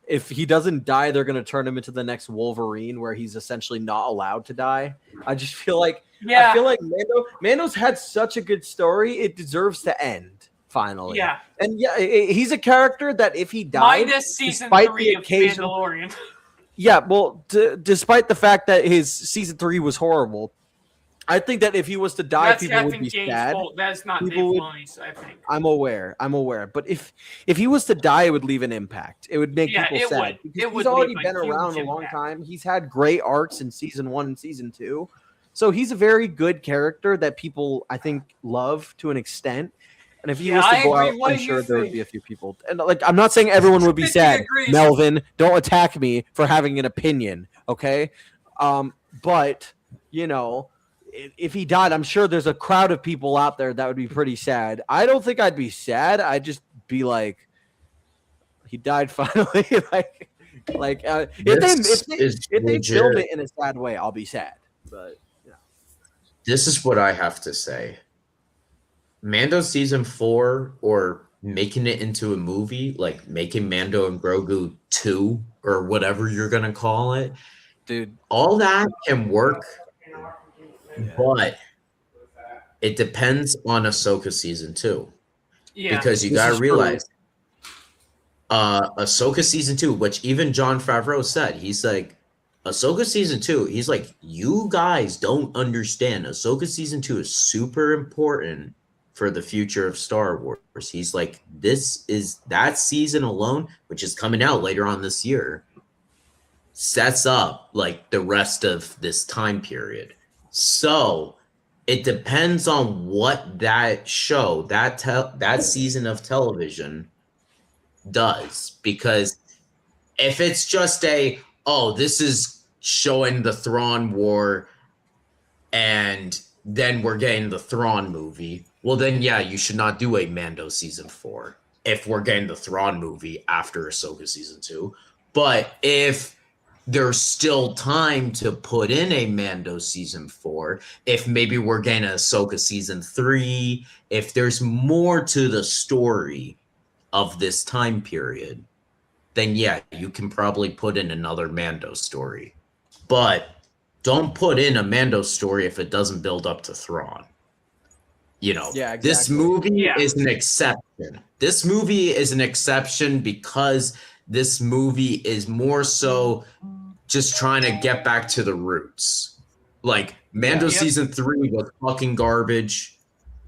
if he doesn't die, they're gonna turn him into the next Wolverine, where he's essentially not allowed to die. I just feel like Yeah. I feel like Mando's had such a good story; it deserves to end finally. Yeah. And yeah, he's a character that if he died, Minus season despite 3 the of occasional- Mandalorian. yeah, well, despite the fact that his season 3 was horrible, I think that if he was to die, That's people would effing be James sad. fault. That is not People Dave would- Filoni's, I think. I'm aware. But if he was to die, it would leave an impact. It would make people it sad. would. Because It he's would already leave a been around a huge long impact. time. He's had great arcs in season 1 and season 2. So he's a very good character that people, I think, love to an extent. And if he Yeah, was to I go agree. out, What I'm do sure you there would think? be a few people. And like, I'm not saying everyone would be 50 sad. agrees. Melvin, don't attack me for having an opinion, okay? But if he died, I'm sure there's a crowd of people out there that would be pretty sad. I don't think I'd be sad. I'd just be like, he died finally. If they film it in a sad way, I'll be sad. But This is what I have to say. Mando season 4 or making it into a movie, like making Mando and Grogu 2 or whatever you're going to call it, dude, all that can work, but it depends on Ahsoka season 2. Yeah. Because you This got to is true. realize Ahsoka season 2, which even Jon Favreau said, he's like, Ahsoka season 2, he's like, you guys don't understand. Ahsoka season 2 is super important for the future of Star Wars. He's like, that season alone, which is coming out later on this year, sets up like the rest of this time period. So it depends on what that show, that season of television does. Because if it's just this is showing the Thrawn War and then we're getting the Thrawn movie, well then yeah, you should not do a Mando season 4 if we're getting the Thrawn movie after Ahsoka season 2. But if there's still time to put in a Mando season 4, if maybe we're getting a Ahsoka season 3, if there's more to the story of this time period, then yeah, you can probably put in another Mando story. But don't put in a Mando story if it doesn't build up to Thrawn. Yeah, This exactly. movie is an exception. This movie is an exception because this movie is more so just trying to get back to the roots. Like Mando season 3 was fucking garbage.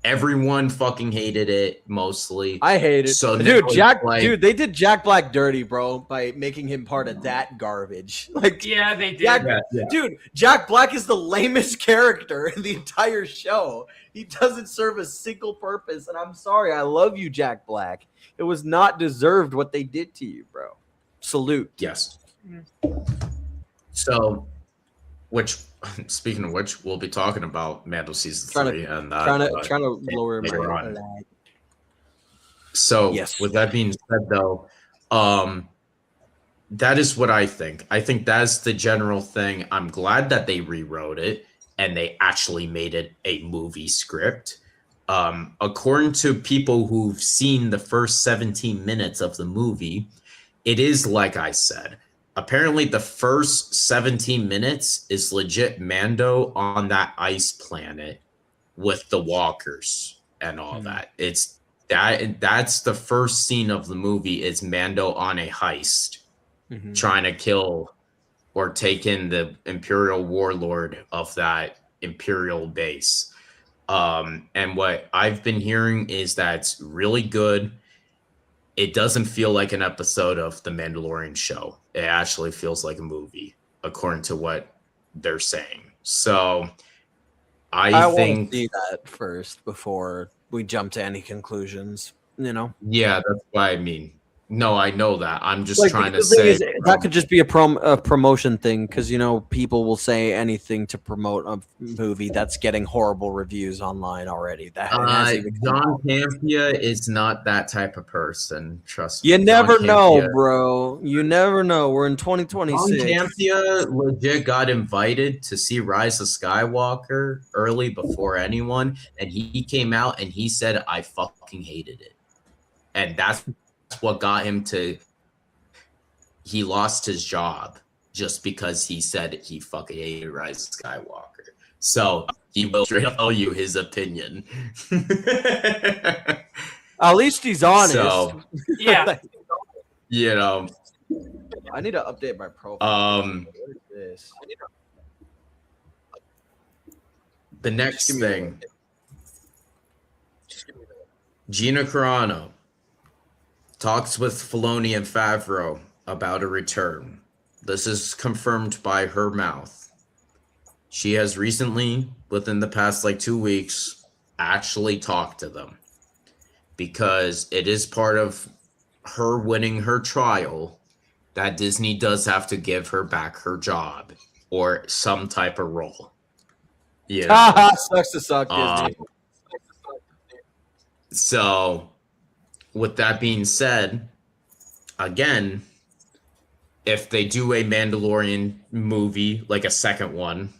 Everyone fucking hated it mostly. I hate it. So Dude, now it's they did Jack Black dirty, bro, by making him part of that garbage. Like, Yeah, they did. dude, Jack Black is the lamest character in the entire show. He doesn't serve a single purpose, and I'm sorry. I love you, Jack Black. It was not deserved what they did to you, bro. Salute. Yes. So, speaking of which, we'll be talking about Mando season 3 and Trying to lower my later on. lag. So, Yes. with that being said, though, that is what I think. I think that's the general thing. I'm glad that they rewrote it and they actually made it a movie script. According to people who've seen the first 17 minutes of the movie, it is like I said. Apparently, the first 17 minutes is legit Mando on that ice planet with the walkers and all that. It's that's the first scene of the movie is Mando on a heist trying to kill or take in the Imperial warlord of that Imperial base. And what I've been hearing is that's really good. It doesn't feel like an episode of The Mandalorian show. It actually feels like a movie, according to what they're saying. So I want think to see that first before we jump to any conclusions. You know, yeah, that's what I mean. No, I know that. I'm just like, trying to the thing say is, that could just be a promotion thing, because you know people will say anything to promote a movie that's getting horrible reviews online already. That hasn't even come John out. Campia is not that type of person. Trust me. You never John know, Campia- bro. You never know. We're in John 2026. Campia legit got invited to see Rise of Skywalker early before anyone, and he came out and he said, "I fucking hated it," and that's what got him to. He lost his job just because he said he fucking hated Rise of Skywalker. So he will straight up tell you his opinion. At least he's honest. So, Yeah. you know, I need to update my profile. What is this? the next give me a thing, Gina Carano talks with Filoni and Favreau about a return. This is confirmed by her mouth. She has recently, within the past 2 weeks, actually talked to them because it is part of her winning her trial that Disney does have to give her back her job or some type of role. Yeah. Sucks to suck, Disney. So, with that being said, again, if they do a Mandalorian movie, like a second one,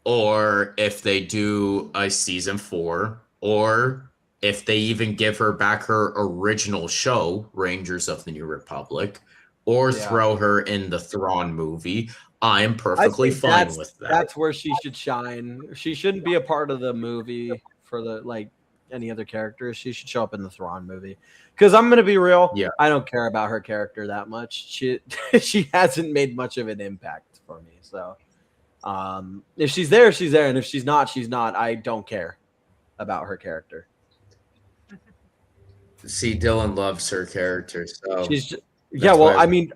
or if they do a season 4, or if they even give her back her original show, Rangers of the New Republic, or throw her in the Thrawn movie, I'm perfectly fine with that. That's where she should shine. She shouldn't be a part of the movie for the any other characters. She should show up in the Thrawn movie. Because I'm gonna be real, I don't care about her character that much. She hasn't made much of an impact for me. So if she's there, she's there, and if she's not, she's not. I don't care about her character. See, Dylan loves her character, so she's just, I mean,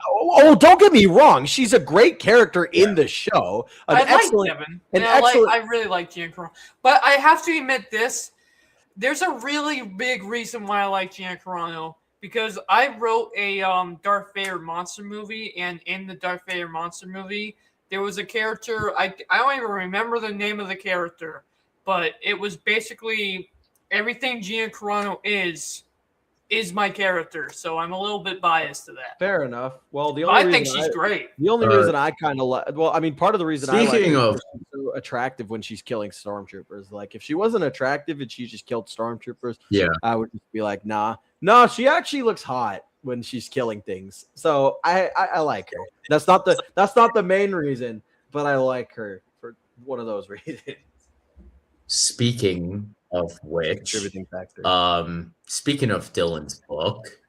don't get me wrong. She's a great character in the show. I like Devin. I really like Gina Carano. But I have to admit this. There's a really big reason why I like Gina Carano. Because I wrote a Darth Vader monster movie, and in the Darth Vader monster movie, there was a character, I don't even remember the name of the character, but it was basically everything Gina Carano is my character, so I'm a little bit biased to that. Fair enough. Well, the only I think she's great. The only reason I kind of like, well, I mean, part of the reason speaking I like of she's so attractive when she's killing stormtroopers. Like, if she wasn't attractive and she just killed stormtroopers, I would just be like, nah. No, she actually looks hot when she's killing things. So I like her. That's not the main reason, but I like her for one of those reasons. Speaking of which, speaking of Dylan's book,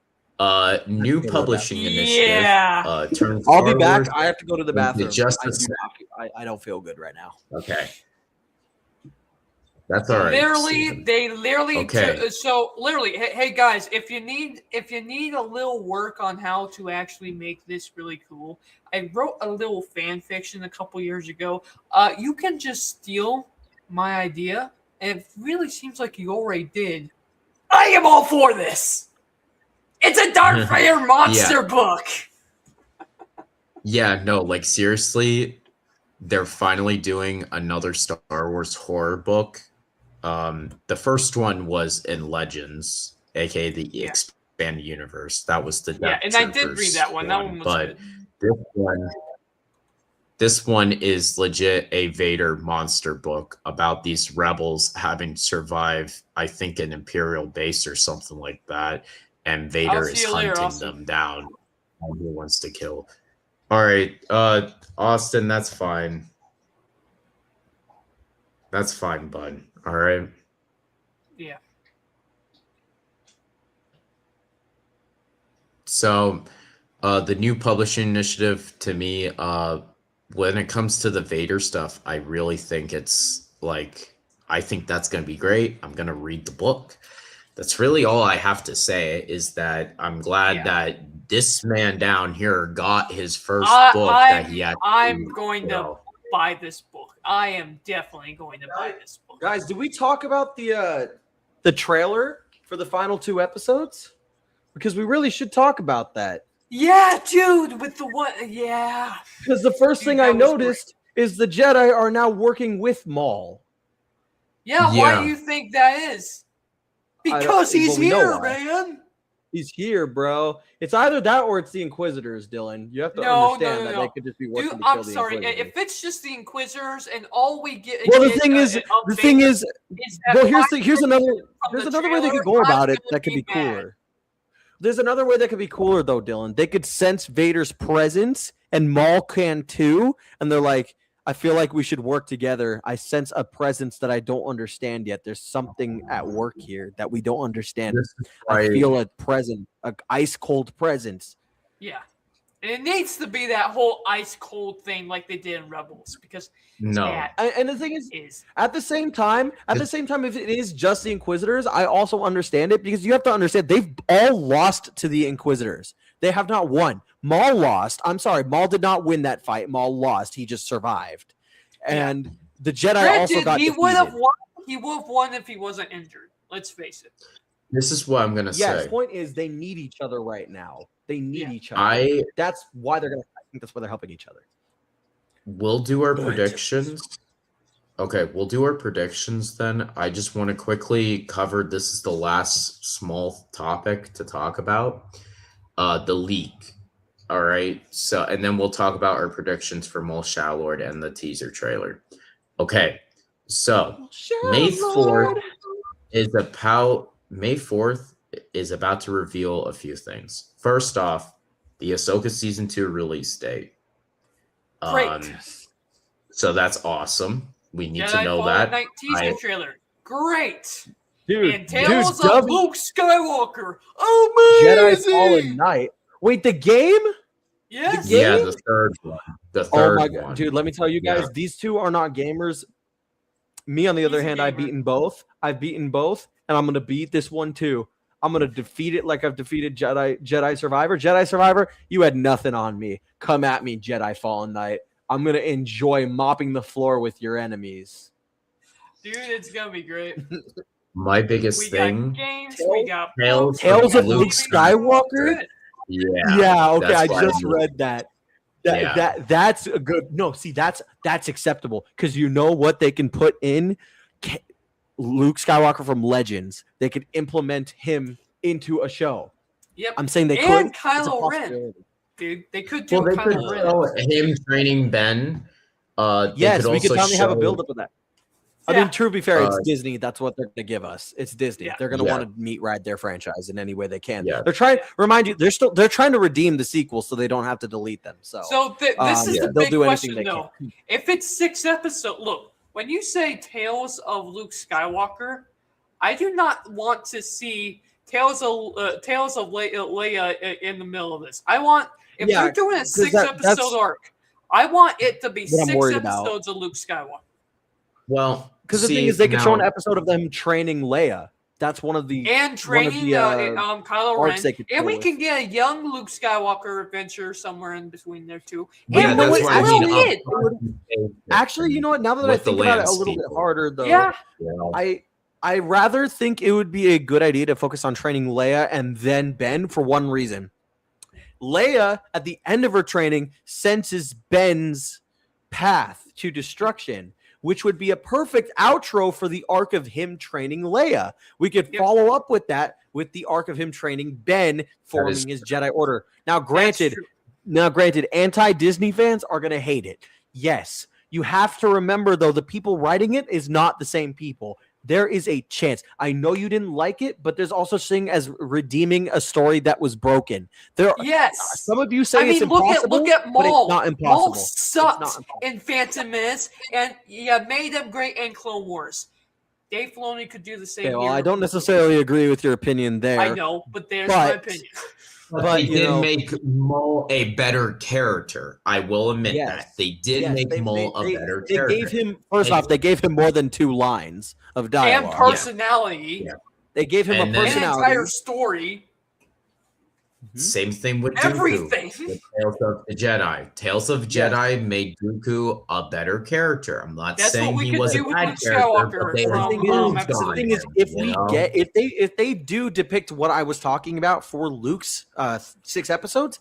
new publishing initiative. Turns I'll be back. I have to go to the bathroom. I don't feel good right now. Okay. That's all right. They literally. So literally, hey guys, if you need a little work on how to actually make this really cool, I wrote a little fan fiction a couple years ago. You can just steal my idea, and it really seems like you already did. I am all for this. It's a Darth Vader monster book. Yeah, no, seriously, they're finally doing another Star Wars horror book. The first one was in Legends, aka the Expanded Universe. That was the and I did read that one. That one was good. This one, this one is legit a Vader monster book about these rebels having survived, I think, an Imperial base or something like that, and Vader is hunting them down. And he wants to kill. All right, Austin, that's fine. That's fine, bud. All right. Yeah. So, the new publishing initiative to me, when it comes to the Vader stuff, I really think it's like, I think that's going to be great. I'm going to read the book. That's really all I have to say, is that I'm glad that this man down here got his first book that he had. I'm going to buy this book. I am definitely going to buy this book. Guys, did we talk about the trailer for the final 2 episodes? Because we really should talk about that. Yeah, dude, with the one, Because the first thing I noticed is the Jedi are now working with Maul. Yeah, why do you think that is? Because he's here, man. He's here, bro. It's either that or it's the Inquisitors, Dylan. You have to understand that they could just be working to kill the Inquisitors. If it's just the Inquisitors and all we get, the thing is, here's another way they could go about it that could be cooler. There's another way that could be cooler, though, Dylan. They could sense Vader's presence, and Maul can too, and they're like, I feel like we should work together. I sense a presence that I don't understand yet. There's something at work here that we don't understand. I feel a presence, an ice-cold presence. Yeah. And it needs to be that whole ice-cold thing like they did in Rebels, because and the thing is at the same time, if it is just the Inquisitors, I also understand it, because you have to understand they've all lost to the Inquisitors. They have not won. Maul lost. I'm sorry, Maul did not win that fight. Maul lost. He just survived. And the Jedi also got defeated. He would have won if he wasn't injured. Let's face it. This is what I'm going to say. Yeah, the point is they need each other right now. They need each other. That's why they're going to – I think that's why they're helping each other. We'll do our predictions. Okay, we'll do our predictions then. I just want to quickly cover – this is the last small topic to talk about. The leak. All right. So, and then we'll talk about our predictions for Maul Shadowlord and the teaser trailer. Okay. So May 4th is about to reveal a few things. First off, the Ahsoka season 2 release date. Great. So that's awesome. We need to know that. Night teaser trailer. Great. Dude, and Tales of Luke Skywalker. Oh, Jedi Fallen Knight. Wait, the game? Yes. Yeah, the third one. The third one. Dude, let me tell you guys, these two are not gamers. Me, on the other hand, I've beaten both, and I'm going to beat this one too. I'm going to defeat it like I've defeated Jedi Survivor. Jedi Survivor, you had nothing on me. Come at me, Jedi Fallen Knight. I'm going to enjoy mopping the floor with your enemies. Dude, it's going to be great. My biggest thing. We got Tales of Luke Skywalker? Yeah, okay, I just read that. That's a good. No, see, that's acceptable, because you know what they can put in Luke Skywalker from Legends. They could implement him into a show. Yep. I'm saying they could. And Kylo Ren. Dude, they could do Kylo Ren. Him training Ben. Yes, we could probably have a build up of that. I mean, to be fair, it's Disney. That's what they're going to give us. It's Disney. They're going to want to meat ride their franchise in any way they can. They're trying. Remind you, they're trying to redeem the sequels so they don't have to delete them. So this is the big question, though. If it's 6 episodes, look, when you say Tales of Luke Skywalker, I do not want to see Tales of Leia in the middle of this. I want, if you're doing a 6-episode arc, I want it to be 6 episodes of Luke Skywalker. Well, because the thing is, they could show an episode of them training Leia. That's one of the training Kylo Ren, and we can get a young Luke Skywalker adventure somewhere in between there too. Yeah, and that's what I mean. Actually, you know what? Now that I think about it a little bit harder, though, I rather think it would be a good idea to focus on training Leia and then Ben for one reason. Leia, at the end of her training, senses Ben's path to destruction, which would be a perfect outro for the arc of him training Leia. We could follow up with that with the arc of him training Ben, forming his Jedi Order. Now, granted, anti-Disney fans are going to hate it. Yes. You have to remember, though, the people writing it is not the same people. There is a chance. I know you didn't like it, but there's also such thing as redeeming a story that was broken. Yes. Some of you say I it's mean, impossible, look at but Maul. it's not impossible. Maul sucked It's not impossible. in Phantom Menace, and you made him great in Clone Wars. Dave Filoni could do the same. Okay, well, here. I don't necessarily agree with your opinion there. I know, but there's my opinion. But they did make Maul a better character. I will admit that. They did make Maul a better character. They gave him, first off, they gave him more than 2 lines of dialogue. And personality. Yeah. They gave him a personality. An entire story. Same thing with everything. Dooku. With Tales of the Jedi. Tales of Jedi made Dooku a better character. I'm not saying he was a bad character, but they the thing is, if they do depict what I was talking about for Luke's 6 episodes,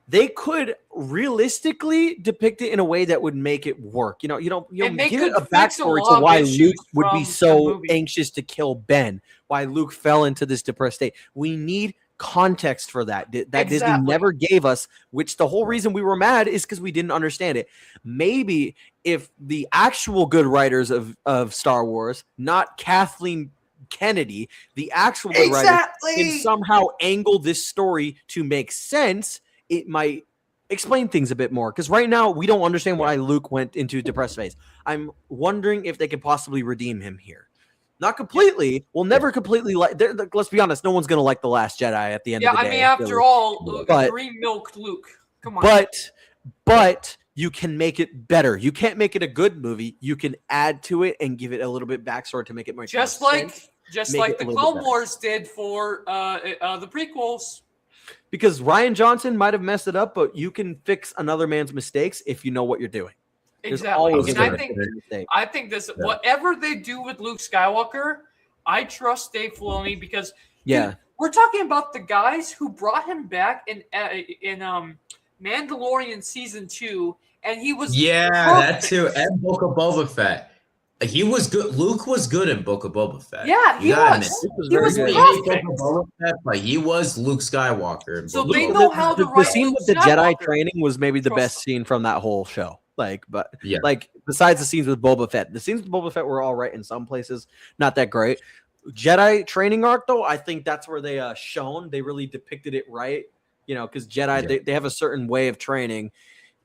they could realistically depict it in a way that would make it work. You know, give it a backstory to why Luke would be so anxious to kill Ben, why Luke fell into this depressed state. We need context for that Disney never gave us, which the whole reason we were mad is because we didn't understand it. Maybe if the actual good writers of Star Wars, not Kathleen Kennedy, the actual good writers, can somehow angle this story to make sense, it might explain things a bit more. Because right now we don't understand why Luke went into depressed phase. I'm wondering if they could possibly redeem him here. Not completely. We'll never completely like. Let's be honest. No one's gonna like The Last Jedi at the end of the day. I mean, after all, green-milked Luke. Come on. But you can make it better. You can't make it a good movie. You can add to it and give it a little bit backstory to make it more. Just like the Clone Wars did for the prequels. Because Rian Johnson might have messed it up, but you can fix another man's mistakes if you know what you're doing. Exactly. I think this whatever they do with Luke Skywalker, I trust Dave Filoni because dude, we're talking about the guys who brought him back in Mandalorian season 2, and he was that too, and Book of Boba Fett. He was good. Luke was good in Book of Boba Fett. Yeah, he was. He was perfect. Boba Fett, but he was Luke Skywalker. So they know how to write. The scene with the Jedi training was maybe the best scene from that whole show. Besides the scenes with Boba Fett, the scenes with Boba Fett were all right in some places, not that great. Jedi training arc, though, I think that's where they they really depicted it right. You know, because Jedi they have a certain way of training.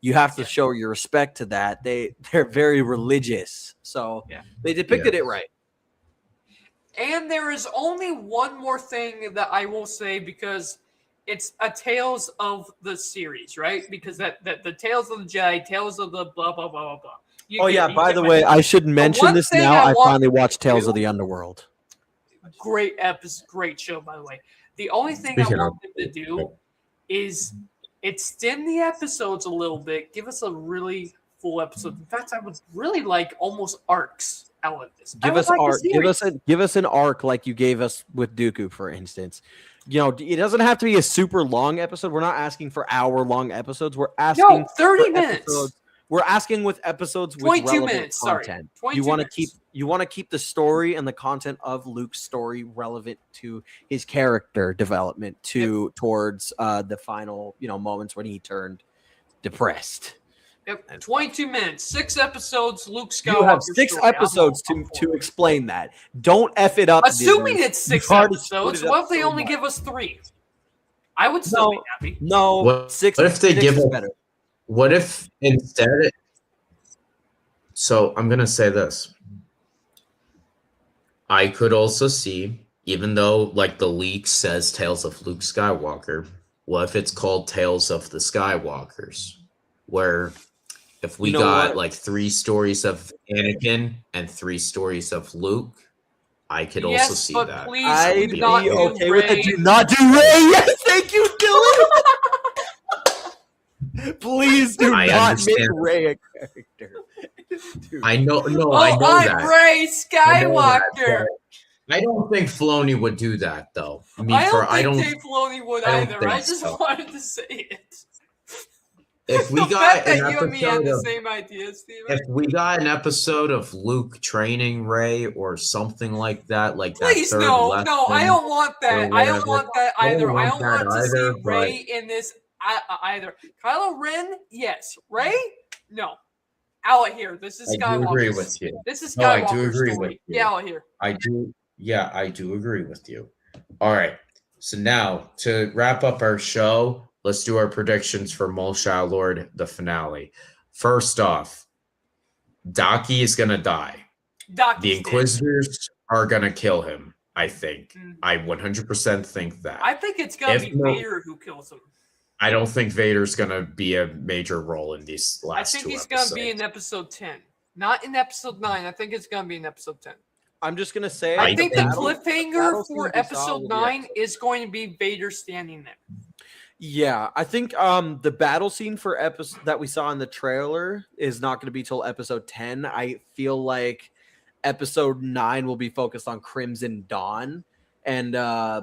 You have to show your respect to that. They're very religious, so they depicted it right. And there is only one more thing that I will say because it's a Tales of the series, right? Because that the Tales of the Jedi, Tales of the blah blah blah blah blah. By the way, I should mention this now. I finally watched Tales of the Underworld. Great episode, great show, by the way. The only thing I want them to do is extend the episodes a little bit. Give us a really full episode. In fact, I would really like almost arcs out of this. Give us an arc like you gave us with Dooku, for instance. You know, it doesn't have to be a super long episode. We're not asking for hour-long episodes. We're asking 30 minutes. We're asking with episodes with 22 minutes. Content. Sorry, you want to keep the story and the content of Luke's story relevant to his character development towards the final moments when he turned depressed. Yep, 22 minutes, 6 episodes. Luke Skywalker. You have 6 episodes to explain that. Don't F it up. Assuming it's 6 episodes, what if they only give us 3? I would still be happy. No, 6. What if they give us better? What if instead? So I'm gonna say this. I could also see, even though like the leak says Tales of Luke Skywalker, what if it's called Tales of the Skywalkers, where if we got like 3 stories of Anakin and 3 stories of Luke, I could also see that. Please I'd do be not okay do with Rey. it. Do not do Rey. Yes, thank you, Dylan. Please do not make Rey a character. Dude. I know. No, I know that. Rey Skywalker. I don't think Filoni would do that, though. I don't think Dave Filoni would either. I just wanted to say it. If we got an you and me have the same idea, Steven. If we got an episode of Luke training Rey or something like that, like please that no, I don't want that. I don't want that either. I don't want to see Rey in this either. Kylo Ren, yes. Rey, no. Out of here. This is I do Skywalker. agree with you. This is No, I do Skywalker agree story. with you. Get out of here. I do. Yeah, I do agree with you. All right. So now to wrap up our show, let's do our predictions for Mole Shadow Lord, the finale. First off, Daki is gonna die. Doc The Inquisitors are gonna kill him. I think. I 100% think that. I think it's gonna If be Mo- Vader who kills him. I don't think Vader's gonna be a major role in these I last think two he's episodes. gonna be in episode 10, not in episode 9. I think it's gonna be in episode 10. I'm just gonna say. I think the battle cliffhanger scene for we saw episode will be 9 episode. is going to be Vader standing there. Yeah, I think the battle scene for episode that we saw in the trailer is not going to be till episode 10. I feel like episode 9 will be focused on Crimson Dawn and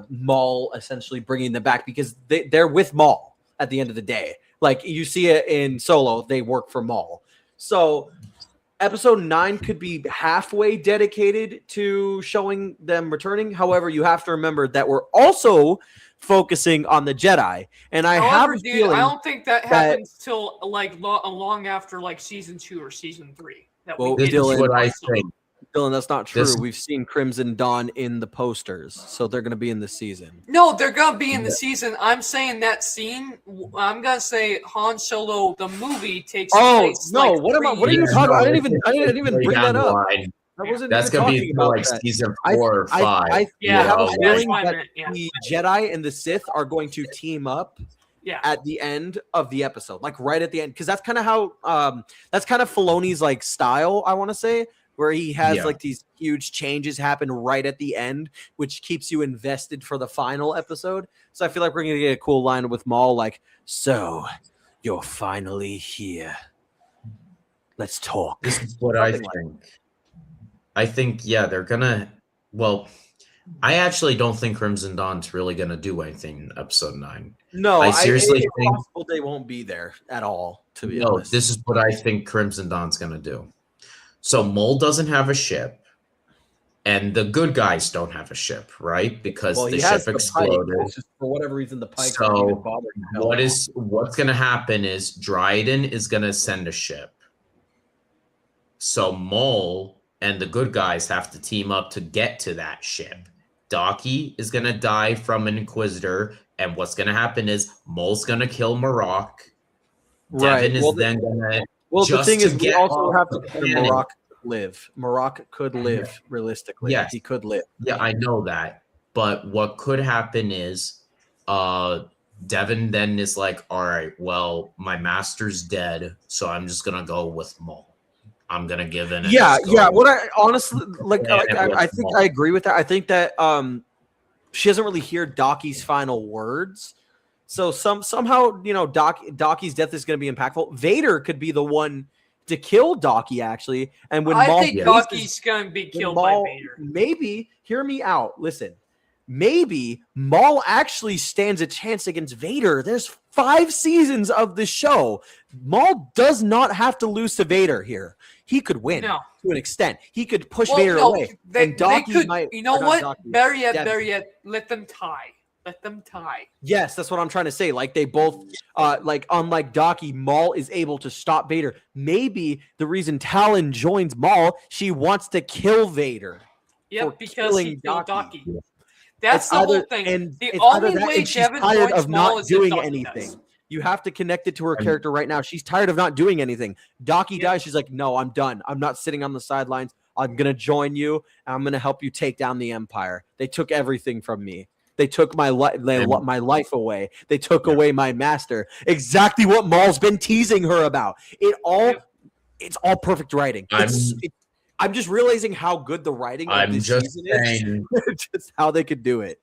Maul essentially bringing them back because they're with Maul at the end of the day. Like you see it in Solo, they work for Maul. So episode 9 could be halfway dedicated to showing them returning. However, you have to remember that we're also focusing on the Jedi, and I have a feeling I don't think that happens till like long after like season 2 or season 3. That Well, This Dylan, is what I think. Dylan, that's not true. This- We've seen Crimson Dawn in the posters, so they're going to be in the season. No, they're gonna be in the season. I'm saying that scene. I'm gonna say Han Solo the movie takes place. No! Like What am I? 3 What are you years. talking? I didn't even Way bring down that the up. line. I wasn't That's even gonna be talking for about like that. season 4 or 5. Yeah, I have a that's feeling what I that meant, yeah. the Jedi and the Sith are going to team up Yeah. at the end of the episode, like right at the end, because that's kind of how that's kind of Filoni's like style, I want to say, where he has like these huge changes happen right at the end, which keeps you invested for the final episode. So I feel like we're gonna get a cool line with Maul, like, "So you're finally here. Let's talk." This is what I Something think. like I think, yeah, they're gonna. Well, I actually don't think Crimson Dawn's really gonna do anything in episode 9. No, I seriously it's think- possible they won't be there at all. To be No, honest, this is what I think Crimson Dawn's gonna do. So Mole doesn't have a ship, and the good guys don't have a ship, right? Because well, the he has ship the Pike. exploded. It's just for whatever reason the Pike So, don't even bother him. What's gonna happen is Dryden is gonna send a ship. So Mole and the good guys have to team up to get to that ship. Daki is gonna die from an Inquisitor, and what's gonna happen is Mole's gonna kill Marok. Right. Devin is Well, then gonna Well, the just thing to is, we get also off have to the consider planet. Marok could live. Marok could live realistically. Yes. He could live. Yeah, I know that. But what could happen is Devin then is like, all right, well, my master's dead, so I'm just gonna go with Mole. I'm gonna give in. and Yeah, just go yeah. with- What I honestly like, Yeah, I think I agree with that. I think that she doesn't really hear Daki's final words, so somehow Daki's death is going to be impactful. Vader could be the one to kill Daki actually, and when I Maul think faces- Daki's gonna be when killed Maul- by Vader. Maybe hear me out. Listen, maybe Maul actually stands a chance against Vader. There's 5 seasons of the show. Maul does not have to lose to Vader here. He could win No. to an extent. He could push Well, Vader no, away. They, and Daki they could, might. you know or not what? Daki, Better yet, Devin. let them tie. Let them tie. Yes, that's what I'm trying to say. Like they both, like unlike Daki, Maul is able to stop Vader. Maybe the reason Talon joins Maul, she wants to kill Vader. Yep, For because killing he killed Daki. Daki. That's It's the whole either- thing. and The it's either only that way and she's Devin tired joins of Maul not is if doing Daki anything. does. You have to connect it to her I'm- character right now. She's tired of not doing anything. Daki Yep. dies. She's like, no, I'm done. I'm not sitting on the sidelines. I'm going to join you. And I'm going to help you take down the Empire. They took everything from me. They took my my life away. They took away my master. Exactly what Maul's been teasing her about. It's all perfect writing. I'm just realizing how good the writing of I'm this just season is. saying Just how they could do it.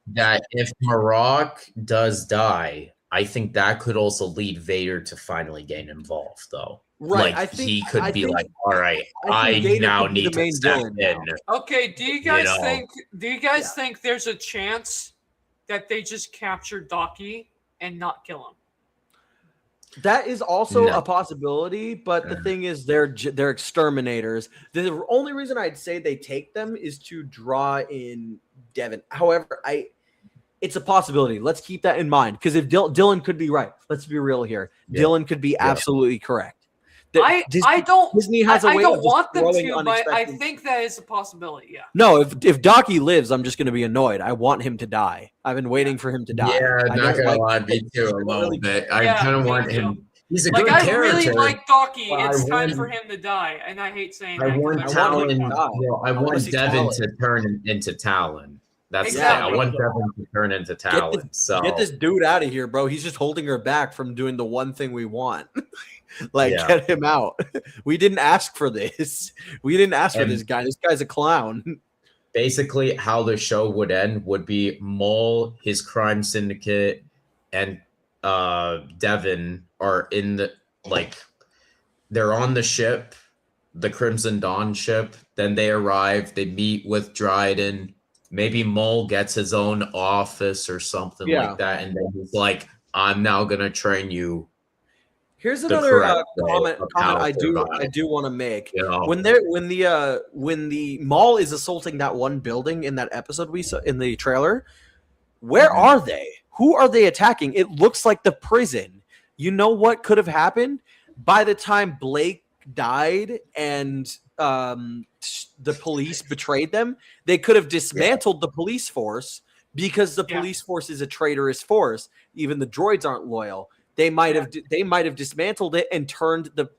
that if Marok does die, I think that could also lead Vader to finally get involved, though. Right. Like I think he could I be think- like, all right, I think I Vader now could be need the main to step villain in. now. Okay, do you guys know. think? Do you guys think there's a chance that they just capture Daki and not kill him? That is also No. a possibility, but the thing is, they're exterminators. The only reason I'd say they take them is to draw in Devin. However, it's a possibility. Let's keep that in mind because if Dylan could be right, let's be real here. Yeah. Dylan could be absolutely correct. I don't. Disney has a I way don't of want them destroying to, but I unexpected- think that is a possibility. Yeah. No, if Docky lives, I'm just going to be annoyed. I want him to die. I've been waiting for him to die. Yeah, I not don't gonna like- lie, me too. A don't little really bit. care. I Yeah, kind of me want too. him. He's a Like good I character. really like Docky. but I It's time want- for him to die, and I hate saying I that. 'cause want I want Talon. him to die. Well, I wanna want see Devin Talon. to turn into Talon. That's Exactly. I want Devin to turn into Talon. So Get this dude out of here, bro. He's just holding her back from doing the one thing we want. Like, Yeah. get him out. We didn't ask for this. We didn't ask for And- this guy. This guy's a clown. basically, how the show would end would be Mole, his crime syndicate, and Devin are in the they're on the ship, the Crimson Dawn ship. Then they arrive. They meet with Dryden. Maybe Mole gets his own office or something Yeah. like that, and then he's like, "I'm now gonna train you." Here's The another correct way comment of how I to do survive. want to make. You know, When the mall is assaulting that one building in that episode we saw in the trailer, where are they? Who are they attacking? It looks like the prison. You know what could have happened? By the time Blake died and the police betrayed them, they could have dismantled the police force because the police force is a traitorous force. Even the droids aren't loyal. They might have dismantled it and turned the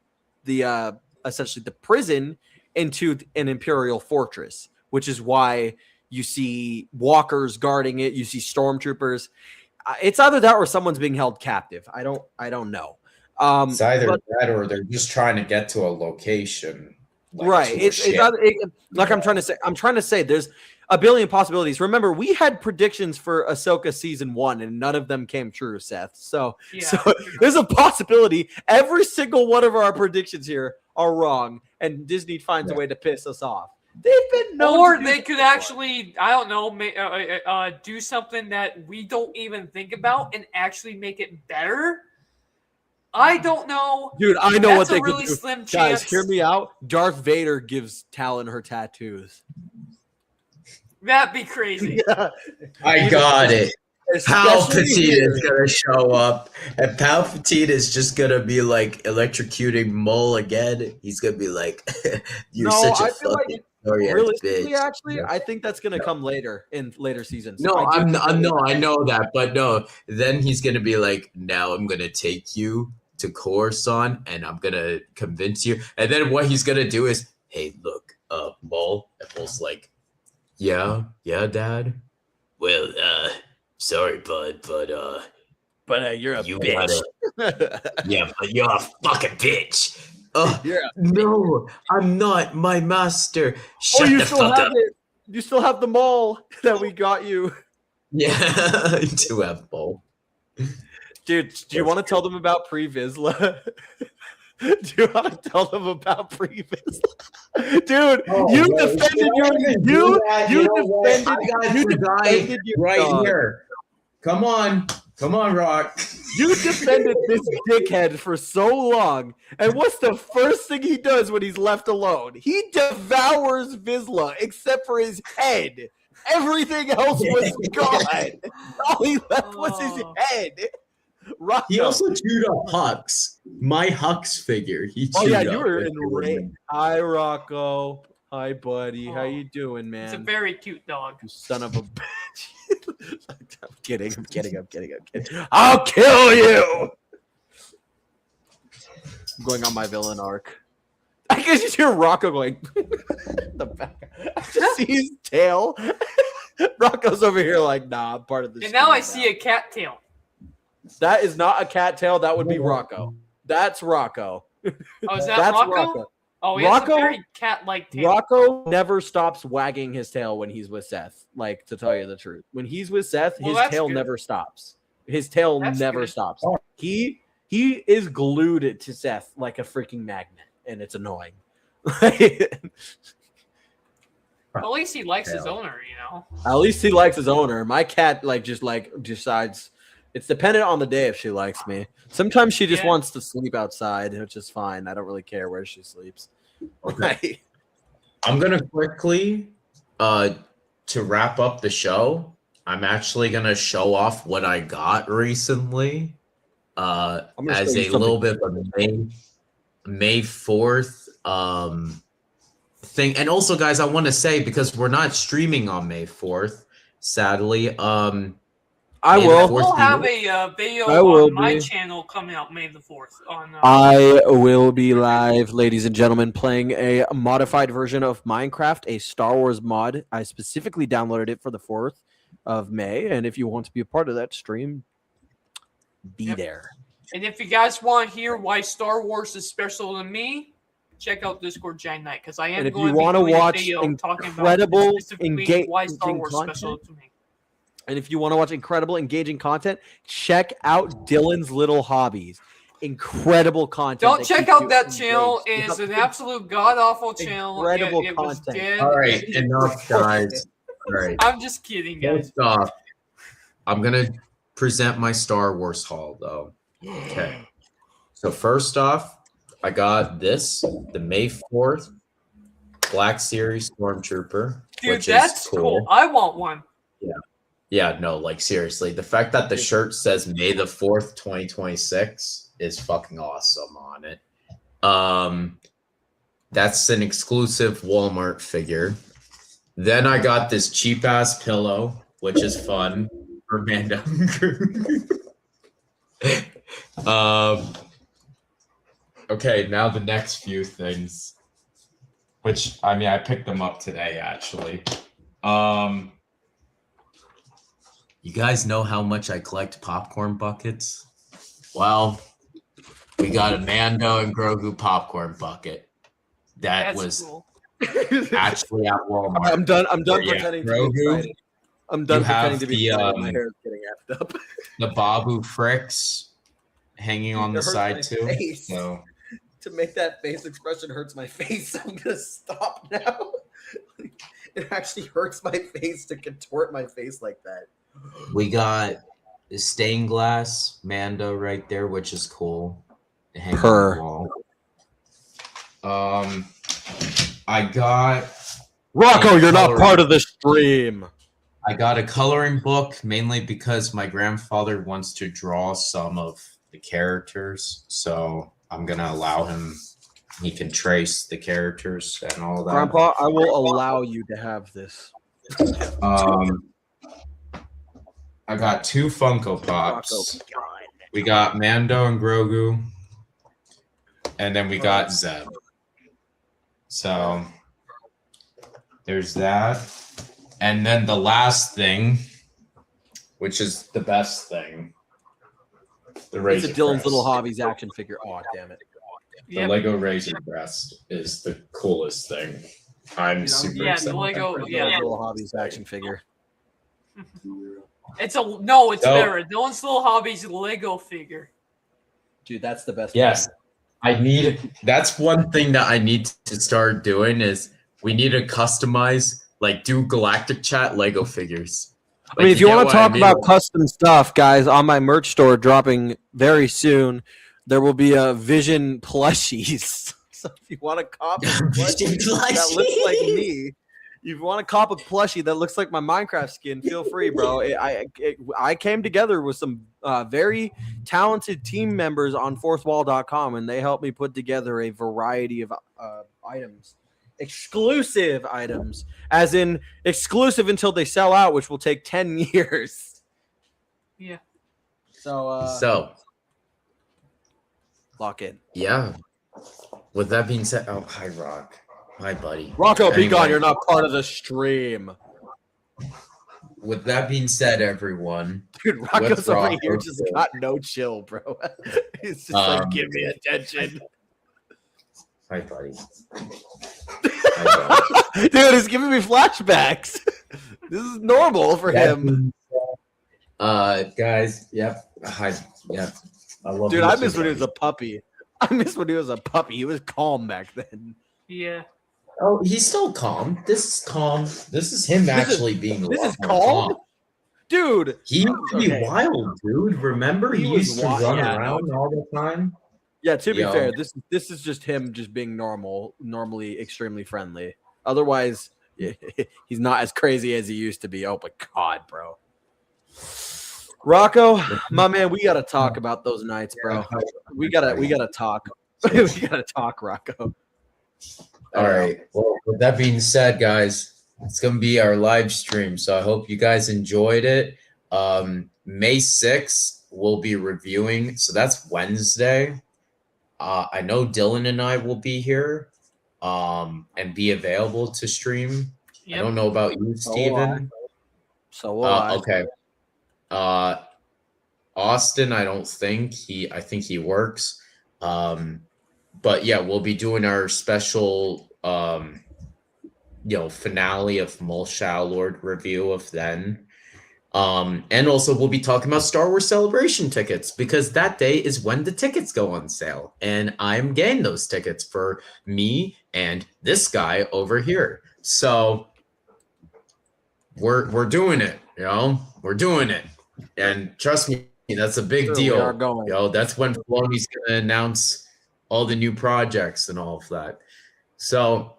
essentially the prison into an Imperial fortress, which is why you see walkers guarding it. You see stormtroopers. It's either that or someone's being held captive. I don't know. it's either that or they're just trying to get to a location. Right. to a It's ship. like I'm trying to say there's a billion possibilities. Remember, we had predictions for Ahsoka season 1 and none of them came true, Seth. So there's a possibility every single one of our predictions here are wrong and Disney finds a way to piss us off. They've been known Or to do they that could before. actually, I don't know, do something that we don't even think about and actually make it better. I don't know. Dude, I know what That's a they really could do. slim Guys, chance. hear me out. Darth Vader gives Talon her tattoos. That'd be crazy. I got it. Especially Palpatine here. is gonna show up, and Palpatine is just gonna be like electrocuting Mole again. He's gonna be like, "You're No, such a I feel like fucking glorious realistically, bitch." actually, I think that's gonna come later in later seasons. No, I do think I know that, but no. Then he's gonna be like, "Now I'm gonna take you to Coruscant, and I'm gonna convince you." And then what he's gonna do is, "Hey, look, Mole." And Mole's like, "Yeah, Dad. Well, sorry, bud, but you're a you bitch. yeah, but you're a fucking bitch." Yeah. No, I'm not my master. Shut you the still fuck have up. it. You still have the mall that we got you. Yeah, I do have Mole. Dude, do you want to tell them about Pre-Vizsla? Do you want to tell them about Pre-Vizsla? Dude, you defended your right dog. here. Come on, Rock. You defended this dickhead for so long, and what's the first thing he does when he's left alone? He devours Vizsla, except for his head. Everything else was gone. All he left was his head. Rocco. He also chewed up Hux, my Hux figure. He Oh chewed yeah, up you were it. in rain. Hi Rocco. Hi buddy. How you doing, man? It's a very cute dog. You son of a bitch. I'm kidding. I'll kill you. I'm going on my villain arc. I guess you hear Rocco going the back. I just see his tail. Rocco's over here like, nah, I'm part of this. And now I see a cat tail. That is not a cat tail. That would be Rocco. That's Rocco. Oh, is that That's Rocco? Oh, he has Rocco- a very cat-like tail. Rocco never stops wagging his tail when he's with Seth. Like, to tell you the truth, when he's with Seth, Well, his that's tail good. never stops. His tail That's never good. stops. He is glued to Seth like a freaking magnet, and it's annoying. At least he likes his owner, you know. At least he likes his owner. My cat just decides. It's dependent on the day if she likes me. Sometimes she just Yeah. wants to sleep outside, which is fine. I don't really care where she sleeps. Right. I'm gonna quickly, to wrap up the show. I'm actually gonna show off what I got recently, gonna as show you a little bit of a main. May 4th thing. And also, guys, I want to say, because we're not streaming on May 4th, sadly. I will. We'll have a video on my channel coming out May the 4th. I will be live, ladies and gentlemen, playing a modified version of Minecraft, a Star Wars mod. I specifically downloaded it for the 4th of May, and if you want to be a part of that stream, be there. And if you guys want to hear why Star Wars is special to me, check out Discord Giant Night, because I am going to be doing a video talking about specifically why Star Wars is special to me. And if you want to watch incredible, engaging content, check out Dylan's Little Hobbies. Incredible content. Don't check out that channel. It is an absolute god-awful channel. Incredible content. All right, enough, guys. All right. I'm just kidding, guys. I'm going to present my Star Wars haul, though. Okay. So first off, I got this, the May 4th Black Series Stormtrooper. Dude, which that's is cool. I want one. Yeah. Yeah, no, like seriously, the fact that the shirt says May the 4th, 2026 is fucking awesome on it. That's an exclusive Walmart figure. Then I got this cheap ass pillow, which is fun for Amanda. Okay, now the next few things, which I mean, I picked them up today actually. You guys know how much I collect popcorn buckets? Well, we got a Mando and Grogu popcorn bucket. That's was cool. Actually at Walmart. I'm done pretending to be excited. I'm done pretending to be excited. My hair is getting effed up. The Babu Fricks hanging on the side too. So to make that face expression hurts my face. I'm gonna stop now. It actually hurts my face to contort my face like that. We got the stained glass Mando right there, which is cool. I got Rocco, you're not part of the stream. I got a coloring book mainly because my grandfather wants to draw some of the characters, so I'm gonna allow him. He can trace the characters and all that. Grandpa, I will allow you to have this. I got 2 Funko Pops. We got Mando and Grogu, and then we got Zeb. So there's that. And then the last thing, which is the best thing, the Razor It's a Dylan's Crest. Little Hobbies action figure. Oh, damn it. The Lego Razor Crest is the coolest thing. I'm super excited. The Lego, Little Hobbies action figure. It's better. Dylan's Little Hobbies Lego figure. Dude, that's the best. Yes. That's one thing that I need to start doing is we need to customize, like do Galactic Chat Lego figures. Like, I mean, if you want to talk about custom stuff, guys, on my merch store dropping very soon, there will be a Vision plushies. So if you want to cop a plushie that looks like me, if you want to cop a plushie that looks like my Minecraft skin, feel free, bro. I came together with some very talented team members on fourthwall.com, and they helped me put together a variety of items. Exclusive items, as in exclusive until they sell out, which will take 10 years. Yeah. So lock in. Yeah. With that being said, oh, hi, Rock. Hi, buddy. Rocco, be gone. You're not part of the stream. With that being said, everyone. Dude, Rocco's over here just got no chill, bro. He's just like, give me attention. Hi, buddy. Dude, he's giving me flashbacks. This is normal for him. Guys, yep. Hi, yep. I love. Dude, I miss when he was a puppy. He was calm back then. Yeah. Oh, he's still calm. This is calm. This is him actually being. This is calm, dude. He used to be wild, dude. Remember, he used to run around all the time. Yeah, to be fair, this is just him just being normally extremely friendly. Otherwise, he's not as crazy as he used to be. Oh my god, bro. Rocco, my man, we gotta talk about those nights, bro. We gotta talk. we gotta talk, Rocco. All right. Well, with that being said, guys, it's gonna be our live stream. So I hope you guys enjoyed it. May 6th, we'll be reviewing. So that's Wednesday. I know Dylan and I will be here and be available to stream. Yep. I don't know about you, Steven. So will I. Okay. Austin, I don't think I think he works. But yeah, we'll be doing our special finale of Mulshao Lord review of then. And also we'll be talking about Star Wars Celebration tickets because that day is when the tickets go on sale. And I'm getting those tickets for me and this guy over here. So we're doing it, we're doing it. And trust me, that's a big deal. We are going. That's when Filoni's gonna announce all the new projects and all of that. So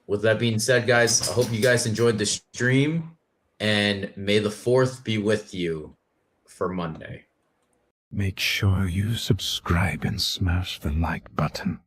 with that being said, guys, I hope you guys enjoyed the stream. And may the 4th be with you for Monday. Make sure you subscribe and smash the like button.